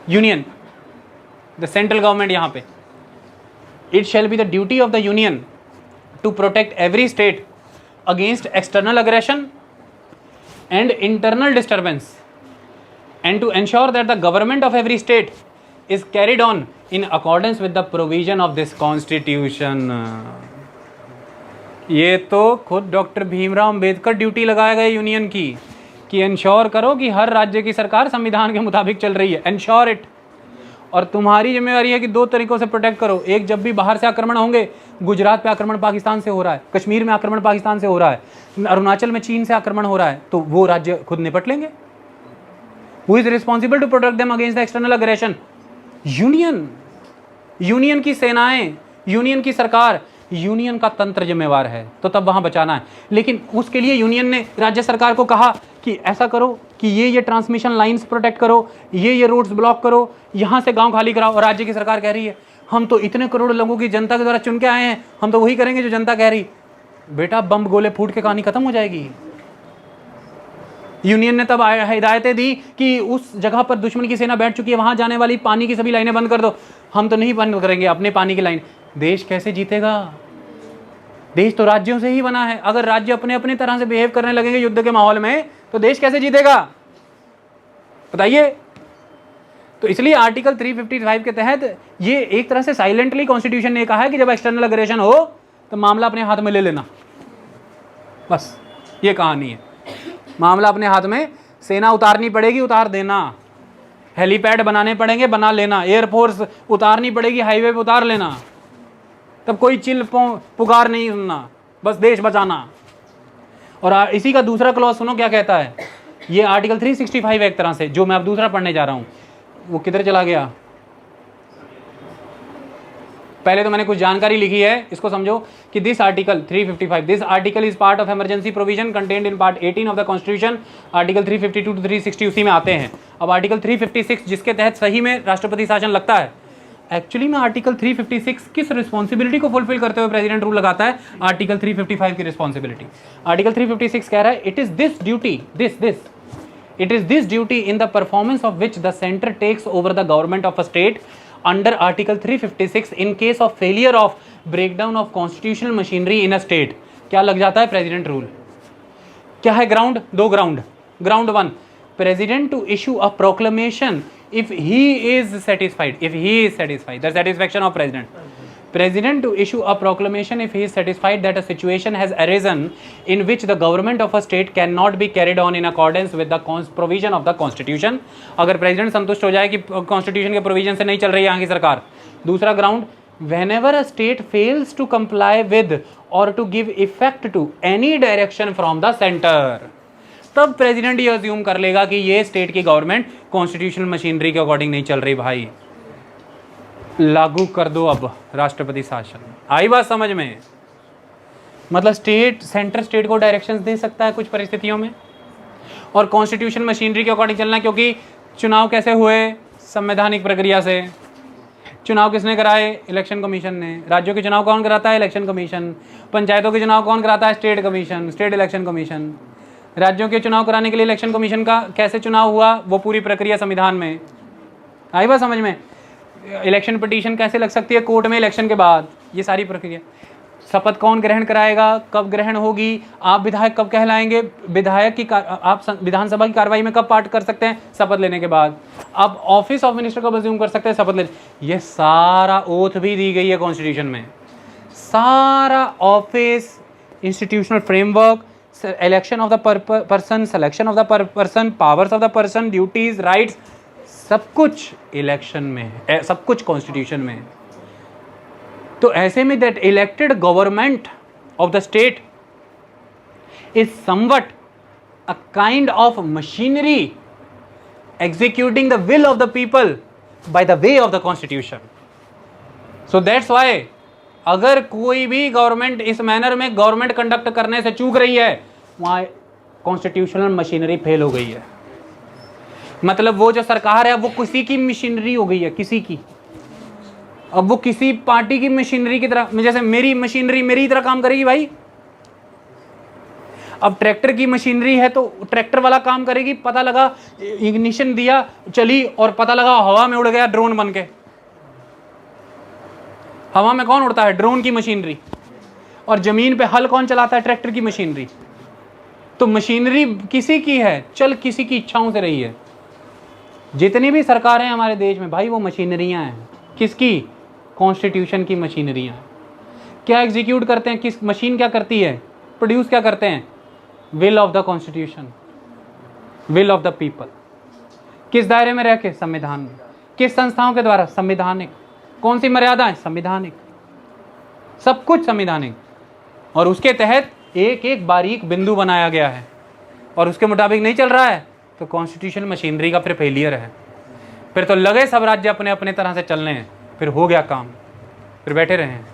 union the central government, यहाँ पे it shall be the duty of the union to protect every state against external aggression and internal disturbance and to ensure that the government of every state is carried on in accordance with the provision of this constitution। ये तो खुद डॉक्टर भीमराव अंबेडकर ड्यूटी लगाया गया यूनियन की कि इंश्योर करो कि हर राज्य की सरकार संविधान के मुताबिक चल रही है, इंश्योर इट। और तुम्हारी जिम्मेवारी है कि दो तरीकों से प्रोटेक्ट करो। एक, जब भी बाहर से आक्रमण होंगे, गुजरात पे आक्रमण पाकिस्तान से हो रहा है, कश्मीर में आक्रमण पाकिस्तान से हो रहा है, अरुणाचल में चीन से आक्रमण हो रहा है, तो वो राज्य खुद निपट लेंगे। Who is responsible to protect them against the external aggression? Union की सेनाएं, यूनियन की सरकार, यूनियन का तंत्र जिम्मेवार है, तो तब वहां बचाना है। लेकिन उसके लिए यूनियन ने राज्य सरकार को कहा कि ऐसा करो कि ये ट्रांसमिशन लाइंस प्रोटेक्ट करो, ये रोड्स ब्लॉक करो, यहां से गांव खाली कराओ। और राज्य की सरकार कह रही है हम तो इतने करोड़ लोगों की जनता के द्वारा चुन के आए हैं, हम तो वही करेंगे जो जनता कह रही। बेटा, बम गोले फूट के कहानी खत्म हो जाएगी। यूनियन ने तब हिदायतें दी कि उस जगह पर दुश्मन की सेना बैठ चुकी है, वहां जाने वाली पानी की सभी लाइनें बंद कर दो। हम तो नहीं बंद करेंगे अपने पानी की लाइन। देश कैसे जीतेगा? देश तो राज्यों से ही बना है। अगर राज्य अपने अपने तरह से बिहेव करने लगेंगे युद्ध के माहौल में, तो देश कैसे जीतेगा? बताइए। तो इसलिए आर्टिकल 355 के तहत ये एक तरह से साइलेंटली कॉन्स्टिट्यूशन ने कहा है कि जब एक्सटर्नल अग्रेशन हो तो मामला अपने हाथ में ले लेना। बस ये कहानी है। मामला अपने हाथ में, सेना उतारनी पड़ेगी, उतार देना। हेलीपैड बनाने पड़ेंगे, बना लेना। एयरफोर्स उतारनी पड़ेगी, हाईवे पे उतार लेना। तब कोई चिल पुकार नहीं सुनना, बस देश बचाना। और इसी का दूसरा क्लॉज सुनो क्या कहता है। ये आर्टिकल 365 एक तरह से, जो मैं अब दूसरा पढ़ने जा रहा हूं, वो किधर चला गया? पहले तो मैंने कुछ जानकारी लिखी है, इसको समझो कि this article 355, this article is part of emergency provision contained in part 18 of the constitution. Article 352 to 360 उसी में आते हैं। अब आर्टिकल 356 जिसके तहत सही में राष्ट्रपति शासन लगता है, एक्चुअली में आर्टिकल 356 किस रिस्पॉन्सिबिलिटी को फुलफिल करते हुए प्रेसिडेंट रूल लगाता है? आर्टिकल 355 की रिस्पॉन्सिबिलिटी। आर्टिकल 356 कह रहा है, it is this duty, it is this duty in the performance of which the center takes over the government of a state under article 356 in case of failure of breakdown of constitutional machinery in a state। क्या लग जाता है? President rule. क्या है ग्राउंड? दो ground. Ground 1, president to issue a proclamation if he is satisfied, the satisfaction of president to issue a proclamation if he is satisfied that a situation has arisen in which the government of a state cannot be carried on in accordance with the provision of the constitution। अगर प्रेसिडेंट संतुष्ट हो जाए कि कॉन्स्टिट्यूशन के प्रोविजन से नहीं चल रही है यहाँ की सरकार। दूसरा ground, whenever a state fails to comply with or to give effect to any direction from the center, तब प्रेसिडेंट ये अज्यूम कर लेगा कि ये स्टेट की गवर्नमेंट कॉन्स्टिट्यूशनल मशीनरी के अकॉर्डिंग नहीं चल रही। भाई लागू कर दो अब राष्ट्रपति शासन। आई बात समझ में? मतलब सेंटर स्टेट को डायरेक्शंस दे सकता है कुछ परिस्थितियों में, और कॉन्स्टिट्यूशन मशीनरी के अकॉर्डिंग चलना। क्योंकि चुनाव कैसे हुए? संवैधानिक प्रक्रिया से। चुनाव किसने कराए? इलेक्शन कमीशन ने। राज्यों के चुनाव कौन कराता है? Election commission. पंचायतों के चुनाव कौन कराता है? State commission, state election commission. राज्यों के चुनाव कराने के लिए इलेक्शन कमीशन का कैसे चुनाव हुआ, वो पूरी प्रक्रिया संविधान में। आई बात समझ में? इलेक्शन पिटीशन कैसे लग सकती है कोर्ट में इलेक्शन के बाद, ये सारी प्रक्रिया। शपथ कौन ग्रहण कराएगा, कब ग्रहण होगी, आप विधायक कब कहलाएंगे, विधायक की आप विधानसभा की कार्रवाई में कब पार्ट कर सकते हैं? शपथ लेने के बाद। आप ऑफिस ऑफ मिनिस्टर कब अज्यूम कर सकते हैं? शपथ लेने। ये सारा ओथ भी दी गई है कॉन्स्टिट्यूशन में। सारा office, institutional framework, election of the person, selection of the person, powers of the person, duties, rights, सब कुछ इलेक्शन में है, सब कुछ कॉन्स्टिट्यूशन में है। तो ऐसे में that elected government of the state is somewhat a kind of machinery executing the will of the people by the way of the constitution. So that's why अगर कोई भी गवर्नमेंट इस मैनर में गवर्नमेंट कंडक्ट करने से चूक रही है, वहाँ कॉन्स्टिट्यूशनल मशीनरी फेल हो गई है। मतलब वो जो सरकार है वो किसी की मशीनरी हो गई है, किसी की। अब वो किसी पार्टी की मशीनरी की तरह, जैसे मेरी मशीनरी मेरी तरह काम करेगी भाई। अब ट्रैक्टर की मशीनरी है तो ट्रैक्टर वाला काम करेगी, पता लगा इग्निशन दिया चली और पता लगा हवा में उड़ गया ड्रोन बन के। हवा में कौन उड़ता है? ड्रोन की मशीनरी। और जमीन पे हल कौन चलाता है? ट्रैक्टर की मशीनरी। तो मशीनरी किसी की है, चल किसी की इच्छाओं से रही है। जितनी भी सरकारें हमारे देश में भाई वो मशीनरियां हैं। किसकी? कॉन्स्टिट्यूशन की मशीनरियां। क्या एग्जीक्यूट करते हैं? किस मशीन क्या करती है? प्रोड्यूस क्या करते हैं? Will of the constitution, will of the people. किस दायरे में रह के? संविधान में। किस संस्थाओं के द्वारा? संविधानिक। कौन सी मर्यादाएं? संविधानिक। सब कुछ संविधानिक। और उसके तहत एक एक बारीक बिंदु बनाया गया है और उसके मुताबिक नहीं चल रहा है तो कॉन्स्टिट्यूशन मशीनरी का फिर फेलियर है। फिर तो लगे सब राज्य अपने अपने तरह से चलने हैं, फिर हो गया काम, फिर बैठे रहे हैं।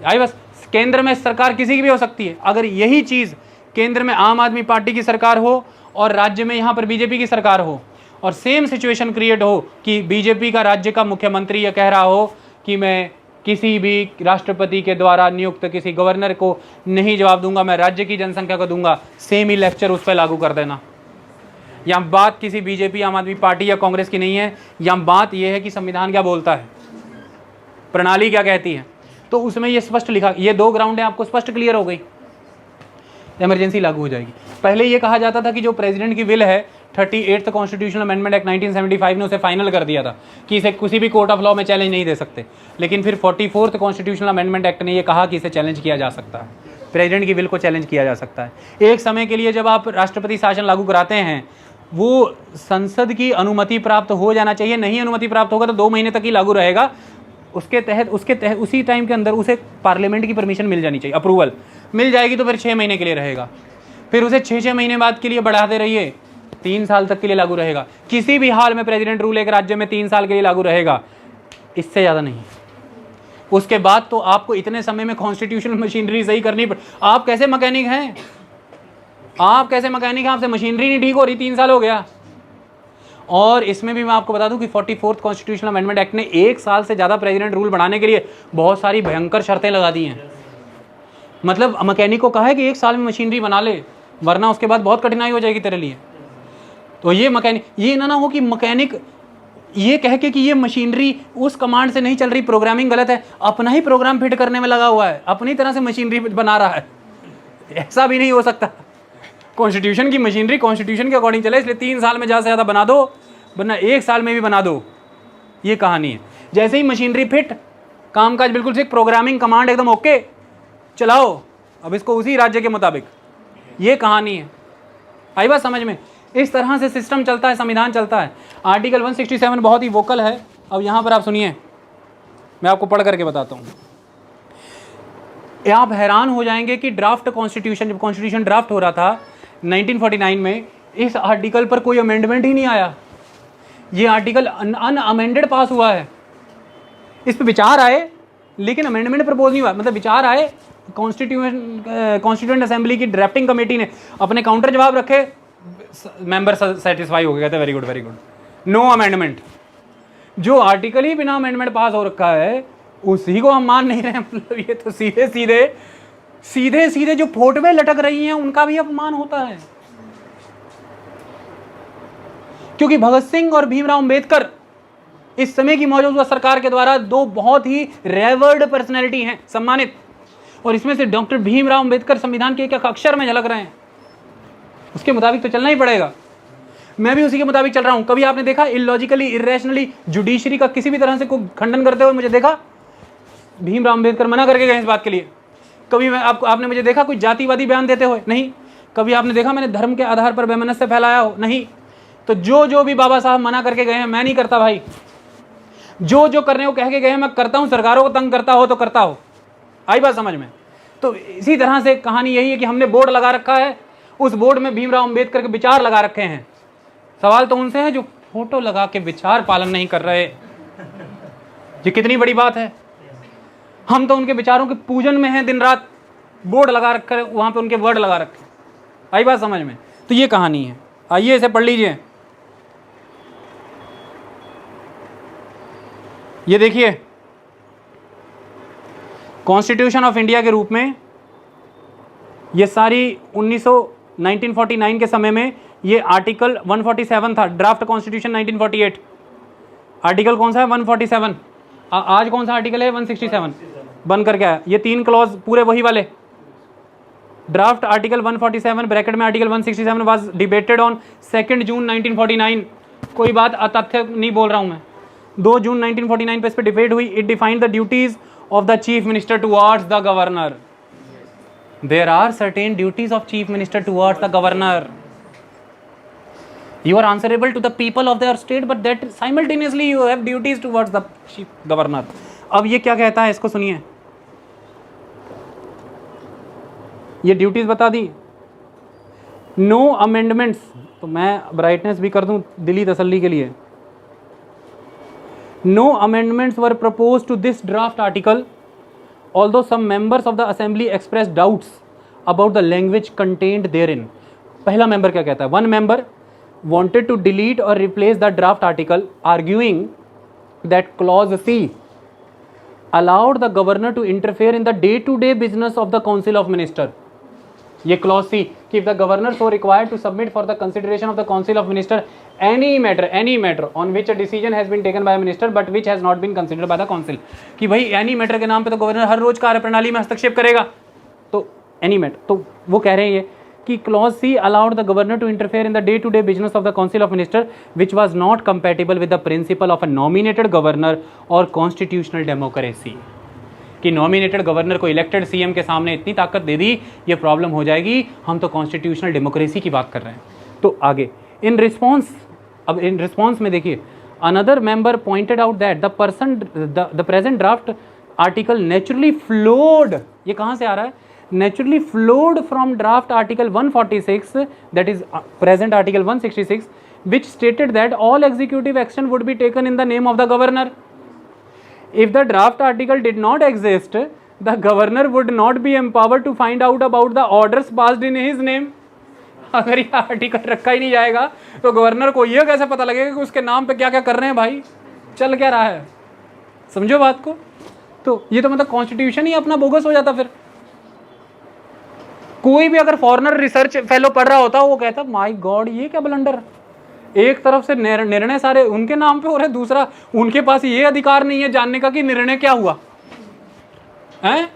आई बस केंद्र में सरकार किसी की भी हो सकती है। अगर यही चीज़ केंद्र में आम आदमी पार्टी की सरकार हो और राज्य में यहाँ पर बीजेपी की सरकार हो और सेम सिचुएशन क्रिएट हो कि बीजेपी का राज्य का मुख्यमंत्री ये कह रहा हो कि मैं किसी भी राष्ट्रपति के द्वारा नियुक्त किसी गवर्नर को नहीं जवाब दूंगा, मैं राज्य की जनसंख्या को दूंगा, सेम ही लेक्चर उस पर लागू कर देना। यहाँ बात किसी बीजेपी, आम आदमी पार्टी या कांग्रेस की नहीं है, यहाँ बात यह है कि संविधान क्या बोलता है, प्रणाली क्या कहती है। तो उसमें ये स्पष्ट लिखा, ये दो ग्राउंड है, आपको स्पष्ट क्लियर हो गई, इमरजेंसी लागू हो जाएगी। पहले ये कहा जाता था कि जो प्रेसिडेंट की विल है, 38th कॉन्स्टिट्यूशनल अमेंडमेंट एक्ट 1975 ने उसे फाइनल कर दिया था कि इसे किसी भी कोर्ट ऑफ लॉ में चैलेंज नहीं दे सकते। लेकिन फिर 44th कॉन्स्टिट्यूशनल अमेंडमेंट एक्ट ने ये कहा कि इसे चैलेंज किया जा सकता है, प्रेसिडेंट की विल को चैलेंज किया जा सकता है। एक समय के लिए जब आप राष्ट्रपति शासन लागू कराते हैं, वो संसद की अनुमति प्राप्त हो जाना चाहिए, नहीं अनुमति प्राप्त होगा तो 2 महीने तक ही लागू रहेगा। उसके तहत उसी टाइम के अंदर उसे पार्लियामेंट की परमिशन मिल जानी चाहिए, अप्रूवल मिल जाएगी तो फिर 6 महीने के लिए रहेगा। फिर उसे 6 महीने बाद के लिए बढ़ाते रहिए, 3 साल तक के लिए लागू रहेगा। किसी भी हाल में प्रेसिडेंट रूल एक राज्य में 3 साल के लिए लागू रहेगा, इससे ज़्यादा नहीं। उसके बाद तो आपको इतने समय में कॉन्स्टिट्यूशनल मशीनरी सही करनी पड़। आप कैसे मैकेनिक हैं? आप कैसे मैकेनिक हैं? आपसे मशीनरी नहीं ठीक हो रही, 3 साल हो गया। और इसमें भी मैं आपको बता दूं कि 44th कॉन्स्टिट्यूशनल अमेंडमेंट एक्ट ने 1 साल से ज़्यादा प्रेसिडेंट रूल बढ़ाने के लिए बहुत सारी भयंकर शर्तें लगा दी हैं। मतलब मैकेनिक को कहा है कि 1 साल में मशीनरी बना ले, वरना उसके बाद बहुत कठिनाई हो जाएगी तेरे लिए। तो ये मैकेनिक, ये ना हो कि मैकेनिक ये कह के कि ये मशीनरी उस कमांड से नहीं चल रही, प्रोग्रामिंग गलत है, अपना ही प्रोग्राम फिट करने में लगा हुआ है, अपनी तरह से मशीनरी बना रहा है। ऐसा भी नहीं हो सकता। कॉन्स्टिट्यूशन की मशीनरी कॉन्स्टिट्यूशन के अकॉर्डिंग चले, इसलिए 3 साल में ज़्यादा से ज़्यादा बना दो, वरना 1 साल में भी बना दो। ये कहानी है। जैसे ही मशीनरी फिट, कामकाज बिल्कुल ठीक, प्रोग्रामिंग कमांड एकदम ओके, चलाओ अब इसको उसी राज्य के मुताबिक। ये कहानी है। आई बात समझ में? इस तरह से सिस्टम चलता है, संविधान चलता है। आर्टिकल 167 बहुत ही वोकल है। अब यहाँ पर आप सुनिए, मैं आपको पढ़ करके बताता हूँ। आप हैरान हो जाएंगे कि ड्राफ्ट कॉन्स्टिट्यूशन, जब कॉन्स्टिट्यूशन ड्राफ्ट हो रहा था 1949 में, इस आर्टिकल पर कोई अमेंडमेंट ही नहीं आया। ये आर्टिकल अनअमेंडेड पास हुआ है। इस पर विचार आए लेकिन अमेंडमेंट प्रपोज नहीं हुआ। मतलब विचार आए, कॉन्स्टिट्यूएंट असेंबली की ड्राफ्टिंग कमेटी ने अपने काउंटर जवाब रखे, मेंबर सेटिस्फाई हो गए, कहते very good very good, no amendment. जो आर्टिकल ही बिना अमेंडमेंट पास हो रखा है उसी को हम मान नहीं रहे। मतलब ये तो सीधे सीधे जो फोटोएं लटक रही हैं उनका भी अपमान होता है। क्योंकि भगत सिंह और भीमराव अंबेडकर इस समय की मौजूदा सरकार के द्वारा 2 बहुत ही रेवर्ड पर्सनैलिटी हैं, सम्मानित। और इसमें से डॉक्टर भीमराव अंबेडकर संविधान के एक अक्षर में झलक रहे हैं। उसके मुताबिक तो चलना ही पड़ेगा। मैं भी उसी के मुताबिक चल रहा हूं। कभी आपने देखा इलॉजिकली, इरेशनली जुडिशरी का किसी भी तरह से कोई खंडन करते हुए मुझे देखा? भीमराव अंबेडकर मना करके गए इस बात के लिए। कभी आपने मुझे देखा कोई जातिवादी बयान देते हुए? नहीं। कभी आपने देखा मैंने धर्म के आधार पर वैमनस्य फैलाया हो? नहीं। तो जो भी बाबा साहब मना करके गए हैं, मैं नहीं करता भाई। जो करने को कह के गए हैं मैं करता हूं। सरकारों को तंग करता हो तो करता हो। आई बात समझ में? तो इसी तरह से कहानी यही है कि हमने बोर्ड लगा रखा है, उस बोर्ड में भीमराव अंबेडकर के विचार लगा रखे हैं। सवाल तो उनसे है जो फोटो लगा के विचार पालन नहीं कर रहे। ये कितनी बड़ी बात है। हम तो उनके विचारों के पूजन में हैं, दिन रात बोर्ड लगा रखा है, वहाँ पे उनके वर्ड लगा रखे हैं। आई बात समझ में? तो ये कहानी है, आइए इसे पढ़ लीजिए। ये देखिए, कॉन्स्टिट्यूशन ऑफ इंडिया के रूप में ये सारी 1949 के समय में ये आर्टिकल 147 था, ड्राफ्ट कॉन्स्टिट्यूशन 1948। आर्टिकल कौन सा है? 147। आज कौन सा आर्टिकल है? 167 बन करके आया। ये 3 क्लॉज पूरे वही वाले। ड्राफ्ट आर्टिकल 147 ब्रैकेट में आर्टिकल 167 वाज डिबेटेड ऑन 2 जून 1949। कोई बात अतथ्य नहीं बोल रहा हूं मैं। 2 जून 1949 पे इस पे डिबेट हुई। It defined the duties of the chief minister towards the governor. There are certain duties of chief minister towards the governor. You are answerable to the people of their state, but that simultaneously you have duties towards the chief governor. अब ये क्या कहता है, इसको सुनिए। ये ड्यूटीज बता दी। नो अमेंडमेंट्स, तो मैं ब्राइटनेस भी कर दूं दिली तसल्ली के लिए। No amendments were proposed to this draft article, although some members of the assembly express doubts about the language contained therein. पहला मेंबर क्या कहता है? One member wanted to delete or replace the draft article, arguing that clause C allowed the governor to interfere in the day-to-day business of the council of minister. ये clause C कि if the governor so required to submit for the consideration of the council of minister any matter on which a decision has been taken by a minister but which has not been considered by the council, कि भाई any matter के नाम पे तो गवर्नर हर रोज कार्यप्रणाली में हस्तक्षेप करेगा। तो any matter, तो वो कह रहे हैं ये कि clause C allowed the governor to interfere in the day-to-day business of the council of minister, which was not compatible with the principle of a nominated governor or constitutional democracy. कि नॉमिनेटेड गवर्नर को इलेक्टेड सीएम के सामने इतनी ताकत दे दी, ये प्रॉब्लम हो जाएगी, हम तो कॉन्स्टिट्यूशनल डेमोक्रेसी की बात कर रहे हैं। तो आगे इन रिस्पॉन्स, अब इन रिस्पॉन्स में देखिए, another member pointed out that the present draft article naturally flowed, ये कहाँ से आ रहा है? naturally flowed from draft article 146, that is present article 166, which stated that all executive action would be taken in the name of the governor. If the draft article did not exist, the governor would not be empowered to find out about the orders passed in his name. अगर ये आर्टिकल रखा ही नहीं जाएगा तो गवर्नर को ये कैसे पता लगेगा कि उसके नाम पे क्या क्या कर रहे हैं, भाई चल क्या रहा है? समझो बात को। तो ये तो मतलब कॉन्स्टिट्यूशन ही अपना बोगस हो जाता। फिर कोई भी अगर फॉरेनर रिसर्च फेलो पढ़ रहा होता, वो कहता माय गॉड ये क्या ब्लंडर। एक तरफ से निर्णय सारे उनके नाम पे हो रहे, दूसरा उनके पास ये अधिकार नहीं है जानने का कि निर्णय क्या हुआ है।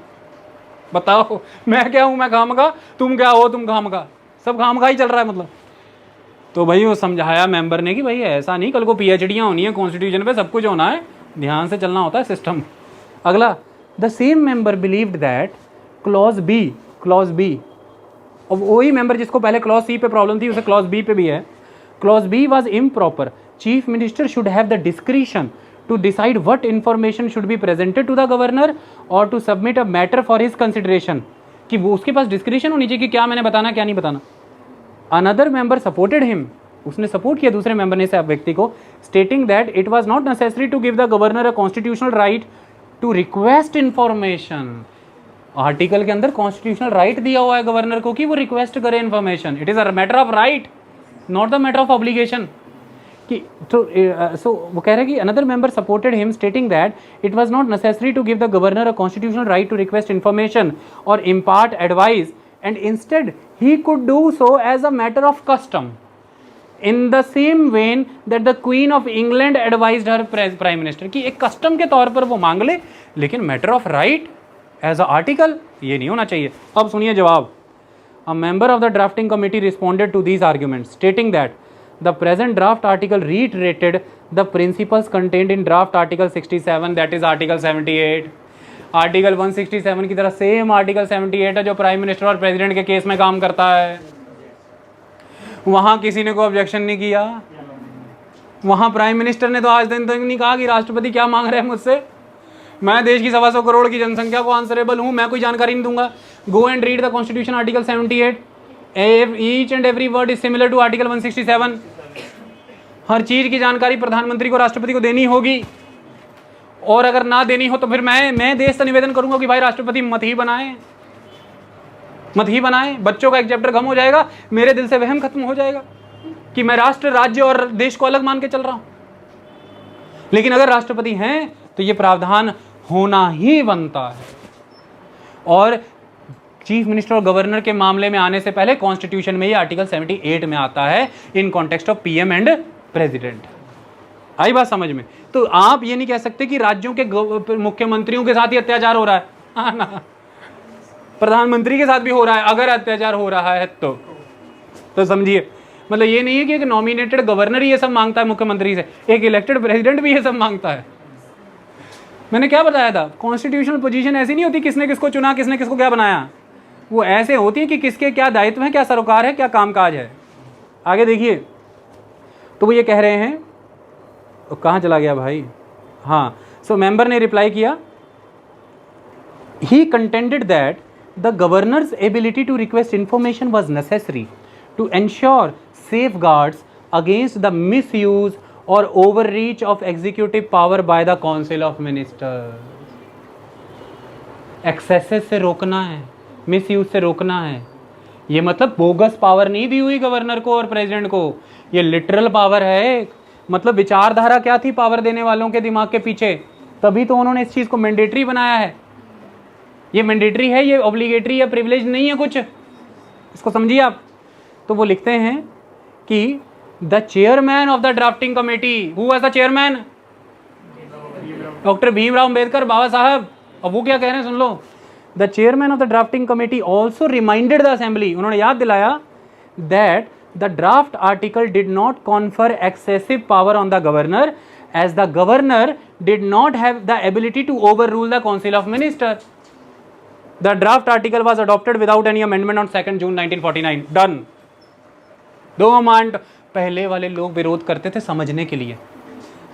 बताओ मैं क्या हूं? मैं खामखा, तुम क्या हो? तुम खामखा, सब खामखा ही चल रहा है मतलब। तो भाई वो समझाया मेंबर ने कि भाई ऐसा नहीं, कल को पीएचडियां होनी है कॉन्स्टिट्यूशन पे, सब कुछ होना है, ध्यान से चलना होता है सिस्टम। अगला, the same member believed that clause B, और वही मेंबर जिसको पहले क्लॉज सी पे प्रॉब्लम थी उसे क्लॉज बी पे भी है। Clause B was improper. Chief minister should have the discretion to decide what information should be presented to the governor और to submit a matter for his consideration, कि वो उसके पास डिस्क्रिशन होनी चाहिए कि क्या मैंने बताना क्या नहीं बताना। अनदर मेंबर सपोर्टेड हिम, उसने सपोर्ट किया दूसरे मेंबर ने से व्यक्ति को, stating that it was not necessary to give the governor a constitutional right to request information. Article के अंदर कॉन्स्टिट्यूशनल राइट दिया हुआ है गवर्नर को कि वो रिक्वेस्ट करे information. It is a matter of right, not the matter of obligation. कि सो वो कह रहे हैं कि another member supported him stating that it was not necessary to give the governor a constitutional right to request information और impart advice, and instead he could do so as a matter of custom in the same vein that the queen of England advised her prime minister, कि एक कस्टम के तौर पर वो मांग ले, लेकिन matter of right as a article ये नहीं होना चाहिए। अब सुनिए जवाब। A member of the drafting committee responded to these arguments stating that the present draft article reiterated the principles contained in draft article 67, that is article 78। Article 167 की तरह सेम आर्टिकल 78 है जो प्राइम मिनिस्टर और प्रेसिडेंट के केस में काम करता है। वहां किसी ने कोई ऑब्जेक्शन नहीं किया। वहां प्राइम मिनिस्टर ने तो आज दिन तक नहीं कहा कि राष्ट्रपति क्या मांग रहे हैं मुझसे, मैं देश की 125 करोड़ की जनसंख्या को आंसरेबल हूं, मैं कोई जानकारी नहीं दूंगा। Go and read the constitution article 78, each and every word is similar to article 167। हर चीज की जानकारी प्रधानमंत्री को राष्ट्रपति को देनी होगी। और अगर ना देनी हो तो फिर मैं देश से निवेदन करूंगा कि भाई राष्ट्रपति मत ही बनाए, मत ही बनाए। बच्चों का एक चैप्टर कम हो जाएगा, मेरे दिल से वहम खत्म हो जाएगा कि मैं राष्ट्र, राज्य और देश को अलग मान के चल रहा हूं। लेकिन अगर राष्ट्रपति हैं तो ये प्रावधान होना ही बनता है। और चीफ मिनिस्टर और गवर्नर के मामले में आने से पहले कॉन्स्टिट्यूशन में ये आर्टिकल 78 में आता है, in context of PM and president. आई बात समझ में? तो आप ये नहीं कह सकते कि राज्यों के मुख्यमंत्रियों के साथ ही अत्याचार हो रहा है, हाँ ना, प्रधानमंत्री के साथ भी हो रहा है अगर अत्याचार हो रहा है तो समझिए। मतलब ये नहीं है कि एक नॉमिनेटेड गवर्नर ही ये सब मांगता है मुख्यमंत्री से, एक इलेक्टेड प्रेसिडेंट भी ये सब मांगता है। मैंने क्या बताया था, कॉन्स्टिट्यूशनल पोजीशन ऐसी नहीं होती किसने किसको चुना, किसने किसको क्या बनाया, वो ऐसे होती है कि किसके क्या दायित्व है, क्या सरोकार है, क्या कामकाज है। आगे देखिए, तो वो ये कह रहे हैं, कहाँ चला गया भाई, हाँ, सो मेंबर ने रिप्लाई किया, he contended that the governor's ability to request information was necessary to ensure safeguards against the misuse or overreach of executive power by the Council of Ministers। Axes से रोकना है, मिसयूज से रोकना है। ये मतलब बोगस पावर नहीं दी हुई गवर्नर को और प्रेसिडेंट को, ये लिटरल पावर है। मतलब विचारधारा क्या थी पावर देने वालों के दिमाग के पीछे, तभी तो उन्होंने इस चीज़ को मैंडेटरी बनाया है। ये मैंडेटरी है, ये ऑब्लिगेटरी या प्रिविलेज नहीं है कुछ, इसको समझिए आप। तो वो लिखते हैं कि the chairman of the drafting committee, who was the chairman? Doctor Bhimrao Ambedkar Baba Saheb. अब वो क्या कह रहे हैं सुन लो, the chairman of the drafting committee also reminded the assembly, उन्होंने याद दिलाया that the draft article did not confer excessive power on the governor as the governor did not have the ability to overrule the council of minister. The draft article was adopted without any amendment on 2 June 1949। Done. 2 amount. पहले वाले लोग विरोध करते थे समझने के लिए,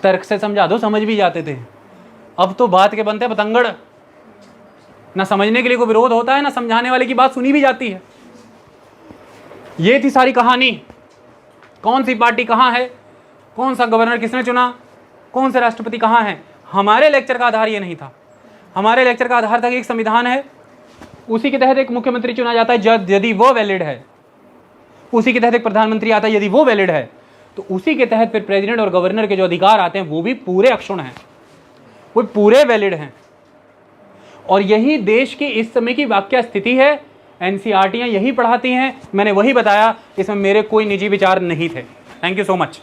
तर्क से समझा दो समझ भी जाते थे। अब तो बात के बनते पतंगड़, ना समझने के लिए कोई विरोध होता है, ना समझाने वाले की बात सुनी भी जाती है। ये थी सारी कहानी। कौन सी पार्टी कहाँ है, कौन सा गवर्नर किसने चुना, कौन से राष्ट्रपति कहाँ हैं। हमारे लेक्चर का आधार ये नहीं था। हमारे लेक्चर का आधार था कि एक संविधान है, उसी के तहत एक मुख्यमंत्री चुना जाता है यदि वो वैलिड है, उसी के तहत एक प्रधानमंत्री आता है यदि वो वैलिड है, तो उसी के तहत फिर प्रेसिडेंट और गवर्नर के जो अधिकार आते हैं वो भी पूरे अक्षुण्ण हैं, वो पूरे वैलिड हैं। और यही देश की इस समय की वाक्य स्थिति है। एनसीईआरटीयां यही पढ़ाती हैं, मैंने वही बताया, इसमें मेरे कोई निजी विचार नहीं थे। Thank you so much.